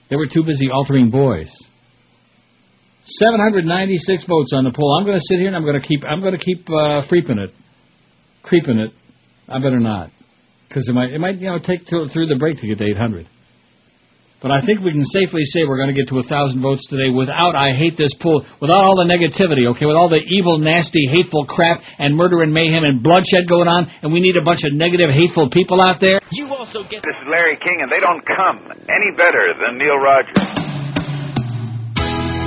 They were too busy altering boys. 796 votes on the poll. I'm going to sit here and I'm going to keep creeping it. I better not, because it might take through the break to get to 800. But I think we can safely say we're going to get to 1,000 votes today without I hate this poll, without all the negativity, okay, with all the evil, nasty, hateful crap and murder and mayhem and bloodshed going on, and we need a bunch of negative, hateful people out there. You also get... This is Larry King, and they don't come any better than Neil Rogers.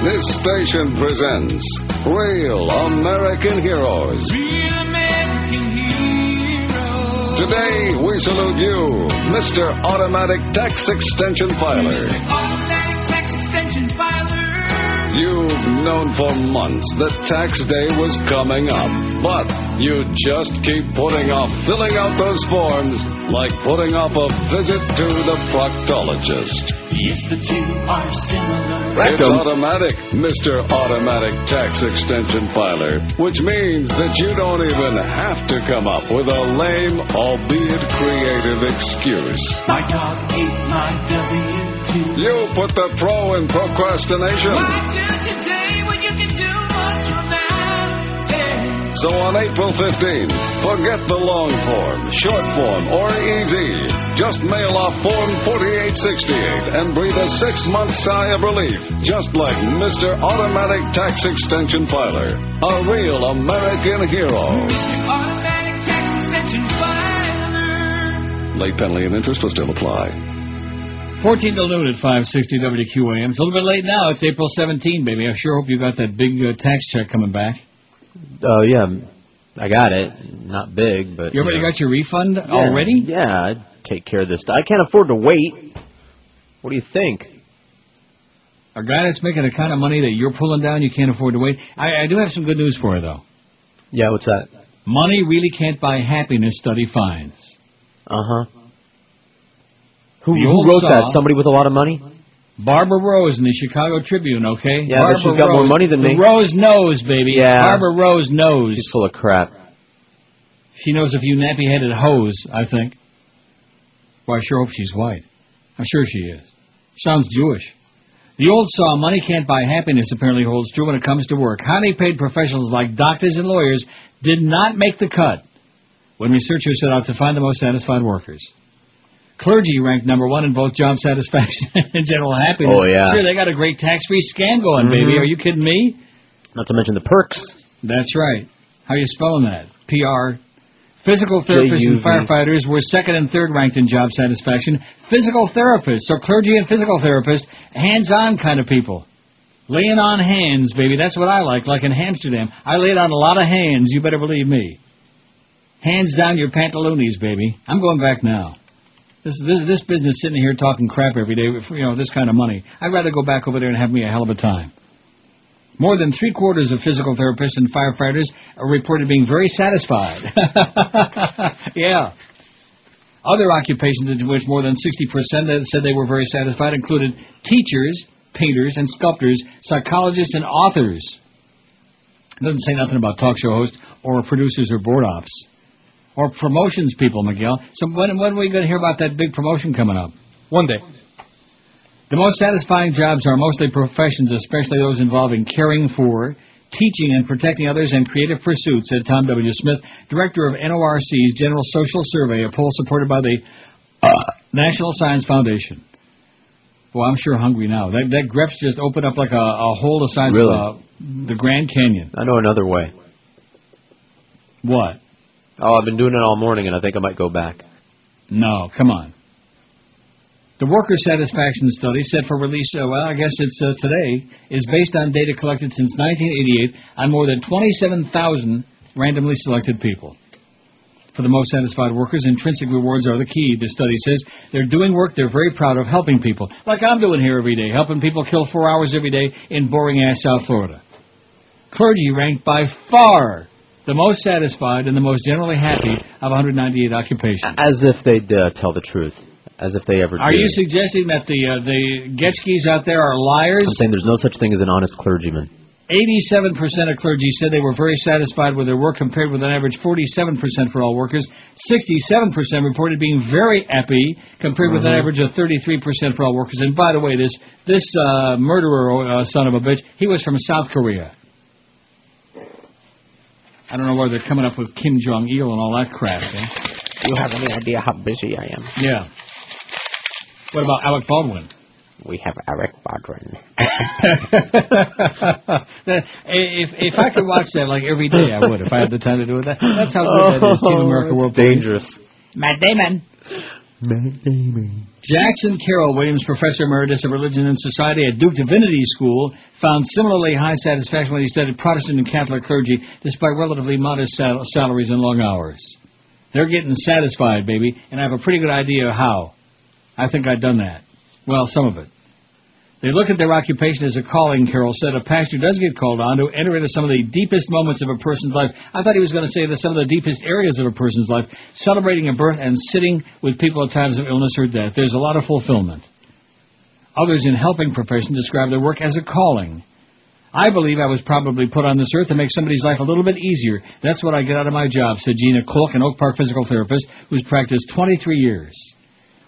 This station presents Real American Heroes. Real American Heroes. Today, we salute you, Mr. Automatic Tax Extension Filer. Automatic Tax Extension Filer. You've known for months that tax day was coming up, but you just keep putting off filling out those forms like putting off a visit to the proctologist. Yes, the two are similar. It's automatic, Mr. Automatic Tax Extension Filer, which means that you don't even have to come up with a lame, albeit creative excuse. My dog ate my W-2. You put the pro in procrastination. Why do today when you can do much from now? Hey. So on April 15th, forget the long form, short form, or easy. Just mail off Form 4868 and breathe a 6-month sigh of relief, just like Mr. Automatic Tax Extension Filer, a real American hero. Automatic Tax Extension Filer. Late penalty and interest will still apply. 14 to noon at 560 WQAM. It's a little bit late now. It's April 17, baby. I sure hope you got that big tax check coming back. Yeah, I got it. Not big, but... You already got your refund already? Yeah, I'd take care of this. I can't afford to wait. What do you think? A guy that's making the kind of money that you're pulling down, you can't afford to wait. I do have some good news for you, though. Yeah, what's that? Money really can't buy happiness, study finds. Uh-huh. Who wrote that? Somebody with a lot of money? Barbara Rose in the Chicago Tribune, okay? Yeah, Barbara but she's got more money than me. The Rose knows, baby. Yeah. Barbara Rose knows. She's full of crap. She knows a few nappy-headed hoes, I think. Well, I sure hope she's white. I'm sure she is. Sounds Jewish. The old saw, money can't buy happiness, apparently holds true when it comes to work. Highly paid professionals like doctors and lawyers did not make the cut when researchers set out to find the most satisfied workers. Clergy ranked number one in both job satisfaction and general happiness. Oh, yeah. Sure, they got a great tax-free scam going, baby. Are you kidding me? Not to mention the perks. That's right. How are you spelling that? PR. Physical therapists and firefighters were second and third ranked in job satisfaction. Physical therapists, so clergy and physical therapists, hands-on kind of people. Laying on hands, baby. That's what I like in Amsterdam. I laid on a lot of hands, you better believe me. Hands down your pantaloonies, baby. I'm going back now. This business sitting here talking crap every day, this kind of money. I'd rather go back over there and have me a hell of a time. More than 3/4 of physical therapists and firefighters are reported being very satisfied. Yeah. Other occupations in which more than 60% said they were very satisfied included teachers, painters, and sculptors, psychologists, and authors. It doesn't say nothing about talk show hosts or producers or board ops. Or promotions people, Miguel. So when are we going to hear about that big promotion coming up? One day. The most satisfying jobs are mostly professions, especially those involving caring for, teaching, and protecting others and creative pursuits, said Tom W. Smith, director of NORC's General Social Survey, a poll supported by the National Science Foundation. Well, I'm sure hungry now. That Greps just opened up like a hole the size of the Grand Canyon. I know another way. What? Oh, I've been doing it all morning, and I think I might go back. No, come on. The Worker Satisfaction Study, set for release, I guess it's today, is based on data collected since 1988 on more than 27,000 randomly selected people. For the most satisfied workers, intrinsic rewards are the key, the study says. They're doing work they're very proud of, helping people, like I'm doing here every day, helping people kill 4 hours every day in boring-ass South Florida. Clergy ranked by far the most satisfied and the most generally happy of 198 occupations. As if they'd tell the truth. As if they ever do. Are you suggesting that the Getchkis out there are liars? I'm saying there's no such thing as an honest clergyman. 87% of clergy said they were very satisfied with their work, compared with an average 47% for all workers. 67% reported being very happy, compared with an average of 33% for all workers. And by the way, this murderer son of a bitch, he was from South Korea. I don't know where they're coming up with Kim Jong-il and all that crap. Do you have any idea how busy I am? Yeah. What about Alec Baldwin? We have Alec Baldwin. If I could watch that like every day, I would. If I had the time to do it. That's how good that is. Team America World dangerous. Matt Damon. Matt Damon. Jackson Carroll Williams, Professor Emeritus of Religion and Society at Duke Divinity School, found similarly high satisfaction when he studied Protestant and Catholic clergy, despite relatively modest salaries and long hours. They're getting satisfied, baby, and I have a pretty good idea of how. I think I've done that. Well, some of it. They look at their occupation as a calling, Carroll said. A pastor does get called on to enter into some of the deepest moments of a person's life. I thought he was going to say that some of the deepest areas of a person's life, celebrating a birth and sitting with people at times of illness or death. There's a lot of fulfillment. Others in helping professions describe their work as a calling. I believe I was probably put on this earth to make somebody's life a little bit easier. That's what I get out of my job, said Gina Kulk, an Oak Park physical therapist who's practiced 23 years.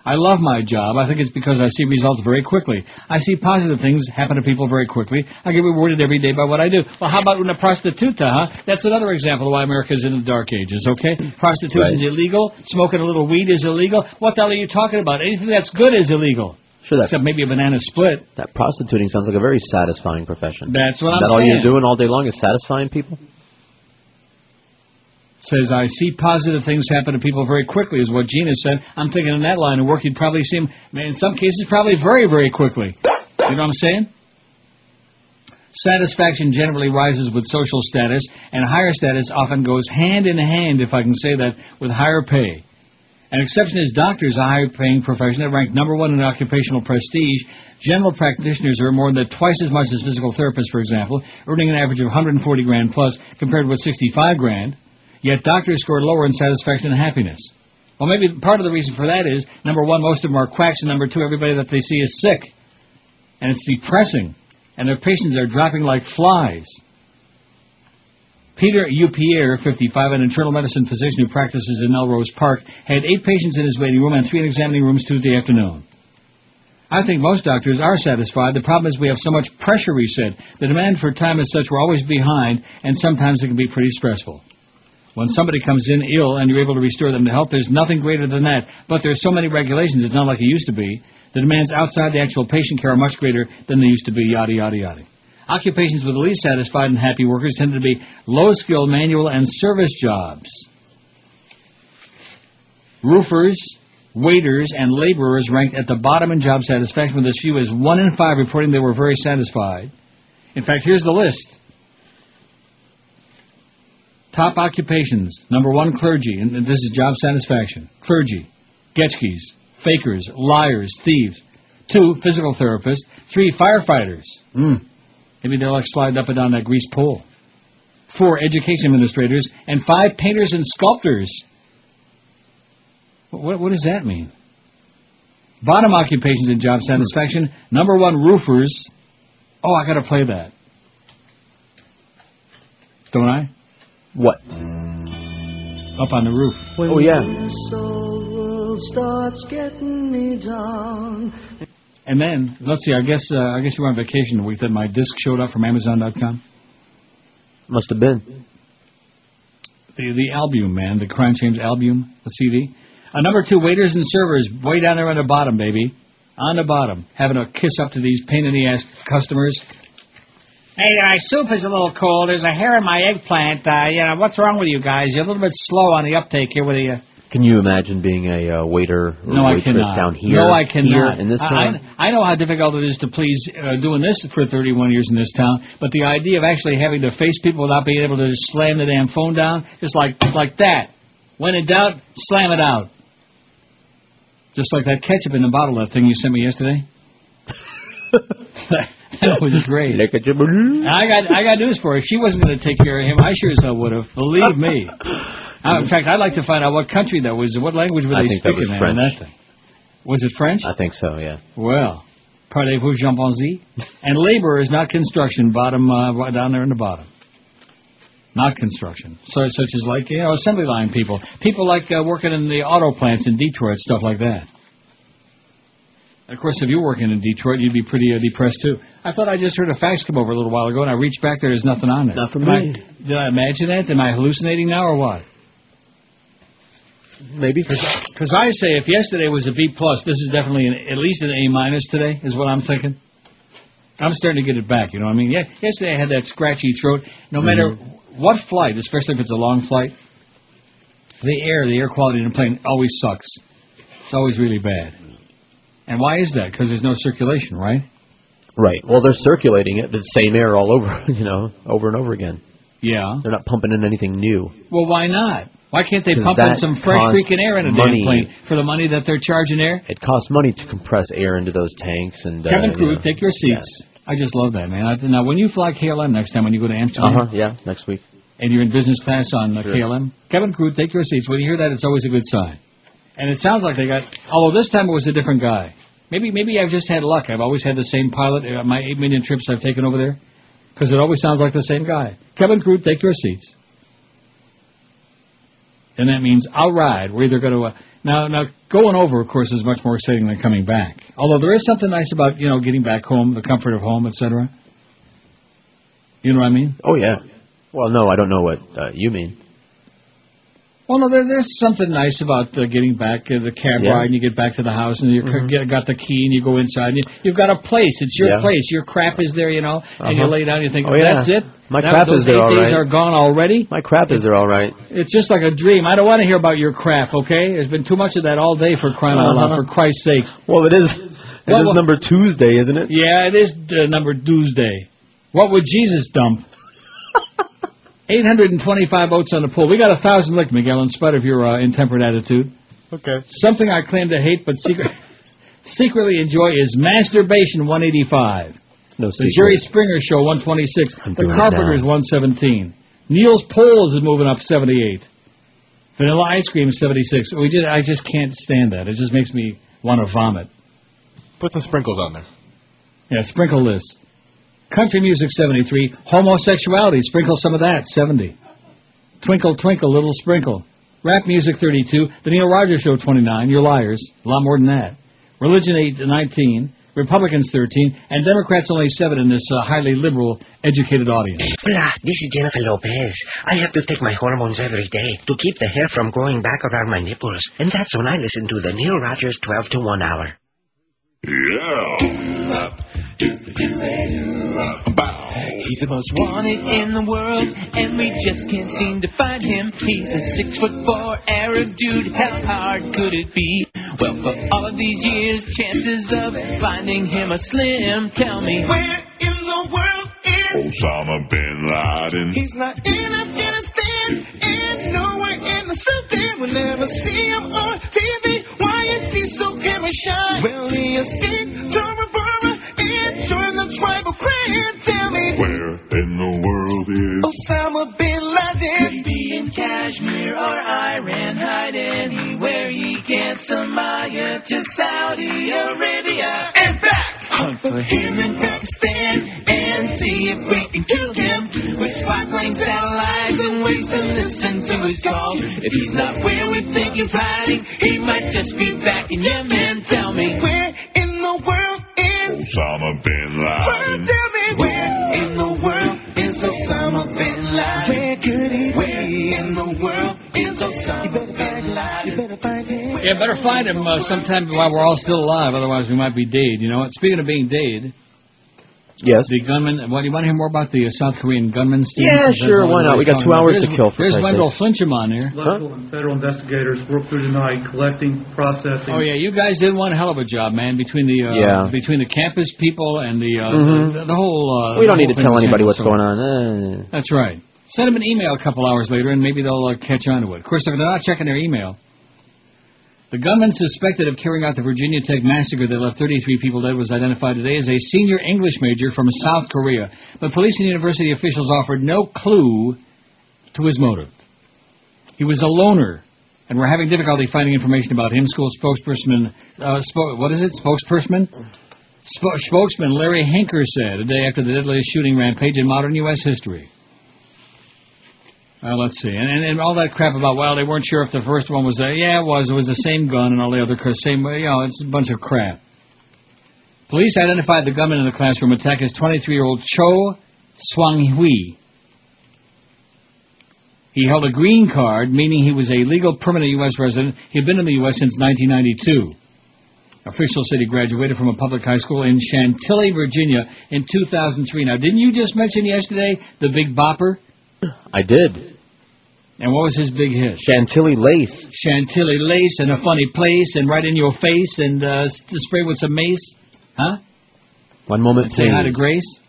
I love my job. I think it's because I see results very quickly. I see positive things happen to people very quickly. I get rewarded every day by what I do. Well, how about una prostituta, huh? That's another example of why America's in the dark ages, okay? Prostitution's illegal. Smoking a little weed is illegal. What the hell are you talking about? Anything that's good is illegal. Sure, except maybe a banana split. That prostituting sounds like a very satisfying profession. That's what I'm saying. That all you're doing all day long is satisfying people? Says, I see positive things happen to people very quickly, is what Gina said. I'm thinking in that line of work, you'd probably see them, in some cases, probably very, very quickly. You know what I'm saying? Satisfaction generally rises with social status, and higher status often goes hand in hand, if I can say that, with higher pay. An exception is doctors, a high-paying profession that ranked number 1 in occupational prestige. General practitioners earn more than twice as much as physical therapists, for example, earning an average of $140 grand plus, compared with $65 grand. Yet doctors score lower in satisfaction and happiness. Well, maybe part of the reason for that is, number 1, most of them are quacks, and number 2, everybody that they see is sick. And it's depressing. And their patients are dropping like flies. Peter Upierre, 55, an internal medicine physician who practices in Melrose Park, had 8 patients in his waiting room and 3 in examining rooms Tuesday afternoon. I think most doctors are satisfied. The problem is we have so much pressure, he said. The demand for time is such we're always behind, and sometimes it can be pretty stressful. When somebody comes in ill and you're able to restore them to health, there's nothing greater than that. But there's so many regulations, it's not like it used to be. The demands outside the actual patient care are much greater than they used to be, yada, yada, yada. Occupations with the least satisfied and happy workers tend to be low-skilled manual and service jobs. Roofers, waiters, and laborers ranked at the bottom in job satisfaction, with as few as 1 in 5 reporting they were very satisfied. In fact, here's the list. Top occupations. Number 1, clergy, and this is job satisfaction. Clergy, getchkis, fakers, liars, thieves. 2, physical therapists. 3, firefighters. Maybe they're like sliding up and down that greased pole. 4, education administrators. And 5, painters and sculptors. What does that mean? Bottom occupations in job satisfaction. Number 1, roofers. Oh, I got to play that. Don't I? What? Up on the roof. Oh, yeah. Starts getting me down. And then, let's see, I guess you were on vacation the week that my disc showed up from Amazon.com. Must have been. The album, man, the Crime James album, the CD. Number 2, waiters and servers, way down there on the bottom, baby. On the bottom, having a kiss up to these pain-in-the-ass customers. Hey, my soup is a little cold. There's a hair in my eggplant. What's wrong with you guys? You're a little bit slow on the uptake here with you. Can you imagine being a waiter or waitress down here? No, I cannot. Here in this town? I know how difficult it is to please doing this for 31 years in this town, but the idea of actually having to face people without being able to just slam the damn phone down, just like that. When in doubt, slam it out. Just like that ketchup in the bottle, that thing you sent me yesterday. That was great. I got news for her. If she wasn't going to take care of him, I sure as hell would have. Believe me. In fact, I'd like to find out what country that was. What language were they speaking in that thing? Was it French? I think so, yeah. Well, parlez-vous chimpanzee? And labor is not construction, bottom down there in the bottom. Not construction. Such as like, assembly line people. People like working in the auto plants in Detroit, stuff like that. Of course, if you're working in Detroit, you'd be pretty depressed, too. I thought I just heard a fax come over a little while ago, and I reached back there. There's nothing on there. Not for me. Did I imagine that? Am I hallucinating now, or what? Maybe. Because I say if yesterday was a B+, this is definitely at least an A- today, is what I'm thinking. I'm starting to get it back, you know what I mean? Yesterday I had that scratchy throat. No matter what flight, especially if it's a long flight, the air quality in the plane always sucks. It's always really bad. And why is that? Because there's no circulation, right? Right. Well, they're circulating it, the same air all over, over and over again. Yeah. They're not pumping in anything new. Well, why not? Why can't they pump in some fresh freaking air in a damn plane for the money that they're charging air? It costs money to compress air into those tanks. And Kevin Crude, take your seats. Yes. I just love that, man. Now, when you fly KLM next time, when you go to Amsterdam. Yeah, next week. And you're in business class on KLM. Kevin Crude, take your seats. When you hear that, it's always a good sign. And it sounds like they got, although this time it was a different guy. Maybe I've just had luck. I've always had the same pilot. My 8 million trips I've taken over there. Because it always sounds like the same guy. Kevin Crude, take your seats. And that means, I'll ride. We're either going to... Now, going over, of course, is much more exciting than coming back. Although there is something nice about, getting back home, the comfort of home, etc. You know what I mean? Oh, yeah. Well, no, I don't know what you mean. Well, no, there's something nice about getting back, the cab ride, and you get back to the house, and you got the key, and you go inside, and you've got a place. It's your place. Your crap is there, and you lay down, and you think, that's it? My crap is there all right. Those 8 days are gone already? My crap is there all right. It's just like a dream. I don't want to hear about your crap, okay? There's been too much of that all day for crying out loud, for Christ's sakes. Well, it is number Tuesday, isn't it? Yeah, it is number Tuesday. What would Jesus dump? 825 votes on the poll. We got 1,000 licked, Miguel, in spite of your intemperate attitude. Okay. Something I claim to hate but secretly enjoy is masturbation, 185. No The Jerry Springer Show, 126. The Carpenters, 117. Neil's Polls is moving up, 78. Vanilla Ice Cream, 76. I just can't stand that. It just makes me want to vomit. Put some sprinkles on there. Yeah, sprinkle this. Country music, 73. Homosexuality, sprinkle some of that, 70. Twinkle, twinkle, little sprinkle. Rap music, 32. The Neil Rogers Show, 29. You're liars. A lot more than that. Religion, 19. Republicans, 13. And Democrats, only 7 in this highly liberal, educated audience. Hola, this is Jennifer Lopez. I have to take my hormones every day to keep the hair from growing back around my nipples. And that's when I listen to the Neil Rogers 12 to 1 hour. Yeah. He's the most wanted in the world, and we just can't seem to find him. He's a 6'4" Arab dude. How hard could it be? Well, for all of these years, chances of finding him are slim. Tell me, where in the world is Osama bin Laden? He's not in Afghanistan, and nowhere in the Sudan. We'll never see him on TV. Why is he so camera shy? Well, he escaped Tora Bora and joined the tribal clan. Tell me, where in the world is Osama bin Laden? Could he be in Kashmir or Iran? Hide anywhere he can. Somalia to Saudi Arabia and back. Hunt for him in Pakistan and see if we can kill him with sparkling satellites and ways to listen to his calls. If he's not where we think he's hiding, he might just be back in Yemen. Tell me, where in the world is Osama bin Laden? Tell me, where in the world is Osama bin Laden? Where could he be? Where in the world is Osama bin Laden? You better find him. Yeah, better find him sometime while we're all still alive, otherwise we might be dead. You know what? Speaking of being dead, yes. The gunman. What do you want to hear more about the South Korean gunman? Steve? Yeah, sure. Why not? We got 2 hours to kill. There's Wendell Flincham on here. Local and federal investigators work through tonight, collecting, processing. Oh yeah, you guys did one hell of a job, man. Between the campus people and the whole. We don't need to tell anybody what's going on. That's right. Send them an email a couple hours later, and maybe they'll catch on to it. Of course, if they're not checking their email. The gunman suspected of carrying out the Virginia Tech massacre that left 33 people dead was identified today as a senior English major from South Korea. But police and university officials offered no clue to his motive. He was a loner, and we're having difficulty finding information about him. School spokesperson, spokesman Larry Henker said a day after the deadliest shooting rampage in modern U.S. history. Let's see. And all that crap about, well, they weren't sure if the first one was it was the same gun and all the other same, it's a bunch of crap. Police identified the gunman in the classroom attack as 23-year-old Cho Swang-hui. He held a green card, meaning he was a legal permanent U.S. resident. He had been in the U.S. since 1992. Officials said he graduated from a public high school in Chantilly, Virginia in 2003. Now, didn't you just mention yesterday the Big Bopper? I did. And what was his big hit? Chantilly Lace. Chantilly Lace and a funny place and right in your face and spray with some mace. Huh? One moment, say hi to Grace.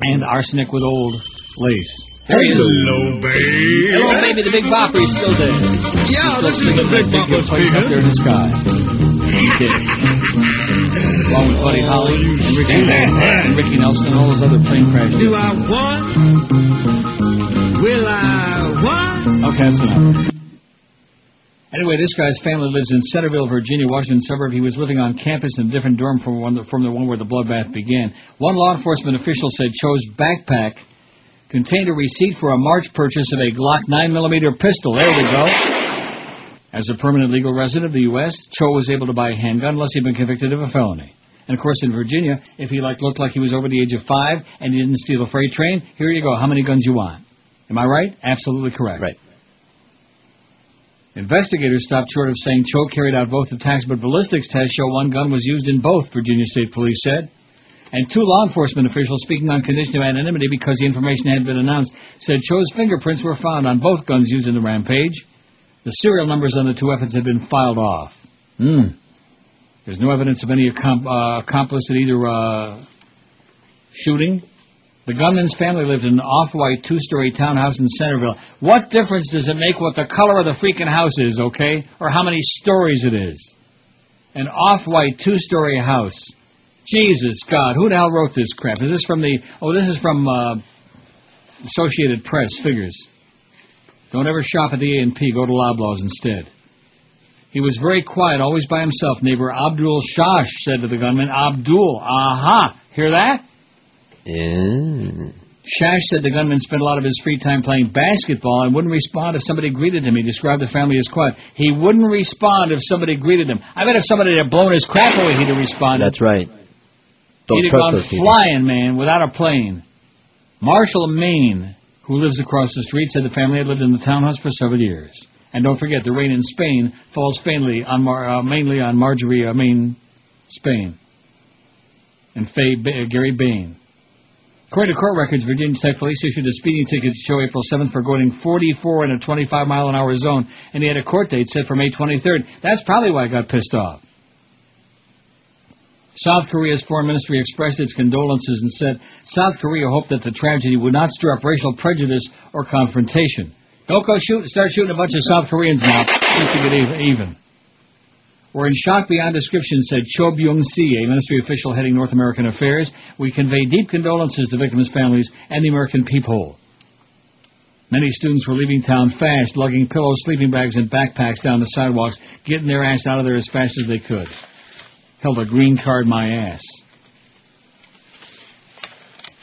And arsenic with old lace. There he is. Hello, baby. Hello, baby. The Big Bopper is still there. Yeah, this is the Big Bopper speaking. Up there in the sky. Along with Buddy Holly and Ricky Nelson and all those other plane crashes. Do I want? Will I want? Okay, that's enough. Anyway, this guy's family lives in Centerville, Virginia, Washington suburb. He was living on campus in a different dorm from the one where the bloodbath began. One law enforcement official said Cho's backpack contained a receipt for a March purchase of a Glock 9mm pistol. There we go. As a permanent legal resident of the U.S., Cho was able to buy a handgun unless he'd been convicted of a felony. And, of course, in Virginia, if he looked like he was over the age of 5 and he didn't steal a freight train, here you go. How many guns you want? Am I right? Absolutely correct. Right. Investigators stopped short of saying Cho carried out both attacks, but ballistics tests show one gun was used in both, Virginia State Police said. And 2 law enforcement officials, speaking on condition of anonymity because the information had been announced, said Cho's fingerprints were found on both guns used in the rampage. The serial numbers on the 2 weapons had been filed off. There's no evidence of any accomplice at either shooting. The gunman's family lived in an off-white two-story townhouse in Centerville. What difference does it make what the color of the freaking house is, okay? Or how many stories it is? An off-white two-story house. Jesus God, who the hell wrote this crap? Is this from the... Oh, this is from Associated Press, figures. Don't ever shop at the A&P, go to Loblaw's instead. He was very quiet, always by himself. Neighbor Abdul Shash said to the gunman, Abdul, aha, hear that? Shash said the gunman spent a lot of his free time playing basketball and wouldn't respond if somebody greeted him. He described the family as quiet. He wouldn't respond if somebody greeted him. I bet if somebody had blown his crap away, he'd have responded. That's right. He'd have gone flying, man, without a plane. Marshall Maine, who lives across the street, said the family had lived in the townhouse for several years. And don't forget, the rain in Spain falls mainly on Marjorie, Maine, Spain. And Gary Bain. According to court records, Virginia Tech Police issued a speeding ticket to show April 7th for going 44 in a 25-mile-an-hour zone, and he had a court date set for May 23rd. That's probably why I got pissed off. South Korea's foreign ministry expressed its condolences and said South Korea hoped that the tragedy would not stir up racial prejudice or confrontation. Don't go start shooting a bunch of South Koreans now just to get even. We're in shock beyond description, said Cho Byung-si, a ministry official heading North American affairs. We convey deep condolences to victims' families and the American people. Many students were leaving town fast, lugging pillows, sleeping bags, and backpacks down the sidewalks, getting their ass out of there as fast as they could. Held a green card my ass.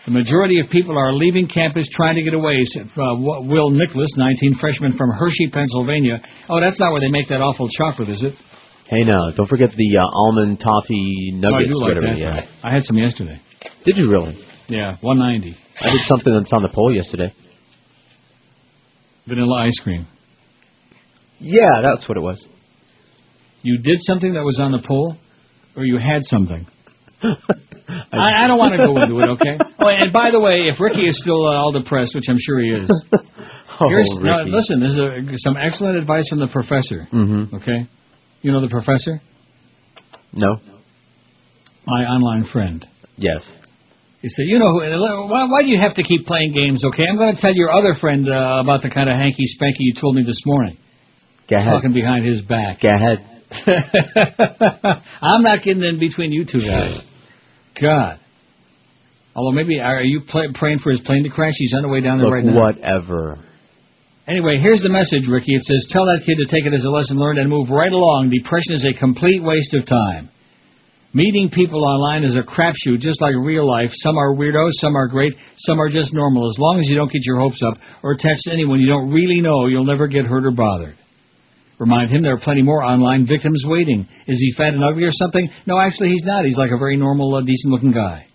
The majority of people are leaving campus trying to get away, said Will Nicholas, 19, freshman from Hershey, Pennsylvania. Oh, that's not where they make that awful chocolate, is it? Hey, now, don't forget the almond toffee nuggets. Oh, I do like that. Yeah. I had some yesterday. Did you really? Yeah, $1.90. I did something that's on the poll yesterday. Vanilla ice cream. Yeah, that's what it was. You did something that was on the poll? Or you had something? I don't want to go into it, okay? Oh, and by the way, if Ricky is still all depressed, which I'm sure he is, Ricky. Listen, this is some excellent advice from the professor, okay? You know the professor? No. My online friend. Yes. He said, you know, why do you have to keep playing games, okay? I'm going to tell your other friend about the kind of hanky-spanky you told me this morning. Go ahead. Talking behind his back. Go ahead. I'm not getting in between you two guys. God. Although maybe, are you praying for his plane to crash? He's on the way down there right now. Whatever. Anyway, here's the message, Ricky. It says, tell that kid to take it as a lesson learned and move right along. Depression is a complete waste of time. Meeting people online is a crapshoot, just like real life. Some are weirdos, some are great, some are just normal. As long as you don't get your hopes up or attach to anyone you don't really know, you'll never get hurt or bothered. Remind him there are plenty more online victims waiting. Is he fat and ugly or something? No, actually he's not. He's like a very normal, decent-looking guy.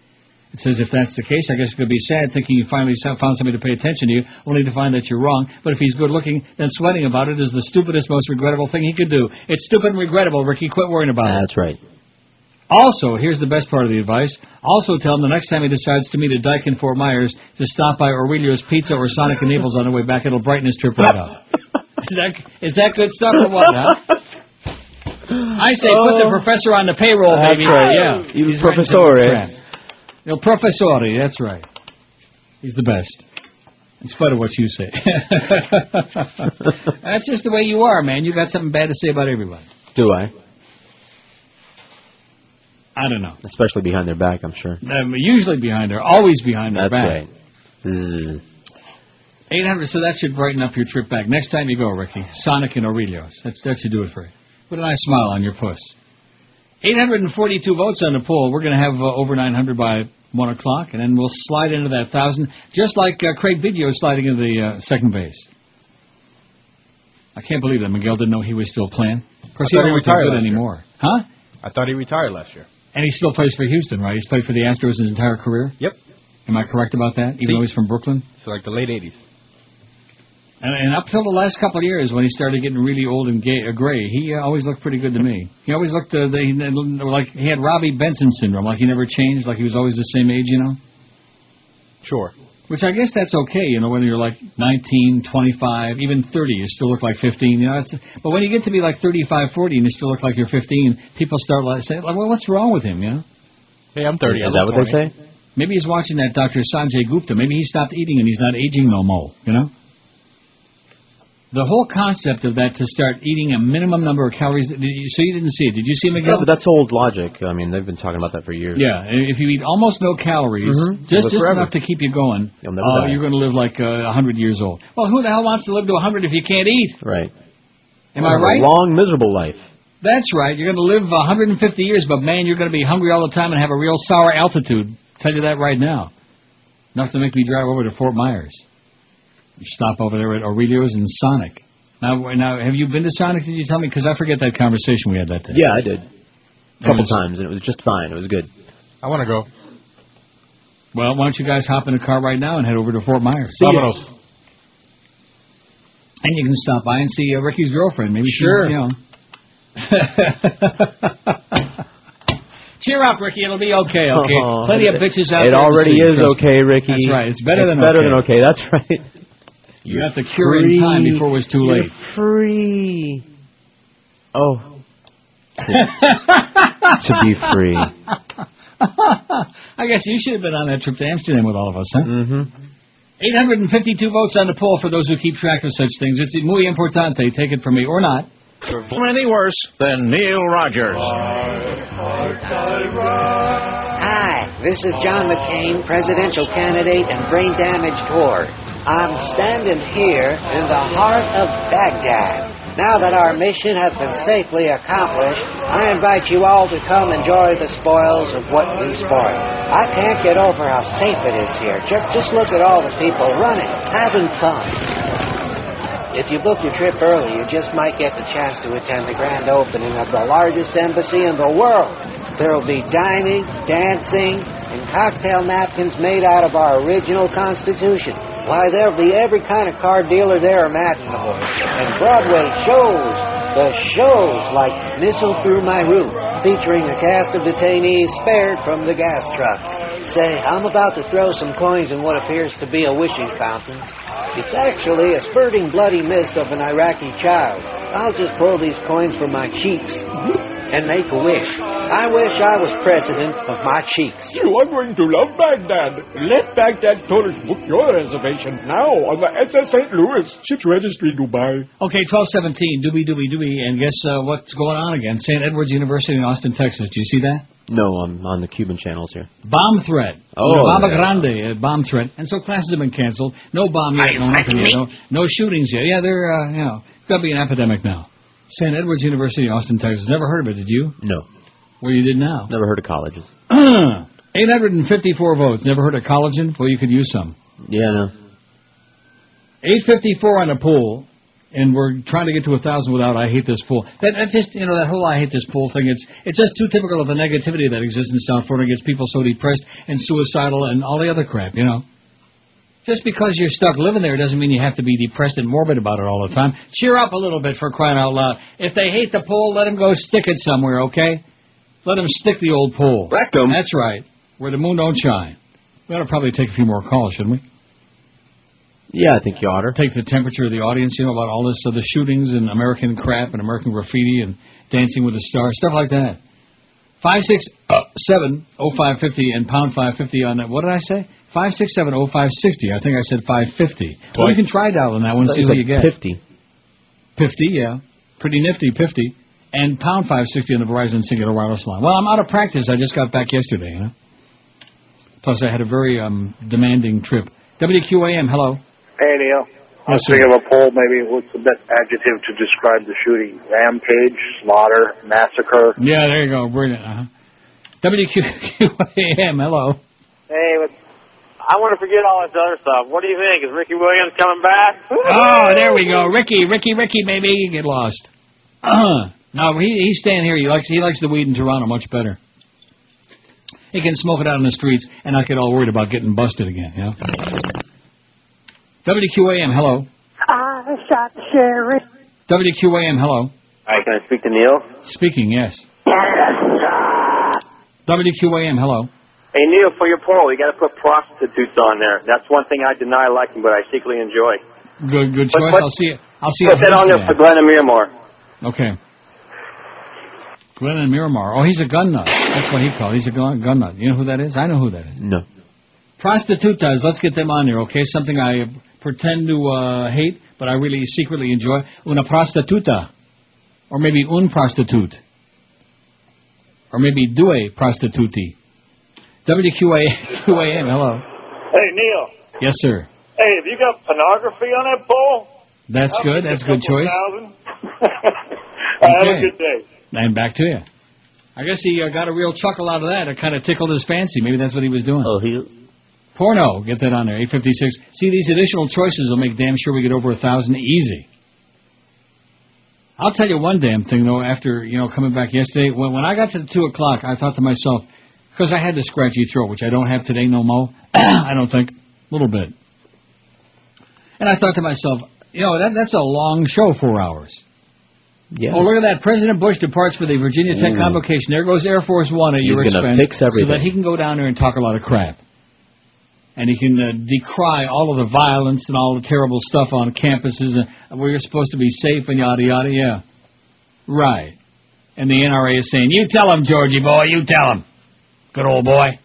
It says if that's the case, I guess you could be sad thinking you finally found somebody to pay attention to you, only to find that you're wrong. But if he's good-looking, then sweating about it is the stupidest, most regrettable thing he could do. It's stupid and regrettable, Ricky. Quit worrying about it. That's right. Also, here's the best part of the advice. Also tell him the next time he decides to meet a dyke in Fort Myers to stop by Aurelio's Pizza or Sonic and Naples on the way back. It'll brighten his trip right up. Is that good stuff or what, huh? I say put the professor on the payroll, baby. That's right. Yeah. Il professore. Il professore, that's right. He's the best. In spite of what you say. That's just the way you are, man. You got something bad to say about everybody. Do I? I don't know. Especially behind their back, I'm sure. Usually behind their, always behind their back. That's right. 800, so that should brighten up your trip back. Next time you go, Ricky, Sonic and Aurelio's. That should do it for you. Put a nice smile on your puss. 842 votes on the poll. We're going to have over 900 by 1 o'clock, and then we'll slide into that 1,000, just like Craig Biggio sliding into the second base. I can't believe that Miguel didn't know he was still playing. Of course, he don't retire good anymore. Huh? I thought he retired last year. And he still plays for Houston, right? He's played for the Astros his entire career? Yep. Am I correct about that? Even though he's from Brooklyn? So like the late 80s. And up till the last couple of years, when he started getting really old and gray, he always looked pretty good to me. He always looked like he had Robbie Benson syndrome, like he never changed, like he was always the same age, you know? Sure. Which I guess that's okay, you know, when you're like 19, 25, even 30, you still look like 15, you know. But when you get to be like 35, 40, and you still look like you're 15, people start saying, well, what's wrong with him, you know? Hey, I'm 30. Is that what they say? Maybe he's watching that Dr. Sanjay Gupta. Maybe he stopped eating and he's not aging no more, you know? The whole concept of that to start eating a minimum number of calories. So you didn't see it. Did you see him again? No, but that's old logic. I mean, they've been talking about that for years. Yeah, if you eat almost no calories, just enough to keep you going, you'll never die. You're going to live like 100 years old. Well, who the hell wants to live to 100 if you can't eat? Right. Am I right? A long, miserable life. That's right. You're going to live 150 years, but man, you're going to be hungry all the time and have a real sour altitude. Tell you that right now. Enough to make me drive over to Fort Myers. Stop over there at Aurelio's and Sonic. Now, have you been to Sonic? Did you tell me? Because I forget that conversation we had that day. Yeah, I did. A couple times, and it was just fine. It was good. I want to go. Well, why don't you guys hop in a car right now and head over to Fort Myers? Vámonos. And you can stop by and see Ricky's girlfriend. Maybe sure. She, you know. Cheer up, Ricky. It'll be okay. Okay. Plenty of bitches out there. It already is okay, Ricky. That's right. It's better than okay. That's right. You got the cure in time before it was too late. You're free. Oh. To be free. I guess you should have been on that trip to Amsterdam with all of us, huh? Mm-hmm. 852 votes on the poll for those who keep track of such things. It's muy importante. Take it from me or not. Any worse than Neil Rogers. Hi, this is John McCain, presidential candidate and brain-damaged whore. I'm standing here in the heart of Baghdad. Now that our mission has been safely accomplished, I invite you all to come enjoy the spoils of what we spoil. I can't get over how safe it is here. Just look at all the people running, having fun. If you book your trip early, you just might get the chance to attend the grand opening of the largest embassy in the world. There'll be dining, dancing, and cocktail napkins made out of our original Constitution. Why, there'll be every kind of car dealer there imaginable. And Broadway shows, the shows like Missile Through My Roof, featuring a cast of detainees spared from the gas trucks. Say, I'm about to throw some coins in what appears to be a wishing fountain. It's actually a spurting bloody mist of an Iraqi child. I'll just pull these coins from my cheeks and make a wish. I wish I was president of my cheeks. You are going to love Baghdad. Let Baghdad tourists book your reservation now on the SS St. Louis, ship's registry, Dubai. Okay, 1217, doobie. And guess what's going on again? St. Edward's University in Austin, Texas. Do you see that? No, I'm on the Cuban channels here. Bomb threat. Oh, Baba Grande, bomb threat. And so classes have been canceled. No bomb yet, no nothing yet. No shootings yet. Yeah, they're, it's got to be an epidemic now. St. Edward's University in Austin, Texas. Never heard of it, did you? No. Well, you did now. Never heard of colleges. 854 votes. Never heard of collagen? Well, you could use some. Yeah, no. 854 on the poll. And we're trying to get to 1,000 without I hate this pool. That just, that whole I hate this pool thing, it's just too typical of the negativity that exists in South Florida. It gets people so depressed and suicidal and all the other crap, Just because you're stuck living there doesn't mean you have to be depressed and morbid about it all the time. Cheer up a little bit, for crying out loud. If they hate the pool, let them go stick it somewhere, okay? Let them stick the old pool. Rectum. That's right, where the moon don't shine. We ought to probably take a few more calls, shouldn't we? Yeah, I think you ought to. Take the temperature of the audience, about all this, the shootings and American crap and American graffiti and Dancing with the Stars, stuff like that. 567-0550 and pound 550 on that. What did I say? 567-0560. I think I said 550. Well, you can try dialing that one and see what you get. 50. 50, yeah. Pretty nifty, 50. And pound 560 on the Verizon Singular Wireless line. Well, I'm out of practice. I just got back yesterday, Plus, I had a very demanding trip. WQAM, hello. Hey, Neil. I was thinking of a poll, maybe what's the best adjective to describe the shooting? Rampage, slaughter, massacre. Yeah, there you go. Brilliant. WQAM, hello. Hey, I want to forget all this other stuff. What do you think? Is Ricky Williams coming back? Oh, there we go. Ricky, baby. Get lost. No, he's staying here. He likes the weed in Toronto much better. He can smoke it out in the streets and not get all worried about getting busted again, WQAM, hello. I shot the sheriff. WQAM, hello. Hi, can I speak to Neil? Speaking, yes. WQAM, hello. Hey, Neil, for your poll, you got to put prostitutes on there. That's one thing I deny liking, but I secretly enjoy. Good choice. I'll see it. Put that on there for Glenn and Miramar. Okay. Glenn and Miramar. Oh, he's a gun nut. That's what he called. He's a gun nut. You know who that is? I know who that is. No. Prostitutas, let's get them on there, okay? Something I pretend to hate, but I really secretly enjoy. Una prostituta. Or maybe un prostitute. Or maybe due prostituti. WQAM, hello. Hey, Neil. Yes, sir. Hey, have you got pornography on that pole? That's good. That's a good choice. Have a good day. And back to you. I guess he got a real chuckle out of that. It kind of tickled his fancy. Maybe that's what he was doing. Oh, Porno. Get that on there. 856. See, these additional choices will make damn sure we get over 1,000 easy. I'll tell you one damn thing, though, after, coming back yesterday. When I got to the 2 o'clock, I thought to myself, because I had the scratchy throat, which I don't have today no more. I don't think. A little bit. And I thought to myself, that's a long show, 4 hours. Yeah. Oh, look at that. President Bush departs for the Virginia Tech Convocation. There goes Air Force One at your expense. Fix everything. So that he can go down there and talk a lot of crap. And he can decry all of the violence and all the terrible stuff on campuses where you're supposed to be safe and yada, yada, yeah. Right. And the NRA is saying, you tell him, Georgie boy, you tell him. Good old boy.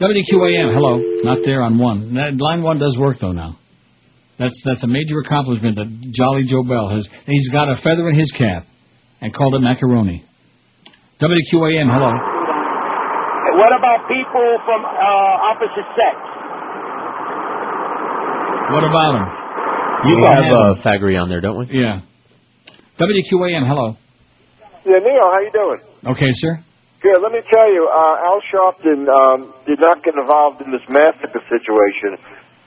WQAM, hello. Not there on 1. Line 1 does work, though, now. That's a major accomplishment that Jolly Joe Bell has. He's got a feather in his cap and called it macaroni. WQAM, hello. What about people from opposite sex? What about them? We have Faggery on there, don't we? Yeah. WQAM, hello. Yeah, Neil, how you doing? Okay, sir. Good. Let me tell you, Al Sharpton did not get involved in this massacre situation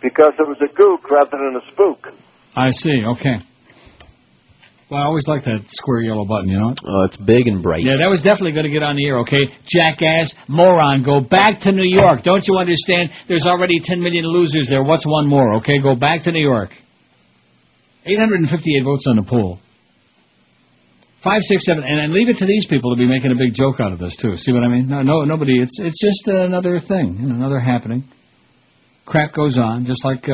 because it was a gook rather than a spook. I see. Okay. Well, I always like that square yellow button, you know? Oh, it's big and bright. Yeah, that was definitely going to get on the air, okay? Jackass, moron, go back to New York. Don't you understand? There's already 10 million losers there. What's one more, okay? Go back to New York. 858 votes on the poll. 5, 6, 7, and leave it to these people to be making a big joke out of this, too. See what I mean? No, nobody. It's just another thing, another happening. Crap goes on, just like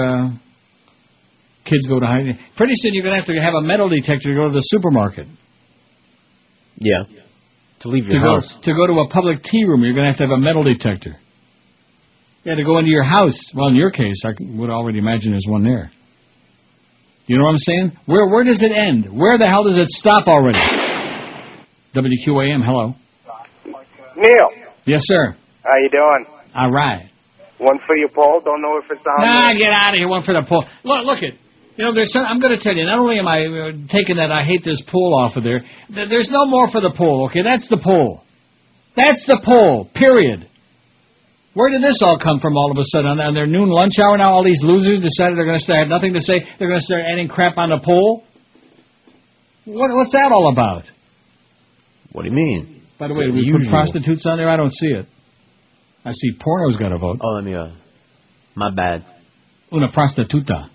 kids go to high. Pretty soon you're going to have a metal detector to go to the supermarket. Yeah. To leave your house. To go to a public tea room, you're going to have a metal detector. Yeah, to go into your house. Well, in your case, I would already imagine there's one there. You know what I'm saying? Where does it end? Where the hell does it stop already? WQAM, hello. Neil. Yes, sir. How you doing? All right. One for your poll. Don't know if it's on. Nah, get out of here. One for the poll. Look it. There's some, I'm going to tell you, not only am I taking that I hate this poll off of there, there's no more for the poll, okay? That's the poll. That's the poll, period. Where did this all come from all of a sudden? On their noon lunch hour now, all these losers decided they're going to have nothing to say. They're going to start adding crap on the poll? What's that all about? What do you mean? By the way, did we put prostitutes on there? I don't see it. I see porno's got a vote. Oh, let me, my bad. Una prostituta.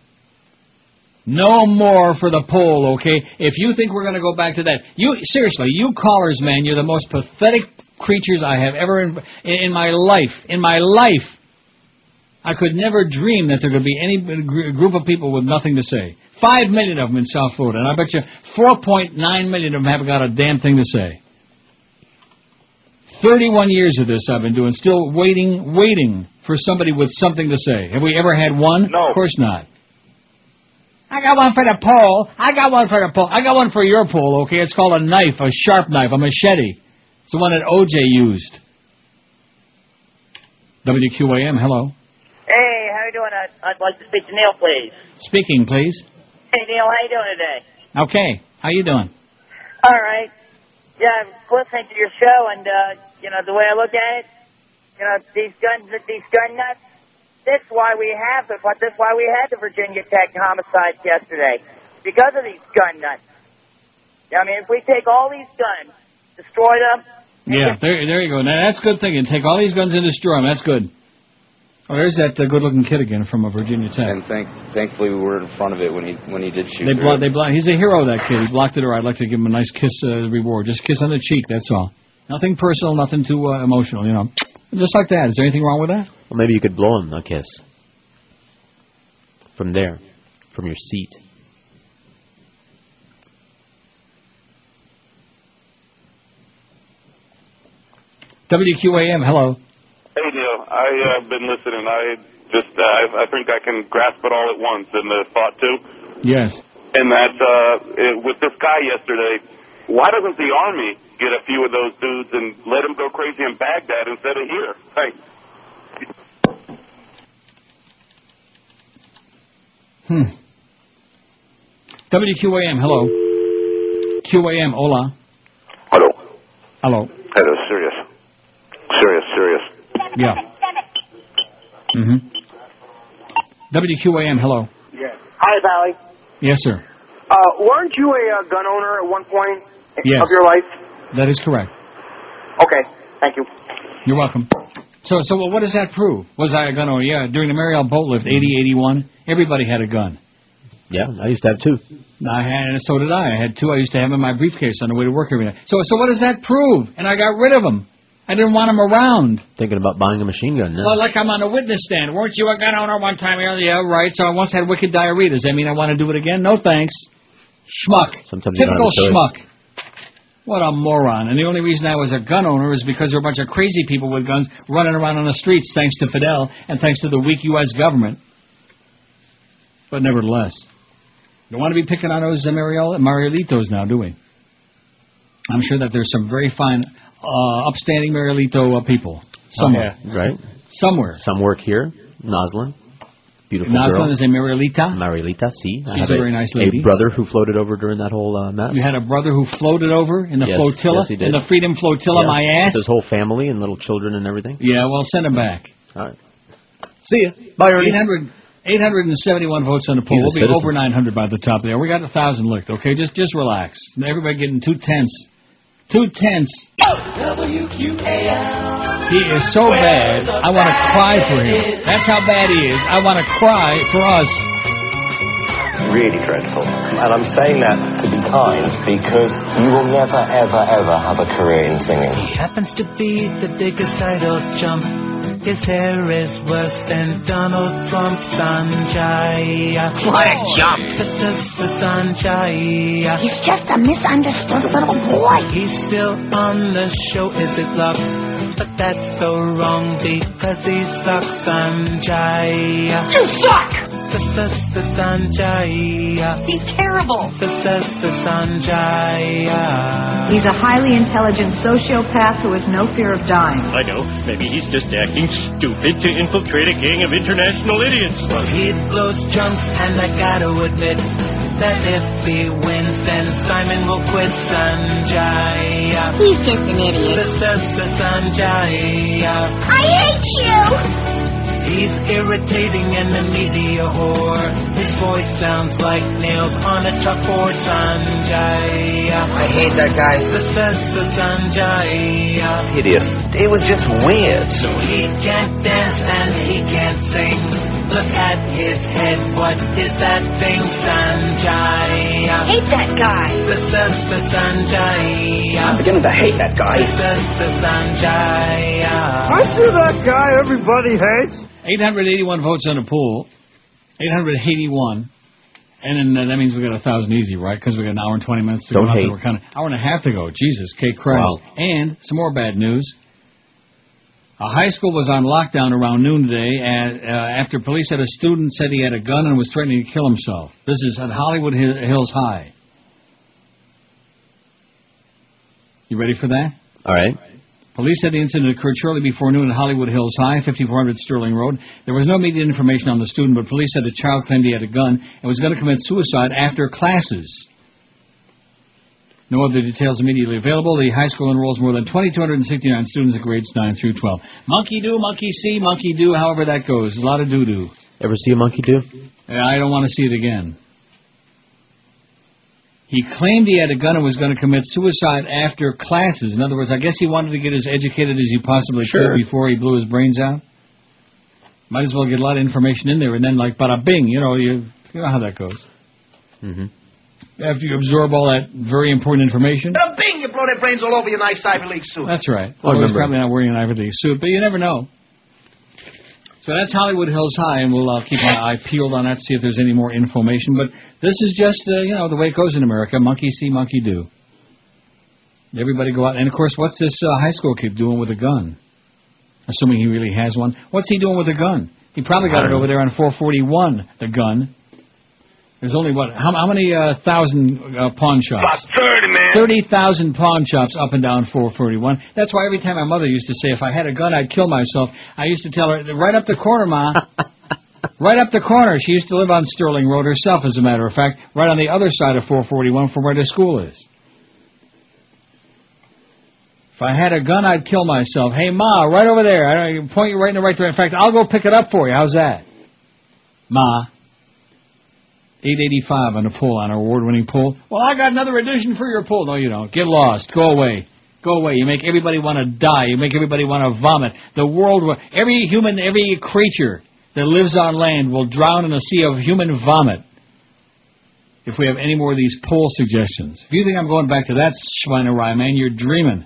No more for the poll, okay? If you think we're going to go back to that, seriously, you callers, man, you're the most pathetic creatures I have ever in my life. In my life, I could never dream that there could be any group of people with nothing to say. 5 million of them in South Florida, and I bet you 4.9 million of them haven't got a damn thing to say. 31 years of this I've been doing, still waiting for somebody with something to say. Have we ever had one? No. Of course not. I got one for the poll. I got one for your poll, okay? It's called a knife, a sharp knife, a machete. It's the one that O.J. used. WQAM, hello. Hey, how you doing? I'd like to speak to Neil, please. Speaking, please. Hey, Neil, how you doing today? Okay, how you doing? All right. Yeah, I'm listening to your show, and, the way I look at it, these gun nuts, that's why we had the Virginia Tech homicides yesterday, because of these gun nuts. I mean, if we take all these guns, destroy them. Yeah, there you go. Now, that's a good thing. And take all these guns and destroy them. That's good. Oh, there's that good-looking kid again from Virginia Tech. And thankfully we were in front of it when he did shoot. He's a hero, that kid. He blocked it, or I'd like to give him a nice kiss reward. Just kiss on the cheek, that's all. Nothing personal, nothing too emotional, Just like that. Is there anything wrong with that? Well, maybe you could blow him a kiss. From there. From your seat. WQAM, hello. Hey, Neil. I've been listening. I think I can grasp it all at once in the thought, too. Yes. And that, with this guy yesterday, why doesn't the Army get a few of those dudes and let them go crazy in Baghdad instead of here? Thanks. WQAM, hello. QAM, hola. Hello. Hello. Hello, serious. Yeah. WQAM, hello. Yes. Hi, Valley. Yes, sir. Weren't you a gun owner at one point Yes. of your life? That is correct. Okay, thank you. You're welcome. So what does that prove? Was I a gun owner? Yeah, during the Mariel boat lift, 80, 81, everybody had a gun. Yeah, I used to have 2. So did I. I had 2. I used to have them in my briefcase on the way to work every night. So what does that prove? And I got rid of them. I didn't want them around. Thinking about buying a machine gun now. Well, like I'm on a witness stand. Weren't you a gun owner one time? Yeah, right. So I once had wicked diarrhea. Does that mean I want to do it again? No, thanks. Schmuck. Sometimes you Typical don't have a choice. schmuck. What a moron. And the only reason I was a gun owner is because there were a bunch of crazy people with guns running around on the streets thanks to Fidel and thanks to the weak U.S. government. But nevertheless, don't want to be picking on those Marielitos now, do we? I'm sure that there's some very fine, upstanding Marielito people somewhere. Oh, yeah. Right. Somewhere. Some work here. Noslin. Beautiful Noslin girl. is a Marielita? Marielita, see. She's a very nice lady. A brother who floated over during that whole mess. You had a brother who floated over in the flotilla? Yes, he did. In the Freedom Flotilla, yes, my ass? With his whole family and little children and everything. Yeah, well, send him back. All right. See ya. Bye, Ernie. 871 votes on the poll. He's a We'll be citizen. over 900 by the top there. We got 1,000 licked, okay? Just relax. Everybody getting 2/10. 2/10. WQAM. He is so bad, I want to cry for him. That's how bad he is. I want to cry for us. Really dreadful. And I'm saying that to be kind because you will never, ever, ever have a career in singing. He happens to be the biggest idol chump. His hair is worse than Donald Trump's Sanjay. What a jump! Sanjay. He's just a misunderstood little boy. He's still on the show, is it love? But that's so wrong because he sucks, Sanjay. You suck! Sanjay. He's terrible. Sanjay. He's a highly intelligent sociopath who has no fear of dying. I know. Maybe he's just acting stupid to infiltrate a gang of international idiots. Well, he blows chunks, and I gotta admit that if he wins, then Simon will quit. Sanjay. He's just an idiot. Sanjay. I hate you! He's irritating and a media whore. His voice sounds like nails on a chalkboard. Sanjay. I hate that guy. Sanjay. Hideous. It was just weird. So he can't dance and he can't sing. Look at his head, what is that thing? Sanjay. Hate that guy. Sanjay. I'm beginning to hate that guy. Sanjay. I see that guy everybody hates. 881 votes on the poll. 881. And then that means we got 1,000 easy, right? Because we got an hour and 20 minutes to Don't go. hate. We're kind of hour and a half to go. Jesus, Kate Craig. Wow. And some more bad news. A high school was on lockdown around noon today after police said a student said he had a gun and was threatening to kill himself. This is at Hollywood Hills High. You ready for that? All right. Police said the incident occurred shortly before noon at Hollywood Hills High, 5400 Sterling Road. There was no immediate information on the student, but police said the child claimed he had a gun and was going to commit suicide after classes. No other details immediately available. The high school enrolls more than 2,269 students in grades 9 through 12. Monkey do, monkey see, monkey do, however that goes. A lot of doo-doo. Ever see a monkey do? I don't want to see it again. He claimed he had a gun and was going to commit suicide after classes. In other words, I guess he wanted to get as educated as he possibly could before he blew his brains out. Might as well get a lot of information in there, and then like bada bing, you know how that goes. Mm-hmm. After you absorb all that very important information. Bing! You blow their brains all over your nice Ivy League suit. That's right. Well, he's probably not wearing an Ivy League suit, but you never know. So that's Hollywood Hills High, and we'll keep my eye peeled on that to see if there's any more information. But this is just, the way it goes in America. Monkey see, monkey do. Everybody go out. And, of course, what's this high school kid doing with a gun? Assuming he really has one. What's he doing with a gun? He probably got it over there on 441, the gun. There's only, how many thousand pawn shops? About 30, man. 30,000 pawn shops up and down 441. That's why every time my mother used to say, if I had a gun, I'd kill myself, I used to tell her, right up the corner, Ma. Right up the corner. She used to live on Sterling Road herself, as a matter of fact, right on the other side of 441 from where the school is. If I had a gun, I'd kill myself. Hey, Ma, right over there. I point you right in the right direction. In fact, I'll go pick it up for you. How's that? Ma. 885 on the pull, on our award-winning pull. Well, I got another edition for your pull. No, you don't. Get lost. Go away. Go away. You make everybody want to die. You make everybody want to vomit. The world, every human, every creature that lives on land will drown in a sea of human vomit if we have any more of these poll suggestions. If you think I'm going back to that Schweinerei, man, you're dreaming.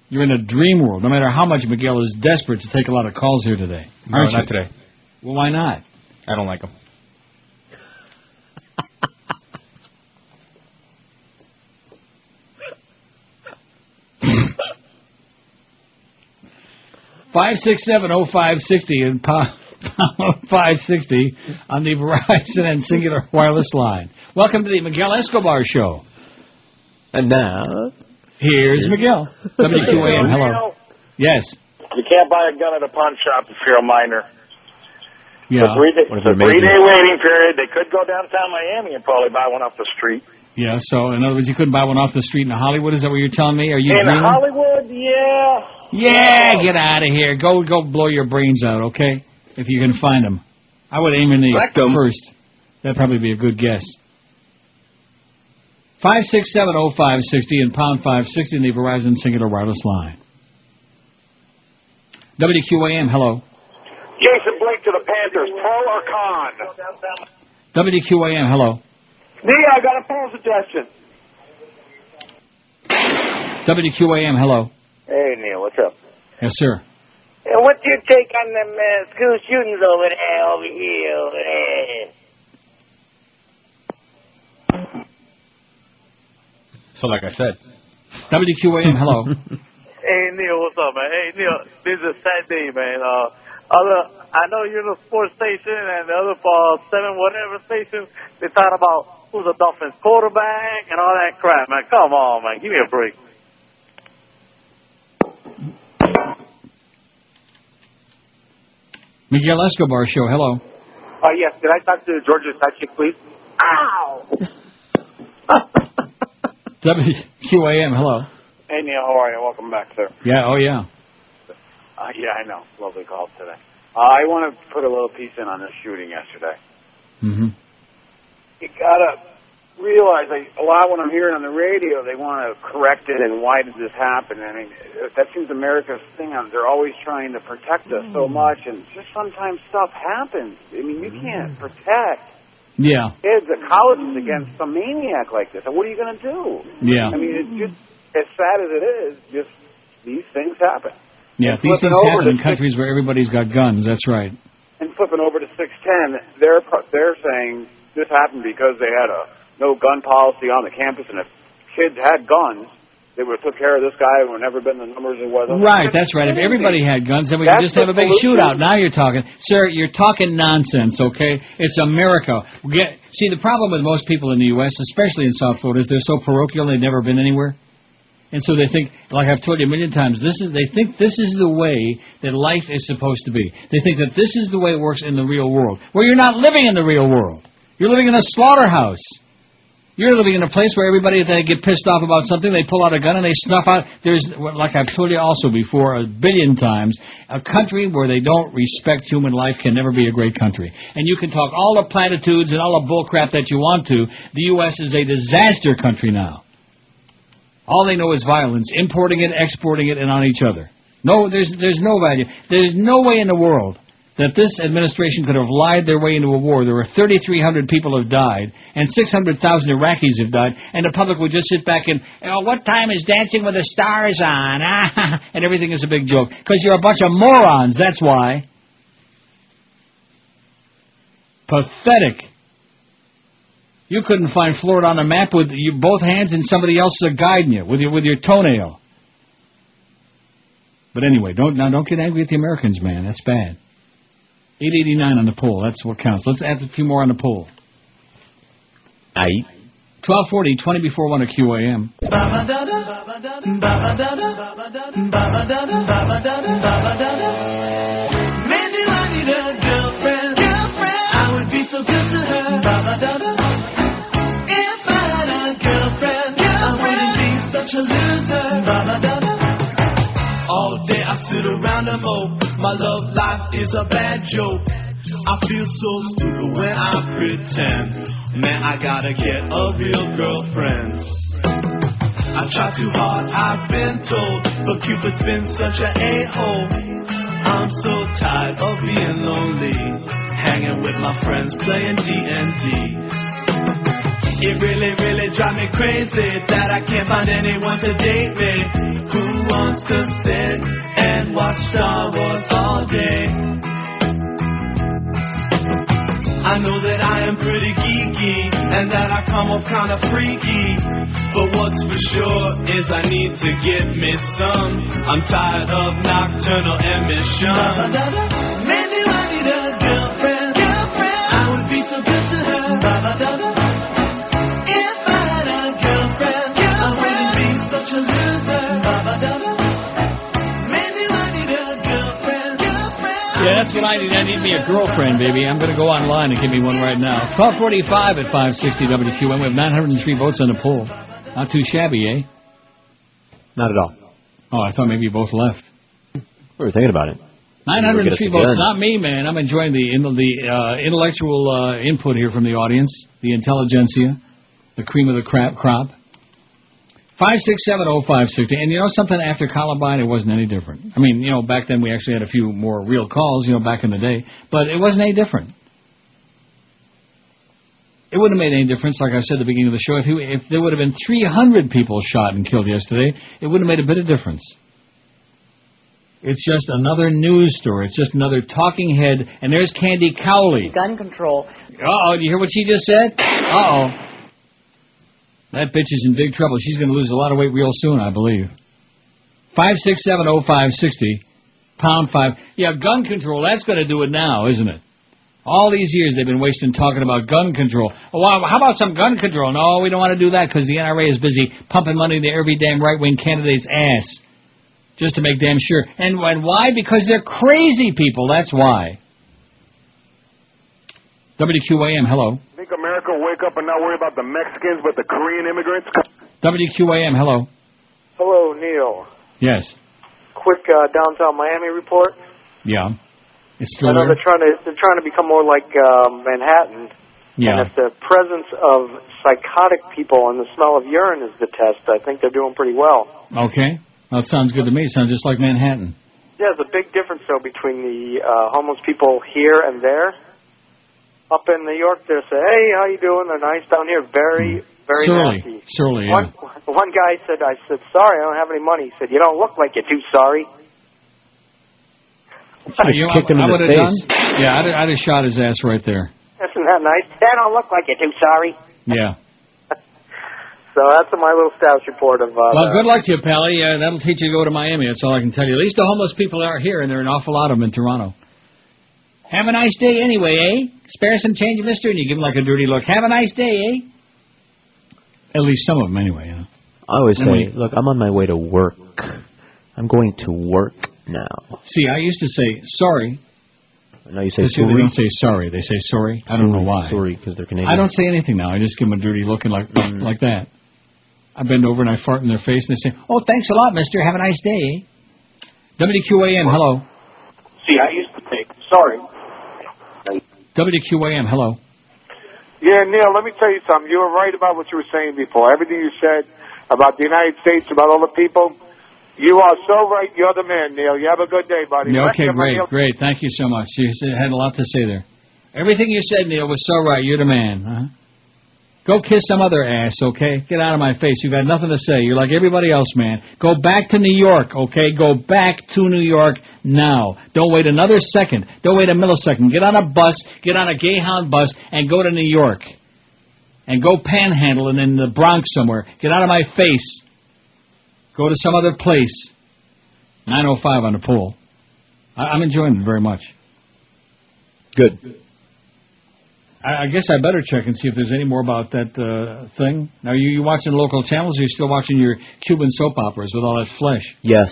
You're in a dream world, no matter how much Miguel is desperate to take a lot of calls here today. No, not today. Well, why not? I don't like them. 567-0560 and pound 560 on the Verizon and Singular Wireless line. Welcome to the Miguel Escobar Show. And now, here's Miguel. WQAM, hello. Yes. You can't buy a gun at a pawn shop if you're a minor. Yeah. It's a 3-day waiting period. They could go downtown Miami and probably buy one off the street. Yeah, so in other words, you couldn't buy one off the street in Hollywood? Is that what you're telling me? Are you in dreaming? Hollywood, yeah. Yeah, get out of here. Go blow your brains out, okay? If you can find them. I would aim in the first. That'd probably be a good guess. 567-0560 and pound 560 in the Verizon Singular Wireless line. WQAM, hello. Jason Blake to the Panthers, pro or con? WQAM, hello. Neil, I got a poll suggestion. WQAM, hello. Hey, Neil, what's up? Yes, sir. What's your take on them school shootings over here? So, like I said. WQAM, hello. Hey, Neil, what's up, man? Hey, Neil, this is a sad day, man. I know you're the sports station and the other 7 whatever stations, they talk about who's the Dolphins quarterback and all that crap, man. Come on, man. Give me a break. Miguel Escobar Show, hello. Yes, did I talk to Georgia Side please? Ow! WQAM, hello. Hey, Neil, how are you? Welcome back, sir. Yeah, oh, yeah. Yeah, I know. Lovely call today. I want to put a little piece in on this shooting yesterday. Mm-hmm. You got to realize, a lot when I'm hearing on the radio, they want to correct it and why did this happen? I mean, that seems America's thing. They're always trying to protect us so much, and just sometimes stuff happens. I mean, you can't protect kids at colleges against some maniac like this. And what are you going to do? Yeah. I mean, it's just, as sad as it is, just these things happen. Yeah, these things happen in countries where everybody's got guns. That's right. And flipping over to 610, they're saying this happened because they had a no gun policy on the campus, and if kids had guns, they would have took care of this guy who would never been the numbers he was. Right, that's right. If everybody had guns, then we could just have a big shootout. Now you're talking. Sir, you're talking nonsense, okay? It's America. See, the problem with most people in the U.S., especially in South Florida, is they're so parochial they've never been anywhere. And so they think, like I've told you a million times, they think this is the way that life is supposed to be. They think that this is the way it works in the real world. Well, you're not living in the real world. You're living in a slaughterhouse. You're living in a place where everybody, if they get pissed off about something, they pull out a gun and they snuff out. There's, like I've told you also before a billion times, a country where they don't respect human life can never be a great country. And you can talk all the platitudes and all the bullcrap that you want to. The U.S. is a disaster country now. All they know is violence, importing it, exporting it, and on each other. No, there's no value. There's no way in the world that this administration could have lied their way into a war. There were 3,300 people have died, and 600,000 Iraqis have died, and the public would just sit back and, what time is Dancing with the Stars on? And everything is a big joke. Because you're a bunch of morons, that's why. Pathetic. You couldn't find Florida on a map with both hands and somebody else guiding you with your toenail. But anyway, don't get angry at the Americans, man. That's bad. 889 on the poll. That's what counts. Let's add a few more on the poll. 1240, 20 before 1 at QAM. Maybe I need a girlfriend. I would be so good to her. If I had a girlfriend, I wouldn't be such a loser. All day I sit around and mope. My love life is a bad joke. I feel so stupid when I pretend. Man, I gotta get a real girlfriend. I try too hard, I've been told, but Cupid's been such an a-hole. I'm so tired of being lonely, hanging with my friends playing D&D. It really, really drives me crazy that I can't find anyone to date me. Who wants to sit and watch Star Wars all day? I know that I am pretty geeky and that I come off kind of freaky, but what's for sure is I need to get me some. I'm tired of nocturnal emissions. Maybe I need a girlfriend. I would be so good to her. If I had a girlfriend, I wouldn't be such a loser. Maybe I need a girlfriend. Yeah, that's what I need. I need me a girlfriend, baby. I'm going to go online and give me one right now. 1245 at 560 WQAM. We have 903 votes on the poll. Not too shabby, eh? Not at all. Oh, I thought maybe you both left. We were thinking about it. 903 votes. Not me, man. I'm enjoying the intellectual input here from the audience, the intelligentsia, the cream of the crop. 5670560. And you know something? After Columbine, it wasn't any different. I mean, you know, back then we actually had a few more real calls, you know, back in the day. But it wasn't any different. It wouldn't have made any difference, like I said at the beginning of the show. If there would have been 300 people shot and killed yesterday, it wouldn't have made a bit of difference. It's just another news story. It's just another talking head. And there's Candy Cowley. Gun control. Uh-oh, do you hear what she just said? Uh-oh. That bitch is in big trouble. She's going to lose a lot of weight real soon, I believe. 5670560, pound 5. Yeah, gun control, that's going to do it now, isn't it? All these years they've been wasting talking about gun control. Oh, wow, how about some gun control? No, we don't want to do that because the NRA is busy pumping money into every damn right-wing candidate's ass. Just to make damn sure. And why? Because they're crazy people, that's why. WQAM, hello. Think America will wake up and not worry about the Mexicans, but the Korean immigrants? WQAM, hello. Hello, Neil. Yes. Quick downtown Miami report. Yeah. It's still I know there? they're trying to become more like Manhattan. Yeah. And if the presence of psychotic people and the smell of urine is the test, I think they're doing pretty well. Okay. Well, it sounds good to me. It sounds just like Manhattan. Yeah, there's a big difference, though, between the homeless people here and there. Up in New York, they say, hey, how you doing? They're nice. Down here, very nasty. Surely, yeah. One guy said, I said, sorry, I don't have any money. He said, you don't look like you're too sorry. Kicked him in the face. Yeah, I'd have shot his ass right there. Isn't that nice? They don't look like you're too sorry. Yeah. So that's my little status report of... well, good luck to you, Pally. That'll teach you to go to Miami. That's all I can tell you. At least the homeless people are here, and there are an awful lot of them in Toronto. Have a nice day anyway, eh? Spare some change, mister, and you give them like a dirty look. Have a nice day, eh? At least some of them anyway, you know. I always say, look, I'm on my way to work. I'm going to work now. See, I used to say sorry. Now you say sorry. They don't say sorry. They say sorry. I don't know why. Sorry, because they're Canadian. I don't say anything now. I just give them a dirty look and like that. I bend over and I fart in their face and they say, oh, thanks a lot, mister. Have a nice day, eh? WQAM, hello. See, I used to say sorry. WQAM, hello. Yeah, Neil, let me tell you something. You were right about what you were saying before. Everything you said about the United States, about all the people, you are so right. You're the man, Neil. You have a good day, buddy. Yeah, okay, great. Thank you so much. You had a lot to say there. Everything you said, Neil, was so right. You're the man. Uh-huh. Go kiss some other ass, okay? Get out of my face. You got nothing to say. You're like everybody else, man. Go back to New York, okay? Go back to New York now. Don't wait another second. Don't wait a millisecond. Get on a bus, get on a Greyhound bus, and go to New York. And go panhandling in the Bronx somewhere. Get out of my face. Go to some other place. 9:05 on the poll. I'm enjoying it very much. Good. I guess I better check and see if there's any more about that thing. Now, are you watching local channels, or are you still watching your Cuban soap operas with all that flesh? Yes.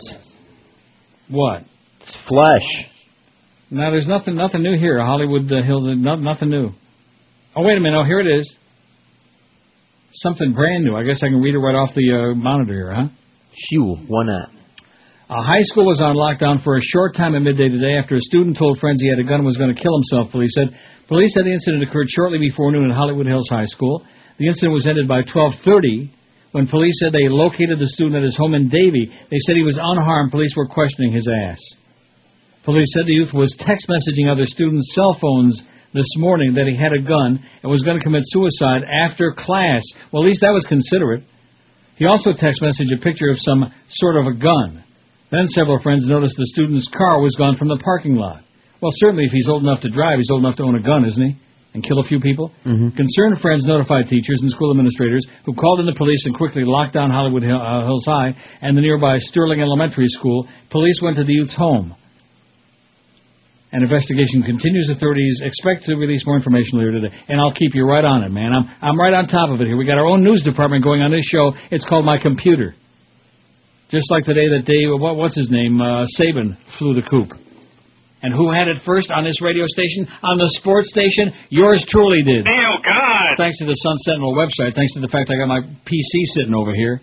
What? It's flesh. No, there's nothing new here. Hollywood Hills, nothing new. Oh, wait a minute. Oh, here it is. Something brand new. I guess I can read it right off the monitor here, huh? Shoo, why not? A high school was on lockdown for a short time at midday today after a student told friends he had a gun and was going to kill himself, police said. Police said the incident occurred shortly before noon at Hollywood Hills High School. The incident was ended by 12:30 when police said they located the student at his home in Davie. They said he was unharmed. Police were questioning his ass. Police said the youth was text messaging other students' cell phones this morning that he had a gun and was going to commit suicide after class. Well, at least that was considerate. He also text messaged a picture of some sort of a gun. Then several friends noticed the student's car was gone from the parking lot. Well, certainly if he's old enough to drive, he's old enough to own a gun, isn't he? And kill a few people? Mm-hmm. Concerned friends notified teachers and school administrators who called in the police and quickly locked down Hollywood Hills High and the nearby Sterling Elementary School. Police went to the youth's home. An investigation continues. Authorities expect to release more information later today. And I'll keep you right on it, man. I'm right on top of it here. We got our own news department going on this show. It's called My Computer. Just like the day that Dave, what's his name, Saban flew the coop. And who had it first on this radio station? On the sports station? Yours truly did. Oh, God! Thanks to the Sun Sentinel website. Thanks to the fact I got my PC sitting over here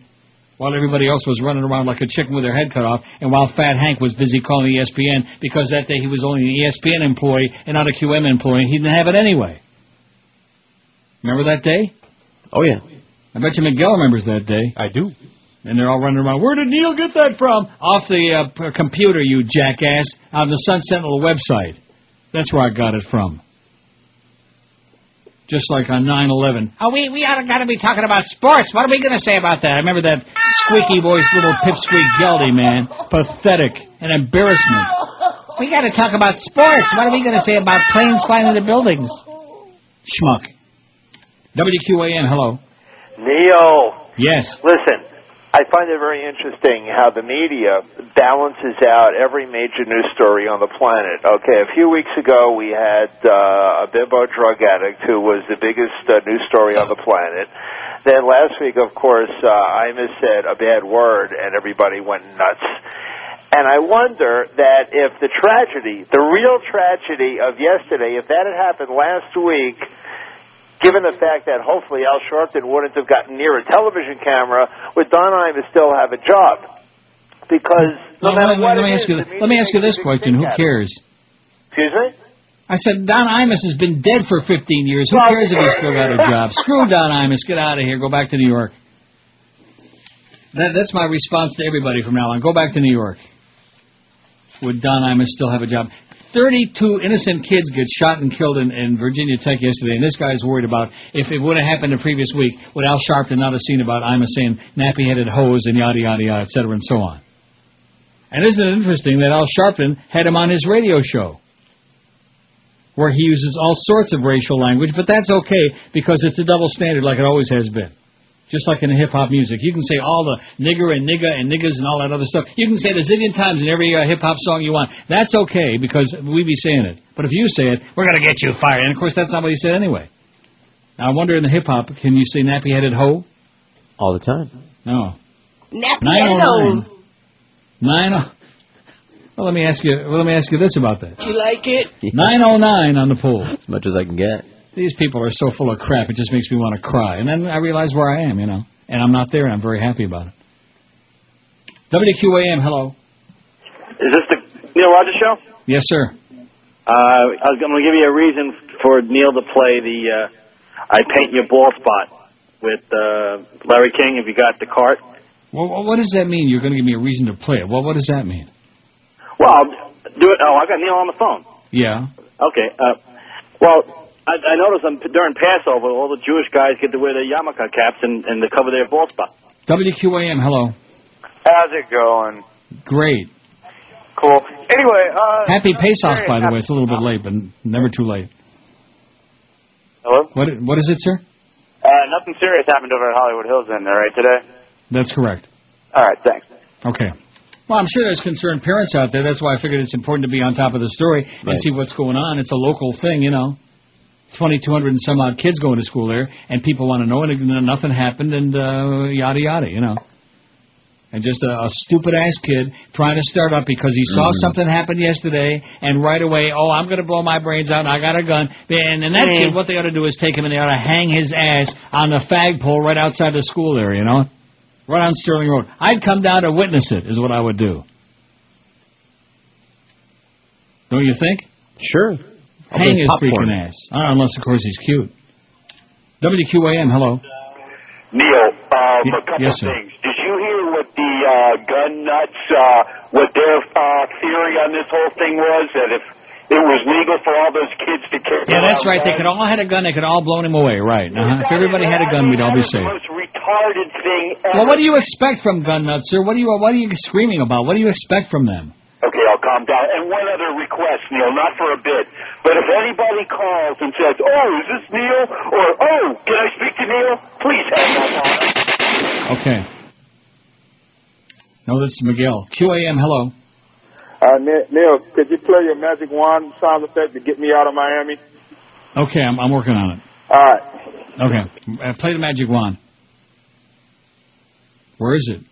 while everybody else was running around like a chicken with their head cut off, and while Fat Hank was busy calling ESPN because that day he was only an ESPN employee and not a QM employee. He didn't have it anyway. Remember that day? Oh, yeah. I bet you Miguel remembers that day. I do. And they're all running around. Where did Neil get that from? Off the computer, you jackass, on the Sun Sentinel website. That's where I got it from. Just like on 9/11. Oh, we got to be talking about sports. What are we going to say about that? I remember that squeaky voice, little pipsqueak Geldy, man. Pathetic. An embarrassment. We got to talk about sports. What are we going to say about planes flying into buildings? Schmuck. WQAM, hello. Neil. Yes. Listen, I find it very interesting how the media balances out every major news story on the planet. Okay, a few weeks ago we had a bimbo drug addict who was the biggest news story on the planet. Then last week, of course, Imus said a bad word and everybody went nuts. And I wonder that if the tragedy, the real tragedy of yesterday, if that had happened last week, given the fact that hopefully Al Sharpton wouldn't have gotten near a television camera, would Don Imus still have a job? Because no matter what let me ask you this question. Who cares? Excuse me? I said Don Imus has been dead for 15 years. Who cares if he's still got a job? Screw Don Imus. Get out of here. Go back to New York. That's my response to everybody from now on. Go back to New York. Would Don Imus still have a job? 32 innocent kids get shot and killed in Virginia Tech yesterday, and this guy's worried about if it would have happened the previous week, would Al Sharpton not have seen about Imus saying nappy-headed hose and yada, yada, yada, et cetera, and so on. And isn't it interesting that Al Sharpton had him on his radio show, where he uses all sorts of racial language, but that's okay because it's a double standard like it always has been. Just like in hip-hop music. You can say all the nigger and nigga and niggas and all that other stuff. You can say it a zillion times in every hip-hop song you want. That's okay because we be saying it. But if you say it, we're going to get you fired. And, of course, that's not what he said anyway. Now, I wonder in the hip-hop, can you say nappy-headed hoe? All the time. No. Nappy-headed hoe. 90. Well, let me ask you this about that. You like it? 909 on the poll. As much as I can get. These people are so full of crap, it just makes me want to cry. And then I realize where I am, you know. And I'm not there, and I'm very happy about it. WQAM, hello. Is this the Neil Rogers show? Yes, sir. I'm going to give you a reason for Neil to play the I Paint Your Ball Spot with Larry King, if you got the cart. Well, what does that mean? You're going to give me a reason to play it. Well, what does that mean? Well, do it. Oh, I got Neil on the phone. Yeah. Okay. Well, I noticed during Passover, all the Jewish guys get to wear their yarmulke caps and to cover their ball spot. WQAM, hello. How's it going? Great. Cool. Anyway, Happy Pesach, by the way. It's a little bit late, but never too late. Hello? What is it, sir? Nothing serious happened over at Hollywood Hills then, right, today? That's correct. All right, thanks. Okay. Well, I'm sure there's concerned parents out there. That's why I figured it's important to be on top of the story and see what's going on. It's a local thing, 2,200 and some odd kids going to school there, and people want to know, and nothing happened, and yada yada, And just a stupid-ass kid trying to start up because he saw something happen yesterday, and right away, I'm going to blow my brains out, and I got a gun. And that kid, what they ought to do is take him, and they ought to hang his ass on the fag pole right outside the school there, right on Sterling Road. I'd come down to witness it, is what I would do. Don't you think? Sure. Hang his freaking ass. Unless, of course, he's cute. WQAM, hello. Neil, a couple yes, of things. Did you hear what the gun nuts, what their theory on this whole thing was? That if it was legal for all those kids to carry Yeah, that's right. They could all have a gun. They could all blown him away, right. If everybody had a gun, we'd all be safe. The most retarded thing ever. Well, what do you expect from gun nuts, sir? What are you screaming about? What do you expect from them? Okay, I'll calm down. And one other request, Neil, not for a bit, but if anybody calls and says, is this Neil? Or, can I speak to Neil? Please hang up on it. Okay. No, this is Miguel. QAM, hello. Neil, could you play your magic wand sound effect to get me out of Miami? Okay, I'm working on it. All right. Okay. Play the magic wand. Where is it?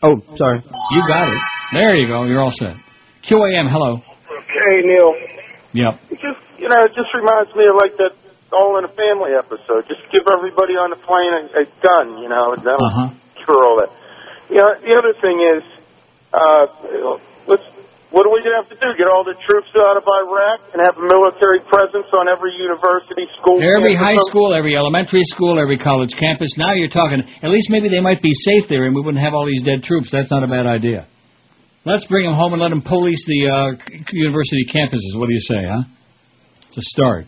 Oh, sorry. You got it. There you go. You're all set. QAM, hello. Hey, Neil. Yep. It just reminds me of like that All in a Family episode. Just give everybody on the plane a gun, and that'll cure all that. The other thing is, what are we going to have to do? Get all the troops out of Iraq and have a military presence on every university, school, every high school, every elementary school, every college campus. Now you're talking, at least maybe they might be safe there and we wouldn't have all these dead troops. That's not a bad idea. Let's bring them home and let them police the university campuses. What do you say, huh? It's a start.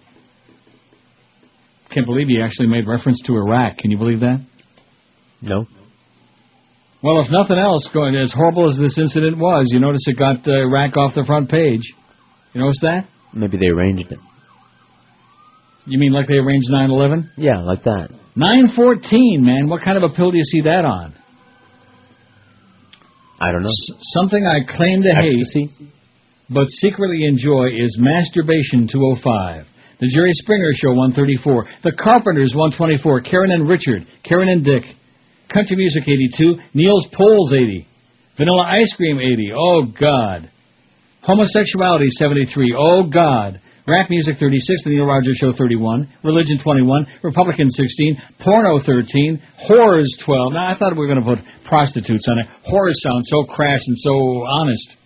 Can't believe he actually made reference to Iraq. Can you believe that? No. Well, if nothing else, going as horrible as this incident was, you notice it got Iraq off the front page. You notice that? Maybe they arranged it. You mean like they arranged 9/11? Yeah, like that. 9/14, man. What kind of a pill do you see that on? I don't know. Something I claim to Ecstasy? hate, but secretly enjoy, is Masturbation 205. The Jerry Springer Show 134. The Carpenters 124. Karen and Richard. Karen and Dick. Country Music 82. Neil's Polls 80. Vanilla Ice Cream 80. Oh, God. Homosexuality 73. Oh, God. Rap Music 36. The Neil Rogers Show 31. Religion 21. Republican 16. Porno 13. Whores 12. Now, I thought we were going to put prostitutes on it. Whores sound so crass and so honest.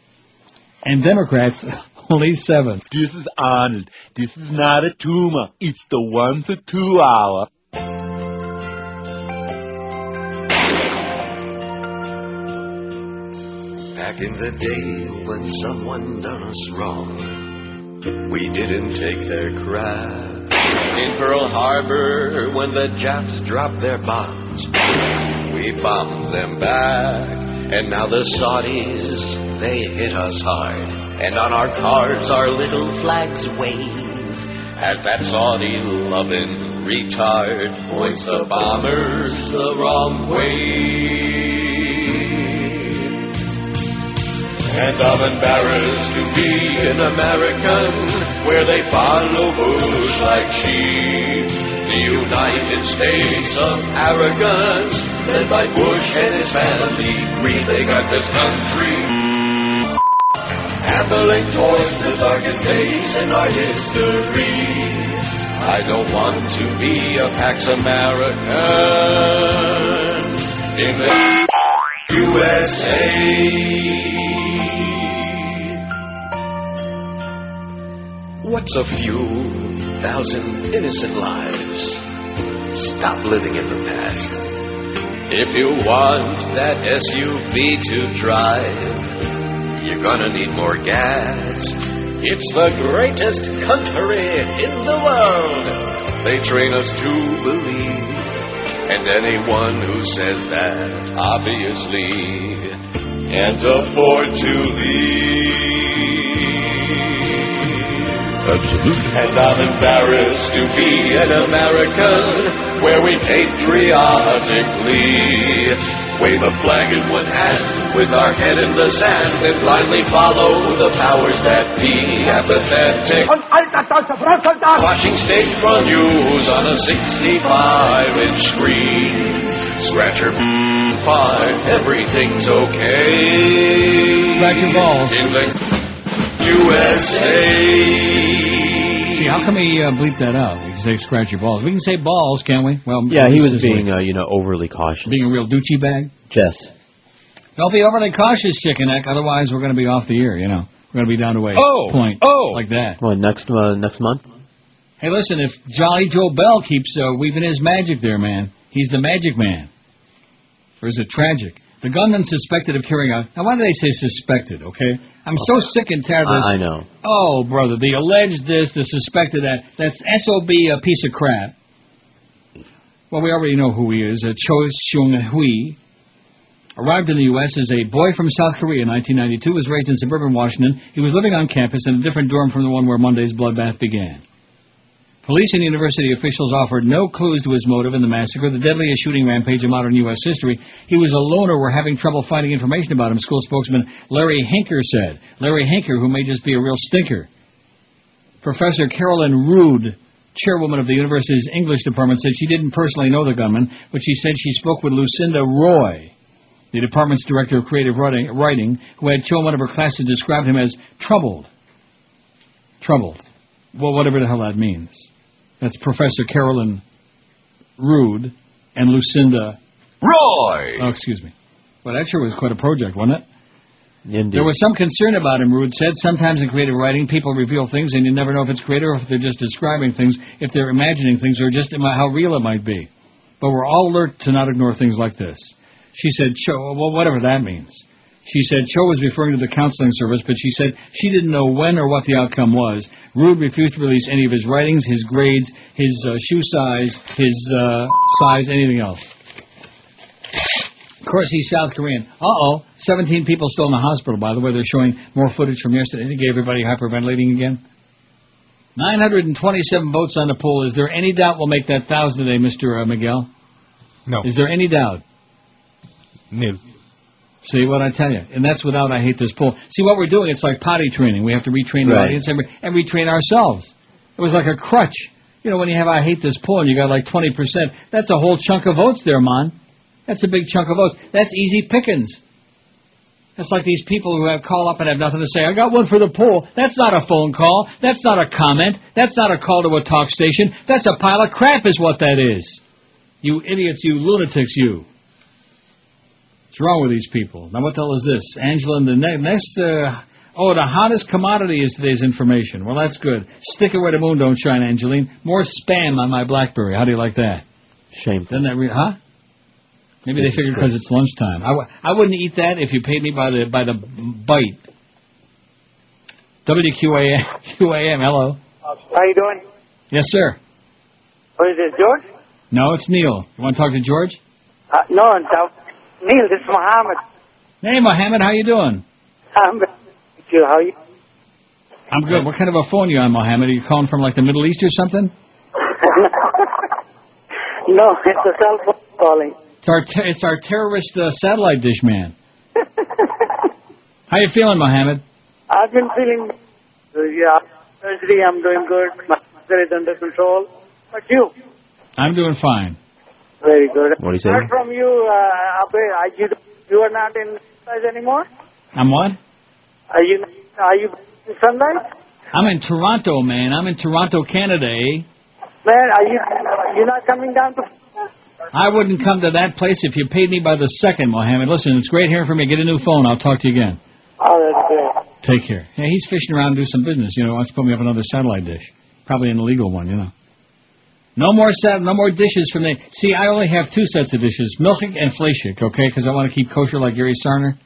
And Democrats, only 7. This is honest. This is not a tumor. It's the 1 to 2 hour. Back in the day when someone done us wrong, we didn't take their crap. In Pearl Harbor, when the Japs dropped their bombs, we bombed them back. And now the Saudis, they hit us hard, and on our cards our little flags wave, as that Saudi-loving retard points the bombers the wrong way. And I'm embarrassed to be an American, where they follow Bush like sheep. The United States of arrogance, led by Bush and his family, greed they got this country. Ambling towards the darkest days in our history. I don't want to be a Pax American in the USA. What's a few thousand innocent lives? Stop living in the past. If you want that SUV to drive, you're gonna need more gas. It's the greatest country in the world, they train us to believe. And anyone who says that, obviously, can't afford to leave. Absolutely. And I'm embarrassed to be an American, where we patriotically wave a flag in one hand with our head in the sand and blindly follow the powers that be. Apathetic. Watching state-run news on a 65-inch screen. Scratcher, fine, everything's okay. Scratch your balls. In the USA. See, how come he bleeped that out? We can say scratch your balls. We can say balls, can't we? Well, yeah, he was being, overly cautious. Being a real doochie bag? Yes. Don't be overly cautious, chicken neck, otherwise we're going to be off the air, you know. We're going to be down to a point like that. Well, next month? Hey, listen, if Jolly Joe Bell keeps weaving his magic there, man, he's the magic man. Or is it tragic? The gunman suspected of carrying out... Now, why do they say suspected, okay? I'm so sick and tired of this. I know. Oh, brother, the alleged this, the suspected that. That's SOB, a piece of crap. Well, we already know who he is. Cho Seung-hui. Arrived in the U.S. as a boy from South Korea in 1992, was raised in suburban Washington. He was living on campus in a different dorm from the one where Monday's bloodbath began. Police and university officials offered no clues to his motive in the massacre, the deadliest shooting rampage in modern U.S. history. He was a loner. We're having trouble finding information about him, school spokesman Larry Hinker said. Larry Hinker, who may just be a real stinker. Professor Carolyn Rood, chairwoman of the university's English department, said she didn't personally know the gunman, but she said she spoke with Lucinda Roy, the department's director of creative writing, who had shown one of her classes described him as troubled. Troubled. Well, whatever the hell that means. That's Professor Carolyn Rood and Lucinda Roy. Oh, excuse me. Well, that sure was quite a project, wasn't it? Indeed. There was some concern about him, Rood said. Sometimes in creative writing, people reveal things, and you never know if it's creative or if they're just describing things, if they're imagining things, or just how real it might be. But we're all alert to not ignore things like this. She said, well, whatever that means. She said Cho was referring to the counseling service, but she said she didn't know when or what the outcome was. Rood refused to release any of his writings, his grades, his shoe size, his size, anything else. Of course, he's South Korean. 17 people still in the hospital, by the way. They're showing more footage from yesterday. They gave everybody hyperventilating again. 927 votes on the poll. Is there any doubt we'll make that 1,000 today, Mr. Miguel? No. Is there any doubt? Nil. See what I tell you? And that's without I hate this poll. See, what we're doing, it's like potty training. We have to retrain the audience and retrain ourselves. It was like a crutch. You know, when you have I hate this poll and you got like 20%, that's a whole chunk of votes there, man. That's a big chunk of votes. That's easy pickings. That's like these people who call up and have nothing to say. I got one for the poll. That's not a phone call. That's not a comment. That's not a call to a talk station. That's a pile of crap is what that is. You idiots, you lunatics, you. What's wrong with these people? Now, what the hell is this? Angela, and the next... the hottest commodity is today's information. Well, that's good. Stick it where the moon don't shine, Angeline. More spam on my BlackBerry. How do you like that? Shameful. Doesn't that huh? Maybe they figured because it's lunchtime. I wouldn't eat that if you paid me by the bite. WQAM, hello. How you doing? Yes, sir. What is this, George? No, it's Neil. You want to talk to George? No, Neil, this is Mohammed. Hey, Mohammed, how you doing? I'm good. How are you? I'm good. What kind of a phone you on, Mohammed? Are you calling from, like, the Middle East or something? No, it's a cell phone calling. It's our terrorist satellite dish man. How you feeling, Mohammed? I've been feeling... surgery, I'm doing good. My cancer is under control. But you? I'm doing fine. Very good. What do you say? Heard from you, you are not in Sunrise anymore? I'm what? Are you in Sunrise? I'm in Toronto, man. I'm in Toronto, Canada, eh? Man, you're not coming down to... I wouldn't come to that place if you paid me by the second, Mohammed. Listen, it's great hearing from you. Get a new phone. I'll talk to you again. Oh, that's great. Take care. Yeah, he's fishing around to do some business. You know, wants to put me up another satellite dish. Probably an illegal one, you know. No more dishes from me. See, I only have two sets of dishes, milchig and fleischig, okay, because I want to keep kosher like Gary Sarner.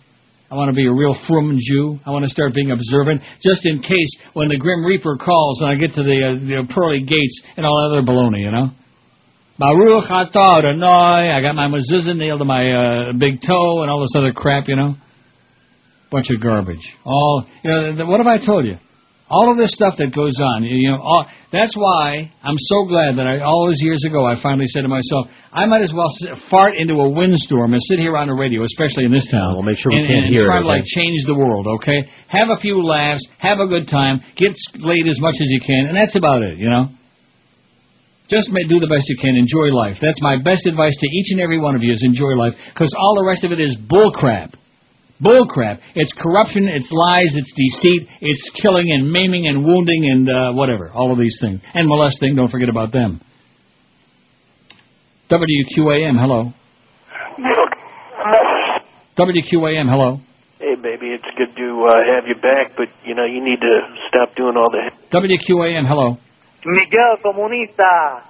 I want to be a real frum Jew. I want to start being observant, just in case when the Grim Reaper calls and I get to the pearly gates and all that other baloney, you know. Baruch atah Adonai. I got my mezuzah nailed to my big toe and all this other crap, you know. Bunch of garbage. What have I told you? All of this stuff that goes on, that's why I'm so glad that all those years ago I finally said to myself, I might as well fart into a windstorm and sit here on the radio, especially in this town. We'll make sure we can't hear it. And try to change the world, okay? Have a few laughs, have a good time, get laid as much as you can, and that's about it, Just do the best you can. Enjoy life. That's my best advice to each and every one of you is enjoy life, because all the rest of it is bullcrap. Bullcrap. It's corruption, it's lies, it's deceit, it's killing and maiming and wounding and whatever. All of these things. And molesting, don't forget about them. WQAM, hello. WQAM, hello. Hey, baby, it's good to have you back, but, you need to stop doing all that. WQAM, hello. Miguel Comunista.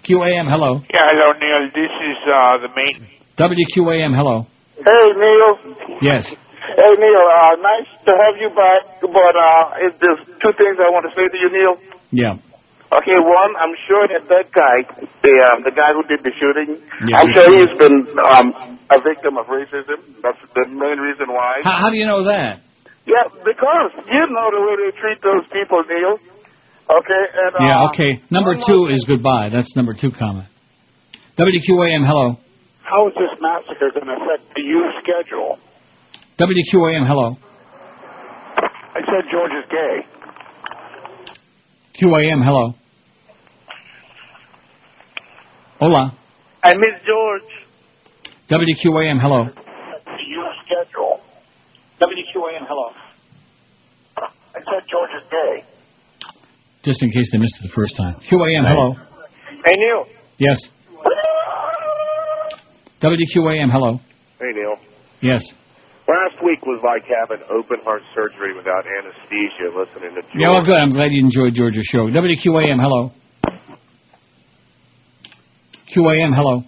QAM, hello. Yeah, hello, Neil. This is the main. WQAM, hello. Hey, Neil. Yes. Hey, Neil. Nice to have you back, but there's two things I want to say to you, Neil. Yeah. Okay, one, I'm sure that guy, the guy who did the shooting, yeah, I'm sure he's been a victim of racism. That's the main reason why. How do you know that? Yeah, because you know the way they treat those people, Neil. Okay, and yeah, okay. Number 2 is goodbye. That's number 2 comment. WQAM, hello. How is this massacre going to affect the youth schedule? WQAM, hello. I said George is gay. QAM, hello. Hola. I miss George. WQAM, hello. The youth schedule. WQAM, hello. I said George is gay. Just in case they missed it the first time. QAM, hello. Hey, Neil. Yes. WQAM, hello. Hey, Neil. Yes. Last week was like having open heart surgery without anesthesia listening to George. Yeah, well, good. I'm glad you enjoyed George's show. WQAM, hello. QAM, hello.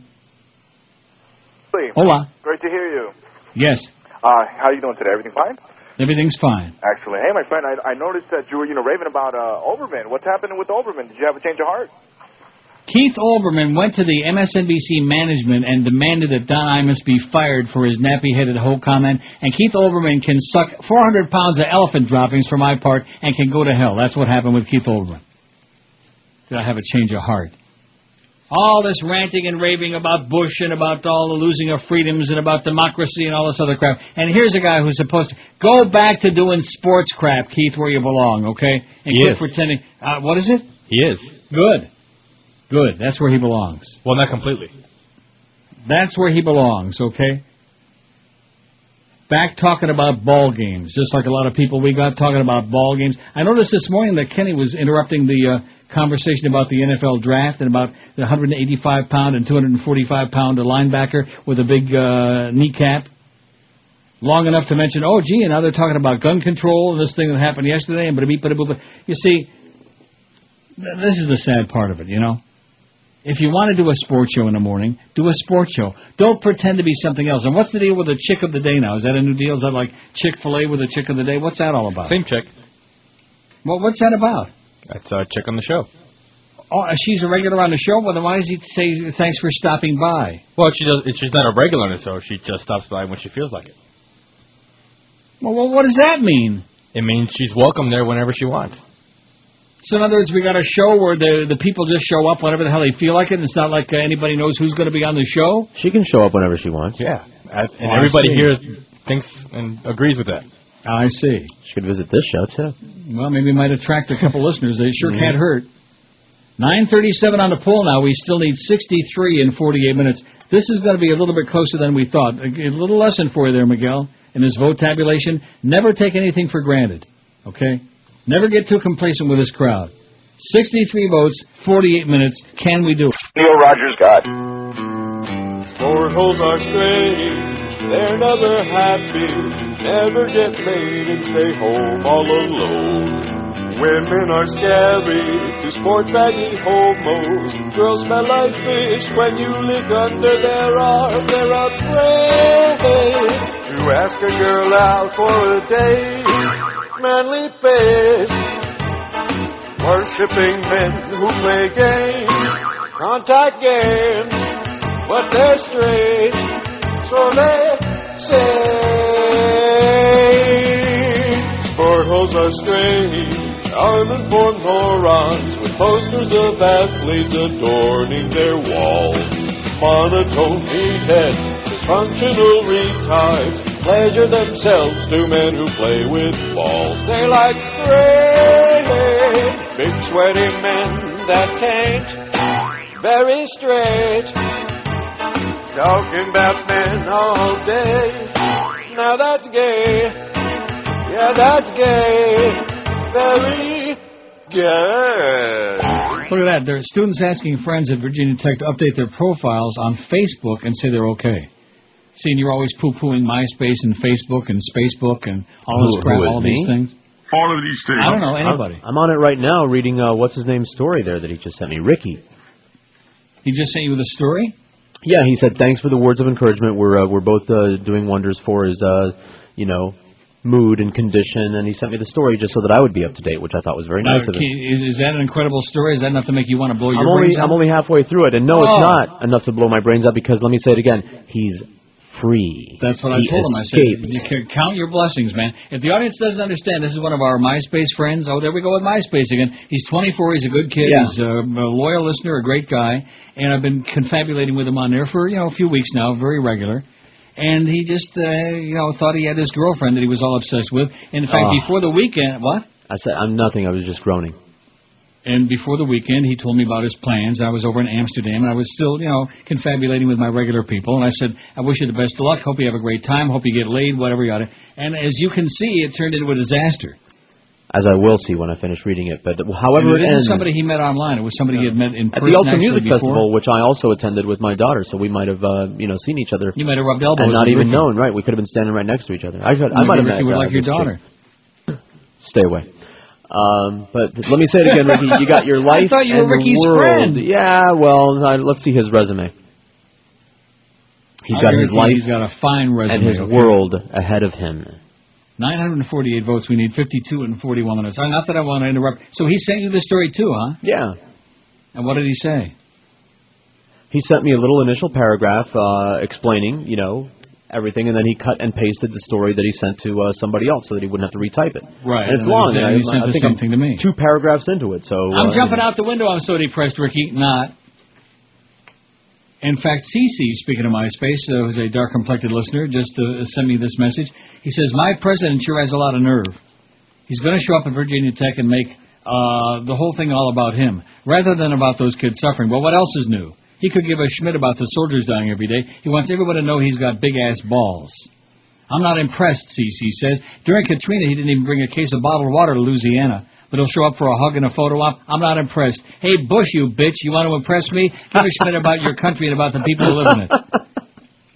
Hey. Hola. Great to hear you. Yes. How are you doing today? Everything fine? Everything's fine. Excellent. Hey, my friend, I noticed that you were, raving about Olbermann. What's happening with Olbermann? Did you have a change of heart? Keith Olbermann went to the MSNBC management and demanded that Don Imus be fired for his nappy-headed hoe comment, and Keith Olbermann can suck 400 pounds of elephant droppings for my part and can go to hell. That's what happened with Keith Olbermann. Did I have a change of heart? All this ranting and raving about Bush and about all the losing of freedoms and about democracy and all this other crap. And here's a guy who's supposed to go back to doing sports crap, Keith, where you belong, okay? And quit pretending. What is it? He is. Good. Good. That's where he belongs. Well, not completely. That's where he belongs, okay? Back talking about ball games, just like a lot of people we got talking about ball games. I noticed this morning that Kenny was interrupting the conversation about the NFL draft and about the 185-pound and 245-pound linebacker with a big kneecap. Long enough to mention, oh, gee, and now they're talking about gun control and this thing that happened yesterday. And you see, this is the sad part of it, If you want to do a sports show in the morning, do a sports show. Don't pretend to be something else. And what's the deal with the chick of the day now? Is that a new deal? Is that like Chick-fil-A with the chick of the day? What's that all about? Same chick. Well, what's that about? That's a chick on the show. Oh, she's a regular on the show? Well, then why does he say thanks for stopping by? Well, she's not a regular on the show. She just stops by when she feels like it. Well, what does that mean? It means she's welcome there whenever she wants. So in other words, we got a show where the people just show up whenever the hell they feel like it, and it's not like anybody knows who's going to be on the show? She can show up whenever she wants. Yeah. And everybody here thinks and agrees with that. I see. She could visit this show, too. Well, maybe it might attract a couple listeners. They sure can't hurt. 9:37 on the poll now. We still need 63 in 48 minutes. This is going to be a little bit closer than we thought. A little lesson for you there, Miguel, in this vote tabulation. Never take anything for granted, okay? Never get too complacent with this crowd. 63 votes, 48 minutes. Can we do it? Neil Rogers got. Portholes are strange. They're never happy, never get laid and stay home all alone. Women are scary to sport baggy homos. Girls smell like fish when you lick under their arm. They're afraid to ask a girl out for a date. Manly face, worshipping men who play games, contact games, but they're straight. So they say, girls are strange, uninformed morons with posters of athletes adorning their walls. Monotone meatheads, dysfunctional retards, pleasure themselves to men who play with balls. They like straight, big sweaty men that taint, very straight, talking about men all day. Now that's gay, yeah, that's gay, very gay. Look at that. There are students asking friends at Virginia Tech to update their profiles on Facebook and say they're okay. Seeing you're always poo-pooing MySpace and Facebook and Spacebook and all this crap, all these things. All of these things. I don't know, anybody. I'm on it right now reading, what's his name's story there that he just sent me, Ricky. He just sent you the story? Yeah, he said, thanks for the words of encouragement. We're both doing wonders for his, mood and condition, and he sent me the story just so that I would be up to date, which I thought was very nice of him. Is that an incredible story? Is that enough to make you want to blow your brains out? I'm only halfway through it, and no, it's not enough to blow my brains out because, let me say it again, he's free. That's what I told him. I said, you can count your blessings, man. If the audience doesn't understand, this is one of our MySpace friends. Oh, there we go with MySpace again. He's 24. He's a good kid. Yeah. He's a loyal listener, a great guy. And I've been confabulating with him on there for, a few weeks now, very regular. And he just, thought he had his girlfriend that he was all obsessed with. And in fact, before the weekend, what? I said, I'm nothing. I was just groaning. And before the weekend, he told me about his plans. I was over in Amsterdam, and I was still, confabulating with my regular people. And I said, I wish you the best of luck. Hope you have a great time. Hope you get laid, whatever you ought to. And as you can see, it turned into a disaster. As I will see when I finish reading it. But however it ends... It isn't somebody he met online. It was somebody he had met in person. At the Ultra Music Festival, which I also attended with my daughter, so we might have, seen each other. You might have rubbed elbows and not with even Ricky. known, right? We could have been standing right next to each other. I might have met Ricky would like your daughter. Stay away. But let me say it again, Ricky. You got your life. I thought you were Ricky's friend. Yeah, well, let's see his resume. He's got his life. He's got a fine resume. And his world ahead of him. 948 votes. We need 52 and 41 minutes. Not that I want to interrupt. So he sent you the story too, huh? Yeah. And what did he say? He sent me a little initial paragraph explaining, everything, and then he cut and pasted the story that he sent to somebody else so that he wouldn't have to retype it. Right. And it's long. He sent something to me. 2 paragraphs into it. So I'm jumping out the window. I'm so depressed, Ricky. Not. In fact, CC, speaking of MySpace, who's a dark-complected listener, just sent me this message. He says, my president sure has a lot of nerve. He's going to show up at Virginia Tech and make the whole thing all about him, rather than about those kids suffering. Well, what else is new? He could give a schmidt about the soldiers dying every day. He wants everyone to know he's got big-ass balls. I'm not impressed, CC says. During Katrina, he didn't even bring a case of bottled water to Louisiana. But he'll show up for a hug and a photo op. I'm not impressed. Hey, Bush, you bitch, you want to impress me? Give a schmidt about your country and about the people who live in it.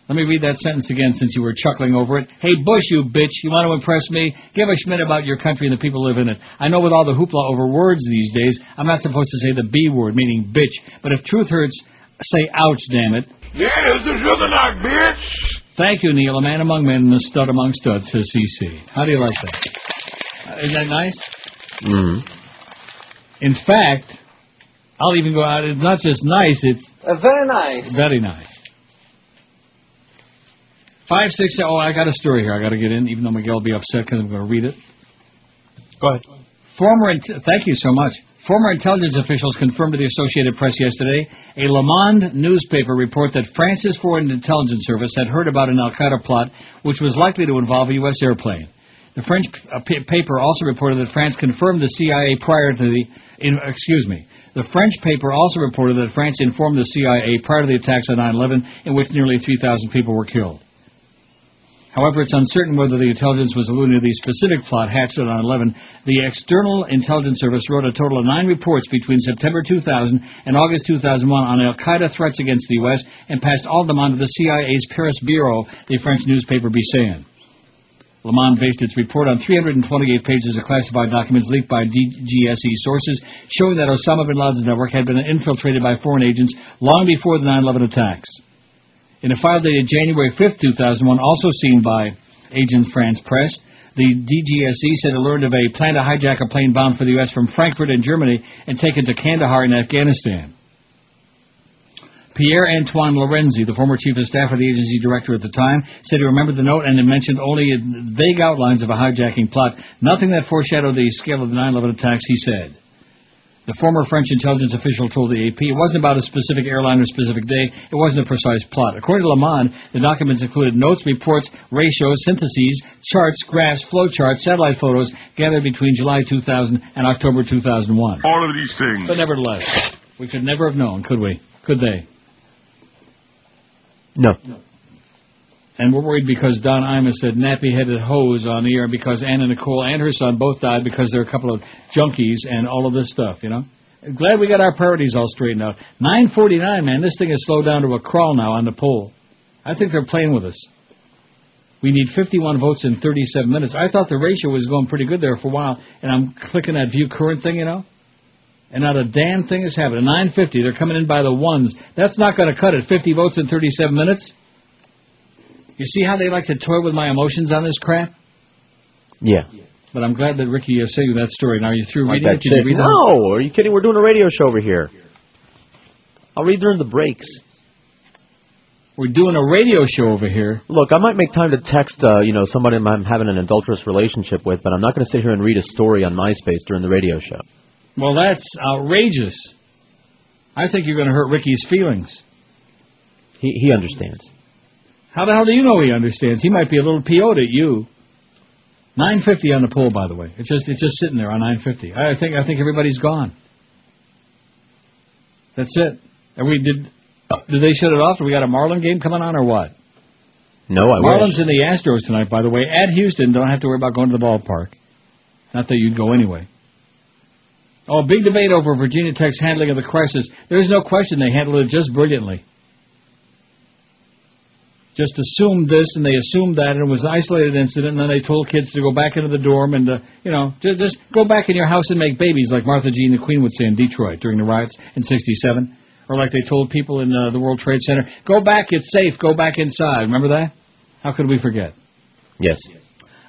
Let me read that sentence again since you were chuckling over it. Hey, Bush, you bitch, you want to impress me? Give a schmidt about your country and the people who live in it. I know with all the hoopla over words these days, I'm not supposed to say the B word, meaning bitch. But if truth hurts, say ouch, damn it. Yeah, this is sugar knock, bitch. Thank you, Neil. A man among men and a stud among studs, says CC. How do you like that? Isn't that nice? Mm-hmm. In fact, I'll even go out. It's not just nice, it's... very nice. Very nice. 567. Oh, I got a story here I got to get in, even though Miguel will be upset because I'm going to read it. Go ahead. Thank you so much. Former intelligence officials confirmed to the Associated Press yesterday a Le Monde newspaper report that France's Foreign Intelligence Service had heard about an al-Qaeda plot which was likely to involve a U.S. airplane. The French paper also reported that France confirmed the CIA prior to the... The French paper also reported that France informed the CIA prior to the attacks on 9/11, in which nearly 3,000 people were killed. However, it's uncertain whether the intelligence was alluding to the specific plot hatched on 9/11. The External Intelligence Service wrote a total of 9 reports between September 2000 and August 2001 on al-Qaeda threats against the U.S. and passed all of them on to the CIA's Paris Bureau, the French newspaper Bissayan. Le Monde based its report on 328 pages of classified documents leaked by DGSE sources, showing that Osama bin Laden's network had been infiltrated by foreign agents long before the 9/11 attacks. In a file dated January 5, 2001, also seen by Agence France Presse, the DGSE said it learned of a plan to hijack a plane bound for the U.S. from Frankfurt in Germany and taken to Kandahar in Afghanistan. Pierre-Antoine Lorenzi, the former chief of staff of the agency director at the time, said he remembered the note and it mentioned only vague outlines of a hijacking plot. Nothing that foreshadowed the scale of the 9/11 attacks, he said. The former French intelligence official told the AP it wasn't about a specific airline or specific day. It wasn't a precise plot. According to Le Monde, the documents included notes, reports, ratios, syntheses, charts, graphs, flowcharts, satellite photos gathered between July 2000 and October 2001. All of these things. But nevertheless, we could never have known, could we? Could they? No. And we're worried because Don Imus said nappy-headed hose on the air because Anna Nicole and her son both died because they're a couple of junkies and all of this stuff, you know. Glad we got our priorities all straightened out. 9:49, man, this thing has slowed down to a crawl now on the poll. I think they're playing with us. We need 51 votes in 37 minutes. I thought the ratio was going pretty good there for a while, and I'm clicking that view current thing, you know. And not a damn thing is happening. 950, they're coming in by the ones. That's not going to cut it. 50 votes in 37 minutes? You see how they like to toy with my emotions on this crap? Yeah. But I'm glad that Ricky sent you that story. Now, are you through reading it? Can you read that? No, are you kidding? We're doing a radio show over here. I'll read during the breaks. We're doing a radio show over here. Look, I might make time to text, somebody I'm having an adulterous relationship with, but I'm not going to sit here and read a story on MySpace during the radio show. Well, that's outrageous. I think you're going to hurt Ricky's feelings. He understands. How the hell do you know he understands? He might be a little PO'd at you. 950 on the poll, by the way. It's just sitting there on 950. I think everybody's gone. That's it. And did they shut it off? Do we got a Marlin game coming on or what? No, Marlins in the Astros tonight, by the way. At Houston, don't have to worry about going to the ballpark. Not that you'd go anyway. Oh, big debate over Virginia Tech's handling of the crisis. There's no question they handled it just brilliantly. Just assumed this and they assumed that, and it was an isolated incident, and then they told kids to go back into the dorm and, just go back in your house and make babies, like Martha Jean the Queen would say in Detroit during the riots in '67. Or like they told people in the World Trade Center, go back, it's safe, go back inside. Remember that? How could we forget? Yes.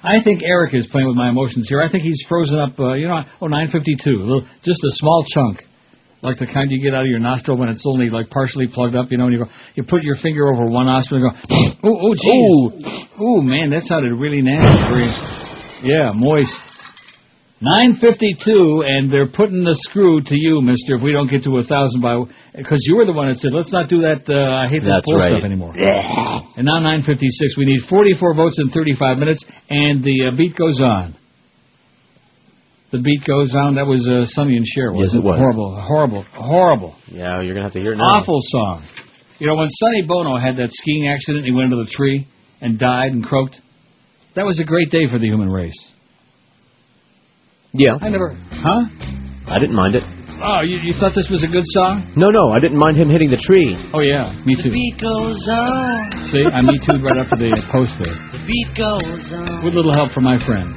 I think Eric is playing with my emotions here. I think he's frozen up, 952, just a small chunk. Like the kind you get out of your nostril when it's only like partially plugged up, and you put your finger over one nostril and go, oh, geez. Oh, man, that sounded really nasty. Yeah, moist. 952, and they're putting the screw to you, mister, if we don't get to 1,000 because you were the one that said, let's not do that, I hate this poll stuff anymore. Yeah. And now 956, we need 44 votes in 35 minutes, and the beat goes on. The beat goes on. That was Sonny and Cher, wasn't it? Yes, it was. Horrible. Yeah, you're going to have to hear it now. Awful song. When Sonny Bono had that skiing accident, he went into the tree and died and croaked. That was a great day for the human race. Yeah. I didn't mind it. Oh, you thought this was a good song? No, I didn't mind him hitting the tree. Oh, yeah, me too. The beat goes on. See, I me too'd right after the post there. The beat goes on. With a little help from my friend.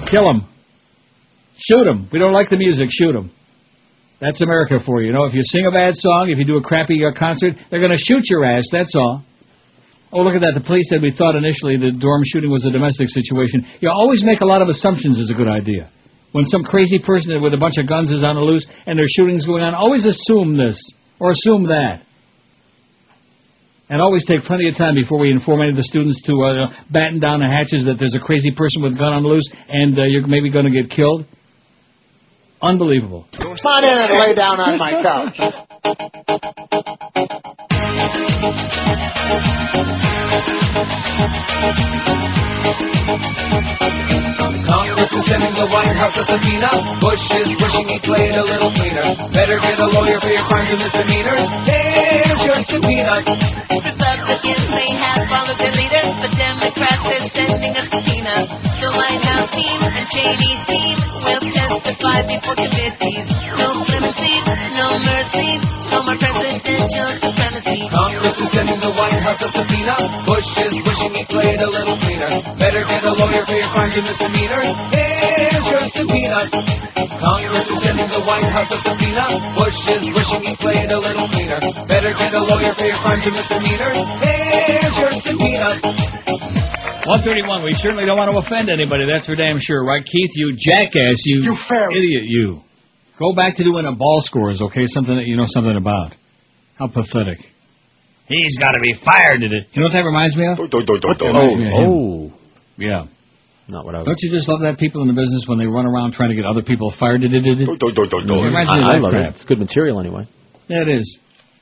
Kill him. Shoot him. We don't like the music. Shoot him. That's America for you. If you sing a bad song, if you do a crappy concert, they're going to shoot your ass. That's all. Oh, look at that. The police said we thought initially the dorm shooting was a domestic situation. You always make a lot of assumptions is a good idea. When some crazy person with a bunch of guns is on the loose and there's shootings going on, always assume this or assume that. And always take plenty of time before we inform any of the students to batten down the hatches that there's a crazy person with a gun on the loose and you're maybe going to get killed. Unbelievable. Come on in and lay down on my couch. Congress is sending the White House a subpoena. Bush is wishing he played a little cleaner. Better get a lawyer for your crimes and misdemeanors. Here's your subpoena. Republicans may have followed their leaders, but Democrats are sending a subpoena. The White House team and Cheney's team will testify before committees. No clemency, no mercy, no more presidential supremacy. Congress is sending the White House a subpoena. Bush is wishing he played a little cleaner. Better get a lawyer for your crimes and misdemeanors. Here's your subpoena. Congress is sending the White House a subpoena. Bush is wishing he played a little cleaner. Better get a lawyer for your crimes and misdemeanors. Here's your subpoena. 131, we certainly don't want to offend anybody, that's for damn sure, right, Keith? You jackass, you idiot, you. Go back to doing a ball scores, okay, something that you know something about. How pathetic. He's got to be fired, did it? You know what that reminds me of? Yeah. Not what I was. Don't you just love that people in the business when they run around trying to get other people fired? It reminds me of that love crap. it. It's good material anyway. Yeah, it is.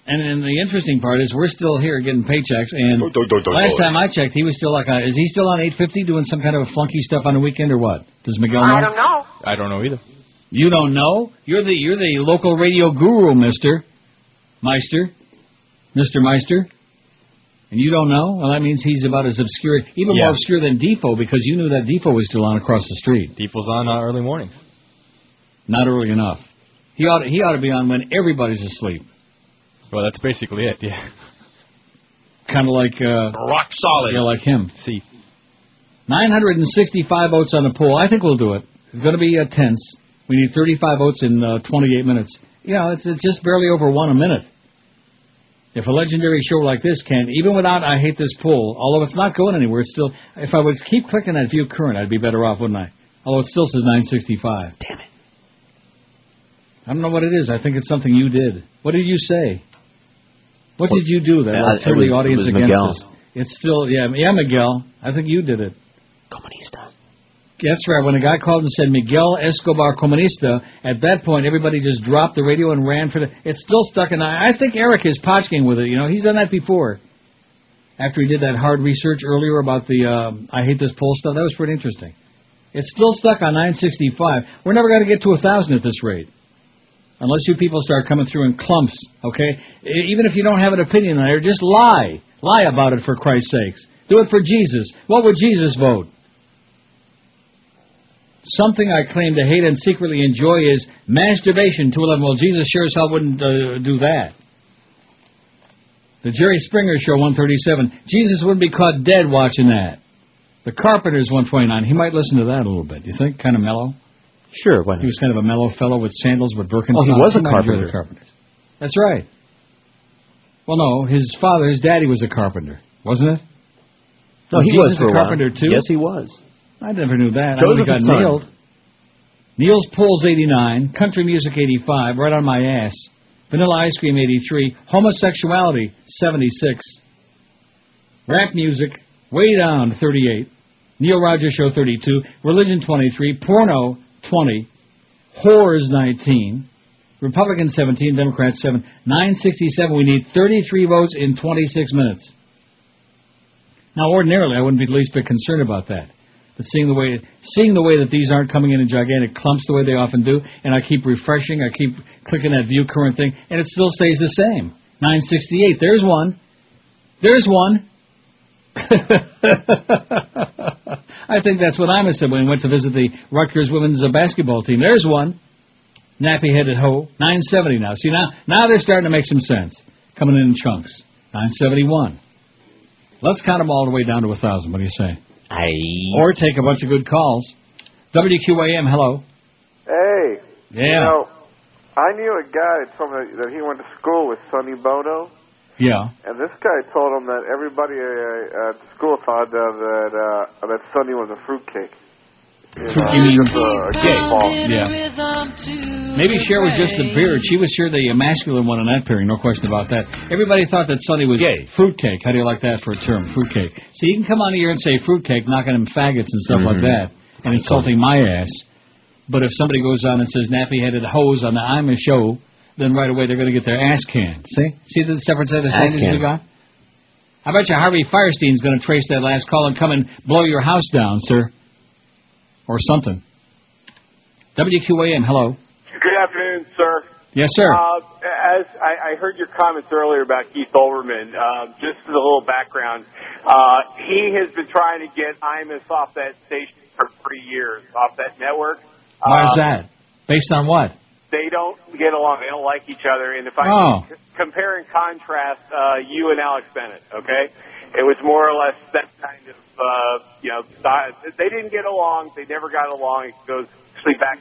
And the interesting part is we're still here getting paychecks, and last time I checked, he was still is he still on 850 doing some kind of flunky stuff on the weekend or what? Does Miguel know? I don't know. I don't know either. You don't know? You're the local radio guru, Mr. Meister. And you don't know? Well, that means he's about as obscure, even more obscure than Defo, because you knew that Defo was still on across the street. Defo's on early mornings. Not early enough. He ought to be on when everybody's asleep. Well, that's basically it, yeah. Kind of like... rock solid. Yeah, like him. See. 965 votes on the poll. I think we'll do it. It's going to be tense. We need 35 votes in 28 minutes. You know, it's just barely over 1 a minute. If a legendary show like this can, even without I Hate This Poll, although it's not going anywhere, it's still... If I would keep clicking that View Current, I'd be better off, wouldn't I? Although it still says 965. Damn it. I don't know what it is. I think it's something you did. What did you say? What did you do that turned the audience against Miguel. us? It's still, yeah, Miguel. I think you did it. Comunista. That's right. When a guy called and said Miguel Escobar Comunista, at that point everybody just dropped the radio and ran for the... It's still stuck in... I think Eric is potchking with it. You know, he's done that before. After he did that hard research earlier about the I Hate This Poll stuff, that was pretty interesting. It's still stuck on 965. We're never going to get to 1,000 at this rate. Unless you people start coming through in clumps, okay? Even if you don't have an opinion on it, just lie. Lie about it, for Christ's sakes. Do it for Jesus. What would Jesus vote? Something I claim to hate and secretly enjoy is masturbation. 211. Well, Jesus sure as hell wouldn't do that. The Jerry Springer Show, 137. Jesus wouldn't be caught dead watching that. The Carpenters, 129. He might listen to that a little bit. You think? Kind of mellow? Sure, why not? He was kind of a mellow fellow with sandals with Birkenstocks. Oh, he was a carpenter. carpenter. That's right. Well, no, his daddy was a carpenter, wasn't it? No, he was for a carpenter while. too. Yes, he was. I never knew that. Joseph I only got Son. nailed. Neil's Pulls 89, Country Music 85, right on my ass. Vanilla Ice Cream 83, Homosexuality 76, Rap Music way down to 38, Neil Rogers Show 32, Religion 23, Porno 20, Whores 19, Republican 17, Democrat 7, 967. We need 33 votes in 26 minutes. Now, ordinarily, I wouldn't be the least bit concerned about that. But seeing the way that these aren't coming in gigantic clumps the way they often do, and I keep refreshing, I keep clicking that View Current thing, and it still stays the same. 968. There's one. There's one. I think that's what Imus said when he went to visit the Rutgers women's basketball team. There's one. Nappy-headed hoe. 970 now. See, now they're starting to make some sense. Coming in chunks. 971. Let's count them all the way down to 1,000. What do you say? Or take a bunch of good calls. WQAM, hello. Hey. Yeah. You know, I knew a guy that he went to school with, Sonny Bono. Yeah. And this guy told him that everybody at school thought that Sonny was a fruitcake. You mean gay? Yeah. Maybe Cher was just the beard. She was sure the masculine one in that pairing, no question about that. Everybody thought that Sonny was gay. Fruitcake. How do you like that for a term? Fruitcake. So you can come on here and say fruitcake, knocking them faggots and stuff like that, and insulting my ass. But if somebody goes on and says nappy-headed hose on the Imus show, then right away they're going to get their ass canned. See the separate set of standards we got? I bet you Harvey Firestein's going to trace that last call and come and blow your house down, sir. Or something. WQAM, hello. Good afternoon, sir. Yes, sir. As I heard your comments earlier about Keith Olbermann, just as a little background, he has been trying to get Imus off that station for 3 years, off that network. Why is that? Based on what? They don't get along. They don't like each other. And if I compare and contrast you and Alex Bennett, okay? It was more or less that kind of, they didn't get along. They never got along. It goes sleep back.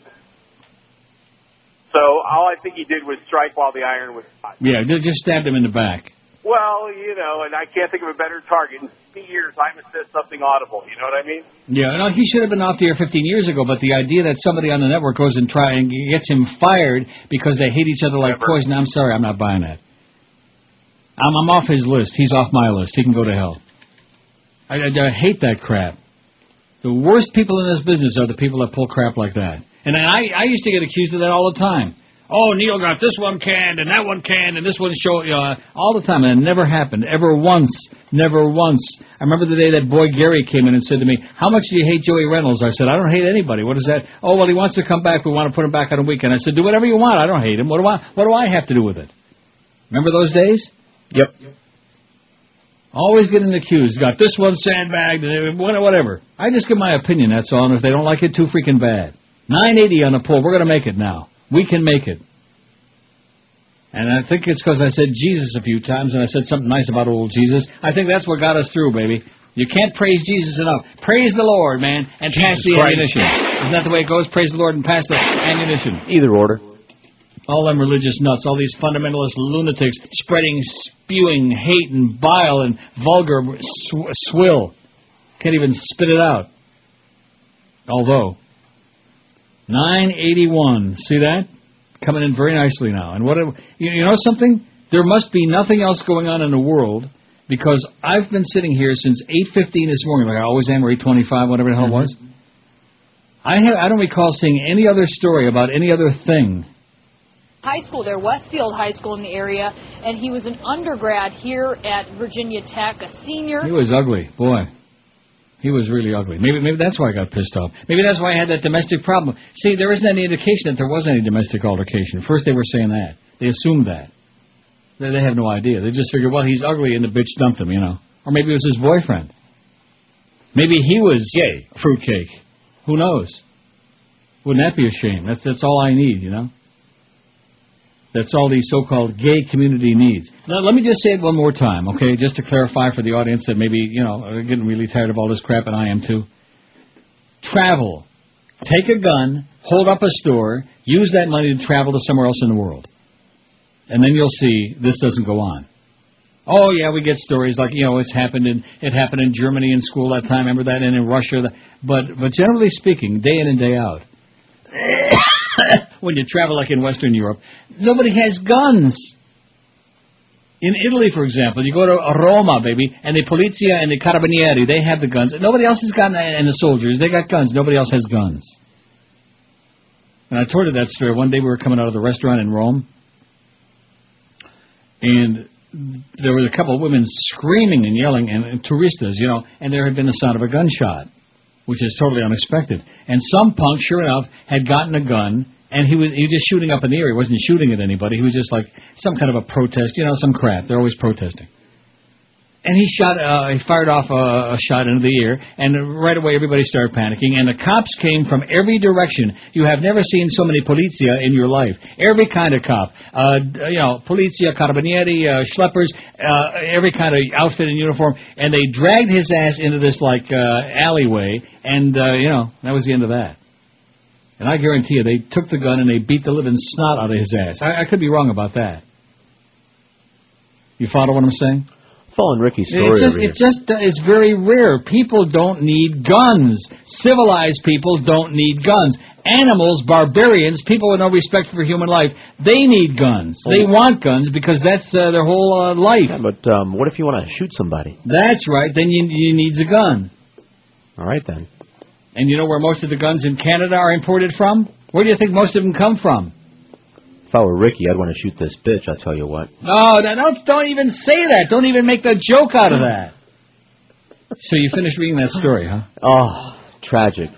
So all I think he did was strike while the iron was hot. Yeah, just stabbed him in the back. Well, and I can't think of a better target. In 50 years, Imus says something audible. You know what I mean? Yeah, no, he should have been off the air 15 years ago, but the idea that somebody on the network goes and gets him fired because they hate each other like poison, I'm sorry, I'm not buying that. I'm off his list. He's off my list. He can go to hell. I hate that crap. The worst people in this business are the people that pull crap like that. And I used to get accused of that all the time. Oh, Neil got this one canned, and that one canned, and this one showed, all the time. And it never happened. Ever once. Never once. I remember the day that boy Gary came in and said to me, how much do you hate Joey Reynolds? I said, I don't hate anybody. What is that? Oh, well, he wants to come back. We want to put him back on a weekend. I said, do whatever you want. I don't hate him. What do I have to do with it? Remember those days? Yep. Always getting accused. Got this one sandbagged, whatever. I just give my opinion, that's all. And if they don't like it, too freaking bad. 980 on the poll. We're going to make it now. We can make it. And I think it's because I said Jesus a few times, and I said something nice about old Jesus. I think that's what got us through, baby. You can't praise Jesus enough. Praise the Lord, man, and pass the ammunition. Isn't that the way it goes? Praise the Lord and pass the ammunition. Either order. All them religious nuts, all these fundamentalist lunatics spewing hate and bile and vulgar swill. Can't even spit it out. Although, 981, see that? Coming in very nicely now. And you know something? There must be nothing else going on in the world, because I've been sitting here since 8:15 this morning, like I always am, or 8:25, whatever the hell it was. I don't recall seeing any other story about any other thing. High school there, Westfield High School in the area, and he was an undergrad here at Virginia Tech, a senior. He was ugly, boy. He was really ugly. Maybe that's why I got pissed off. Maybe that's why I had that domestic problem. See, there isn't any indication that there was any domestic altercation. First they were saying that. They assumed that. They have no idea. They just figured, well, he's ugly and the bitch dumped him, Or maybe it was his boyfriend. Maybe he was gay, fruitcake. Who knows? Wouldn't that be a shame? That's all I need, That's all the so-called gay community needs. Now, let me just say it one more time, okay, just to clarify for the audience that maybe, are getting really tired of all this crap, and I am too. Travel. Take a gun, hold up a store, use that money to travel to somewhere else in the world. And then you'll see this doesn't go on. Oh, yeah, we get stories like, it happened in Germany in school that time, remember that, and in Russia. But generally speaking, day in and day out, when you travel like in Western Europe, nobody has guns. In Italy, for example, you go to Roma, baby, and the Polizia and the Carabinieri, they have the guns. Nobody else has got, and the soldiers, they got guns. Nobody else has guns. And I told you that story. One day we were coming out of the restaurant in Rome, and there were a couple of women screaming and yelling, and touristas, and there had been the sound of a gunshot, which is totally unexpected. And some punk, sure enough, had gotten a gun, and he was just shooting up in the air. He wasn't shooting at anybody. He was just like some kind of a protest, some crap. They're always protesting. And he fired off a shot into the air, and right away everybody started panicking, and the cops came from every direction. You have never seen so many polizia in your life. Every kind of cop. Polizia, carabinieri, schleppers, every kind of outfit and uniform, and they dragged his ass into this, alleyway, and, that was the end of that. And I guarantee you, they took the gun and they beat the living snot out of his ass. I could be wrong about that. You follow what I'm saying? Following Ricky's story it's very rare. People don't need guns. Civilized people don't need guns. Animals, barbarians, people with no respect for human life, they need guns. They want guns because that's their whole life. Yeah, but what if you want to shoot somebody? That's right. Then you need a gun. All right, then. And you know where most of the guns in Canada are imported from? Where do you think most of them come from? If I were Ricky, I'd want to shoot this bitch, I'll tell you what. No, don't even say that. Don't even make the joke out of that. So you finished reading that story, huh? Oh, tragic.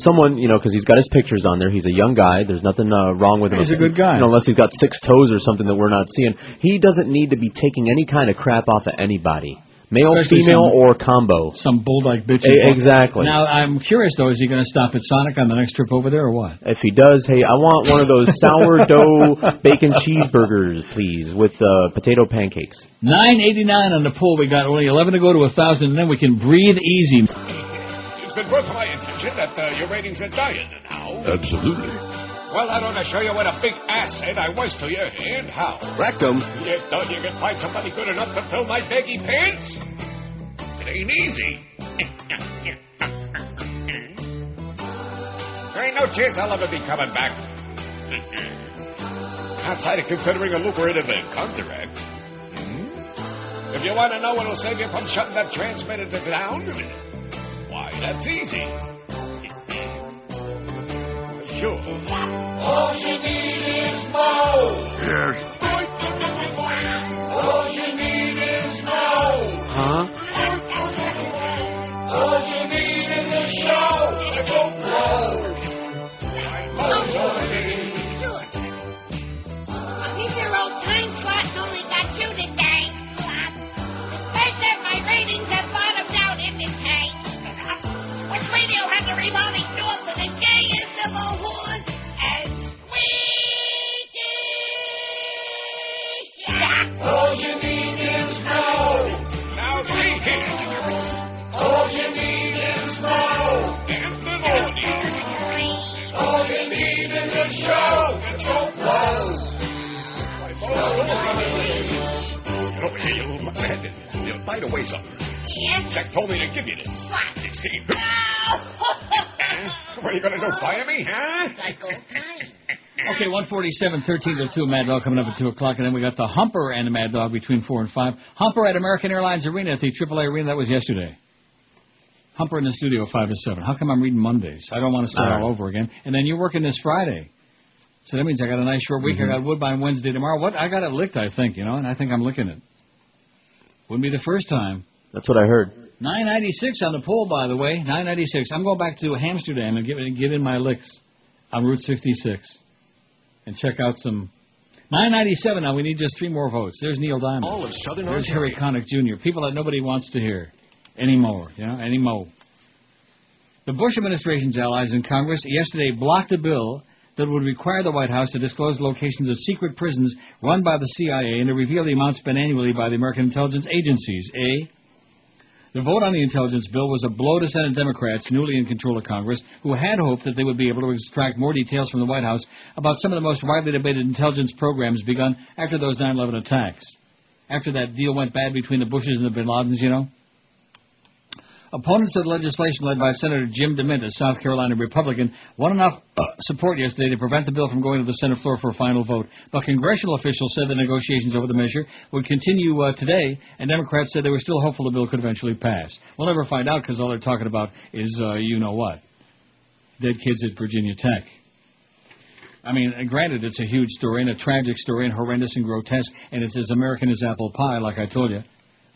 Someone, because he's got his pictures on there. He's a young guy. There's nothing wrong with him. He's a good guy. Unless he's got 6 toes or something that we're not seeing. He doesn't need to be taking any kind of crap off of anybody. Male, especially female, or combo. Some bulldog bitch. Exactly. Now, I'm curious, though, is he going to stop at Sonic on the next trip over there, or what? If he does, hey, I want one of those sourdough bacon cheeseburgers, please, with potato pancakes. 989 on the poll. We got only 11 to go to 1,000, and then we can breathe easy. It's been brought to my attention that your ratings are dying now. Absolutely. Well, I want to show you what a big asset I was to you, and how. Rectum. You thought you could find somebody good enough to fill my baggy pants? It ain't easy. There ain't no chance I'll ever be coming back. Outside of considering a lucrative contract. If you want to know what'll save you from shutting that transmitter down, why, that's easy. Sure. All you need is more. Yes. All you need is more. Huh? All you need is a show to go blow. These are old time slots only got you today. Despite that, my ratings have bottomed out in the tank. Which radio has a revolving door for the gayest of a whores and squeaky shack. All you need is more. Now see here. All you need is more. And the morning. All you need is a show to go blow. Get over here, you little muckhead. You'll bite away something. Yes? Jack told me to give you this. What? You see? What are you going to do, fire me, huh? Like old times. Okay, 147, 13 to 2, Mad Dog coming up at 2 o'clock, and then we got the Humper and the Mad Dog between 4 and 5. Humper at American Airlines Arena at the AAA Arena. That was yesterday. Humper in the studio 5 to 7. How come I'm reading Mondays? I don't want to start all over again. And then you're working this Friday. So that means I got a nice short week. I got Woodbine Wednesday tomorrow. What? I got it licked, I think, and I think I'm licking it. Wouldn't be the first time. That's what I heard. 996 on the poll, by the way. 996. I'm going back to Amsterdam and get in my licks on Route 66 and check out some. 997. Now we need just 3 more votes. There's Neil Diamond. All of Southern There's Ontario. Harry Connick Jr. People that nobody wants to hear anymore. Anymore. The Bush administration's allies in Congress yesterday blocked a bill that would require the White House to disclose locations of secret prisons run by the CIA and to reveal the amount spent annually by the American intelligence agencies. The vote on the intelligence bill was a blow to Senate Democrats, newly in control of Congress, who had hoped that they would be able to extract more details from the White House about some of the most widely debated intelligence programs begun after those 9/11 attacks. After that deal went bad between the Bushes and the Bin Ladens, Opponents of the legislation led by Senator Jim DeMint, a South Carolina Republican, won enough support yesterday to prevent the bill from going to the Senate floor for a final vote. But congressional officials said the negotiations over the measure would continue today, and Democrats said they were still hopeful the bill could eventually pass. We'll never find out because all they're talking about is, you-know-what, dead kids at Virginia Tech. I mean, granted, it's a huge story and a tragic story and horrendous and grotesque, and it's as American as apple pie, like I told you.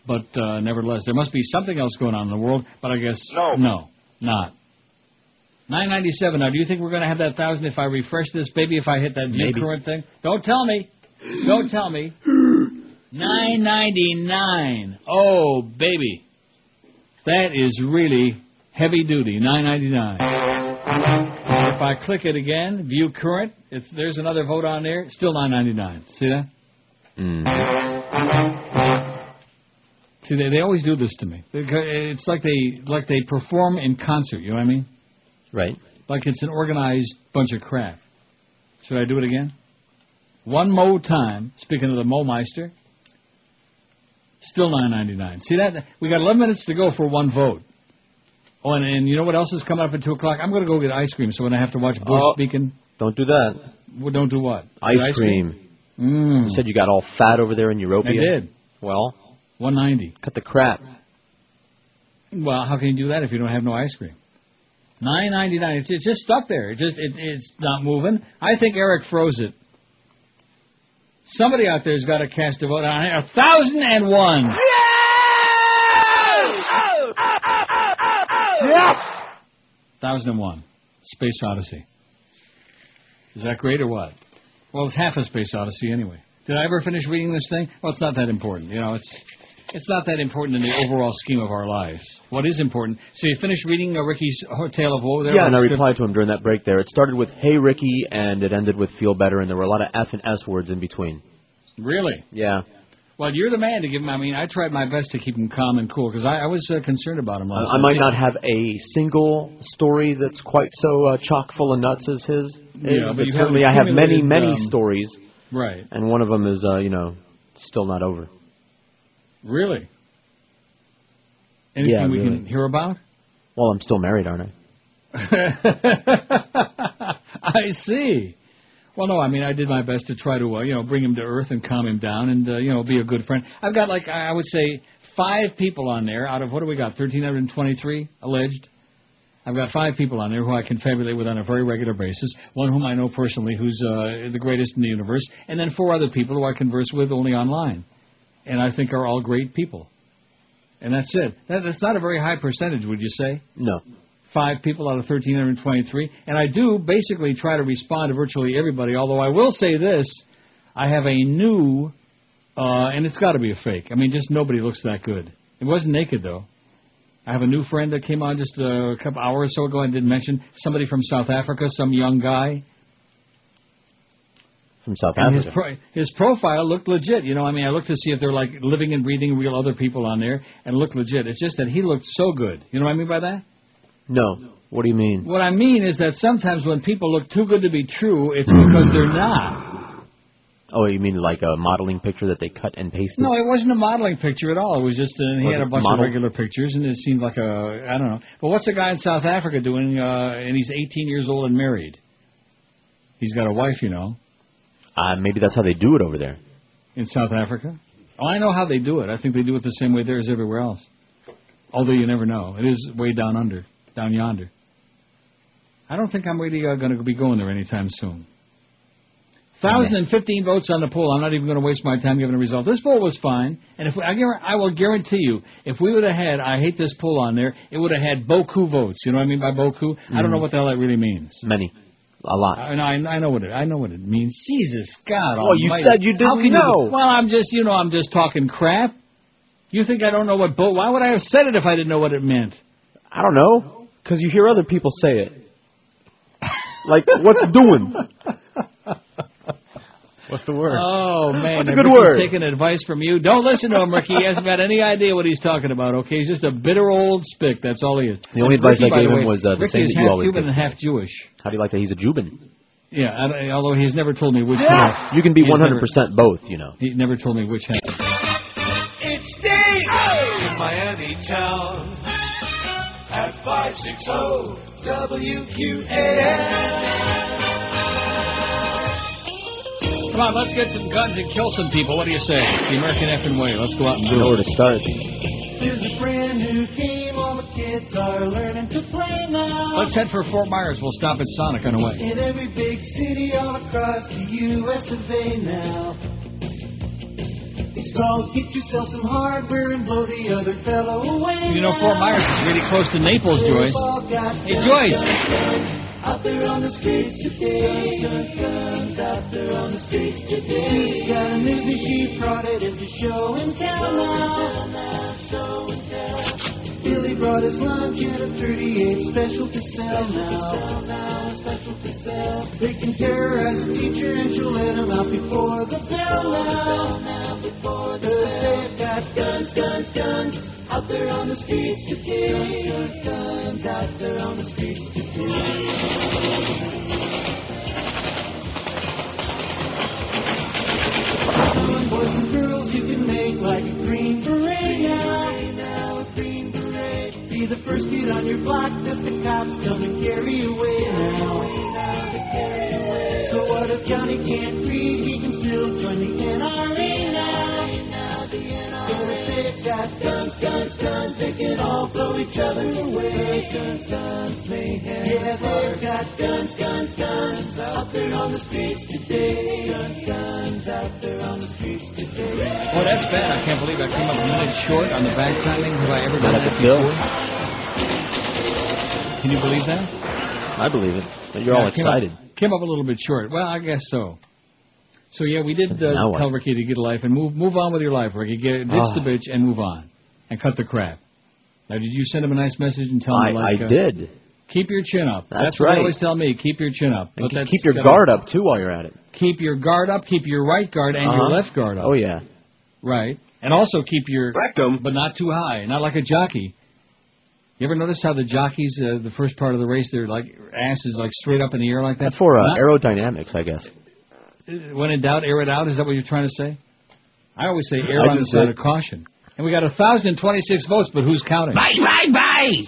But nevertheless, there must be something else going on in the world, but I guess no, not. 997. Now, do you think we're going to have that 1,000 if I refresh this baby, if I hit that view current thing? Don't tell me. Don't tell me. 999. Oh, baby. That is really heavy duty. 999. If I click it again, view current, there's another vote on there. Still 999. See that? See, they always do this to me. It's like they perform in concert, you know what I mean? Right. Like it's an organized bunch of crap. Should I do it again? One more time, speaking of the Mo-Meister, still $9.99. See that? We got 11 minutes to go for one vote. Oh, and you know what else is coming up at 2 o'clock? I'm going to go get ice cream, so when I have to watch Bush speaking... Don't do that. Well, don't do what? Ice cream. You said you got all fat over there in Europia? I did. Well... $1.90. Cut the crap. Well, how can you do that if you don't have no ice cream? $9.99. It's just stuck there. It's not moving. I think Eric froze it. Somebody out there's got to cast a vote on it. 1,001. Yes! 1,001. Space Odyssey. Is that great or what? Well, it's half a Space Odyssey anyway. Did I ever finish reading this thing? Well, it's not that important. It's not that important in the overall scheme of our lives. What is important? So you finished reading Ricky's Tale of Woe there? Yeah, and I replied to him during that break there. It started with, "Hey, Ricky," and it ended with "Feel better," and there were a lot of F and S words in between. Really? Yeah. Well, you're the man to give him. I mean, I tried my best to keep him calm and cool because I was concerned about him. I might not have a single story that's quite so chock full of nuts as his. Yeah, but certainly I have many stories. Right. And one of them is, still not over. Really? Anything we can hear about? Well, I'm still married, aren't I? I see. Well, no, I mean, I did my best to try to, bring him to earth and calm him down and, be a good friend. I've got, I would say 5 people on there out of, what do we got, 1,323 alleged? I've got 5 people on there who I confabulate with on a very regular basis, one whom I know personally who's the greatest in the universe, and then 4 other people who I converse with only online, and I think are all great people. And that's it. That's not a very high percentage, would you say? No. 5 people out of 1,323, and I do basically try to respond to virtually everybody, although I will say this, I have a new, and it's got to be a fake. I mean, just nobody looks that good. It wasn't naked, though. I have a new friend that came on just a couple hours or so ago and didn't mention. Somebody from South Africa, some young guy. From South Africa? His profile looked legit. I looked to see if they're living and breathing real other people on there, and it looked legit. It's just that he looked so good. You know what I mean by that? No. What do you mean? What I mean is that sometimes when people look too good to be true, it's because they're not. Oh, you mean like a modeling picture that they cut and pasted? No, it wasn't a modeling picture at all. It was just, he had a bunch of regular pictures, and it seemed like I don't know. But what's the guy in South Africa doing, and he's 18 years old and married? He's got a wife, Maybe that's how they do it over there. In South Africa? Oh, I know how they do it. I think they do it the same way there as everywhere else. Although you never know. It is way down yonder. I don't think I'm really going to be going there anytime soon. 1,015 votes on the poll. I'm not even going to waste my time giving a result. This poll was fine, and I will guarantee you, if we would have had, I hate this poll on there, it would have had beaucoup votes. You know what I mean by beaucoup? I don't know what the hell that really means. Many. A lot. I know what it means. Jesus God Almighty. Well, you said you didn't know. Well, I'm just talking crap. You think I don't know what why would I have said it if I didn't know what it meant? I don't know. Because you hear other people say it. Like, what's doing? What's the word? Oh, man. What's a good word? Taking advice from you. Don't listen to him, Ricky. He hasn't got any idea what he's talking about, okay? He's just a bitter old spick. That's all he is. The only advice I gave him was the same that you always Ricky is half Cuban give. and half Jewish. How do you like that? He's a Jubin. Yeah, although he's never told me which half. You can be 100% both, He never told me which half. It's Dave in Miami town at 560 WQAM. Come on, let's get some guns and kill some people. What do you say? It's the American effing way. Let's go out and do it. Where to start? There's a brand new game all the kids are learning to play now. Let's head for Fort Myers. We'll stop at Sonic on the way. In every big city all across the U.S. of A now. It's called Get Yourself Some Hardware and Blow the Other Fellow Away. Fort Myers is really close to Naples, Joyce. Hey, Joyce. Out there on the streets today, guns out there on the streets today. Susie's got a news and she brought it into show and tell now. Show and tell. Billy brought his lunch and a 38 special to sell now. Special to sell. They can terrorize a teacher and she'll let him out before the bell now. Before the bell. They've got guns, guns, guns out there on the streets today. Guns, guns out there on the streets today. Boys and girls, you can make like a green beret now. A green beret. Be the first kid on your block that the cops come and carry away now. So what if Johnny can't read? He can still join the NRA now. So if they've got guns, guns, guns, they can all blow each other away. Guns, guns, mayhem. Yeah, they've got guns, guns, guns out there on the streets today. Guns, guns out there on the streets today. Well, that's bad. I can't believe I came up a minute short on the back timing. Have I ever done that before? Can you believe that? I believe it. But you're all excited. Came up a little bit short. Well, I guess so. So, yeah, we did tell Ricky to get a life and move on with your life, Ricky. Ditch the bitch and move on. And cut the crap. Now, did you send him a nice message and tell him, I did. Keep your chin up. That's what right. they always tell me. Keep your chin up. And keep your guard up, too, while you're at it. Keep your guard up. Keep your right guard and your left guard up. Oh, yeah. Right. And also keep your rectum, but not too high. Not like a jockey. You ever notice how the jockeys, the first part of the race, their ass is straight up in the air like that? That's for aerodynamics, I guess. When in doubt, air it out. Is that what you're trying to say? I always say air on the side of caution. And we got 1,026 votes, but who's counting? Bye, bye, bye!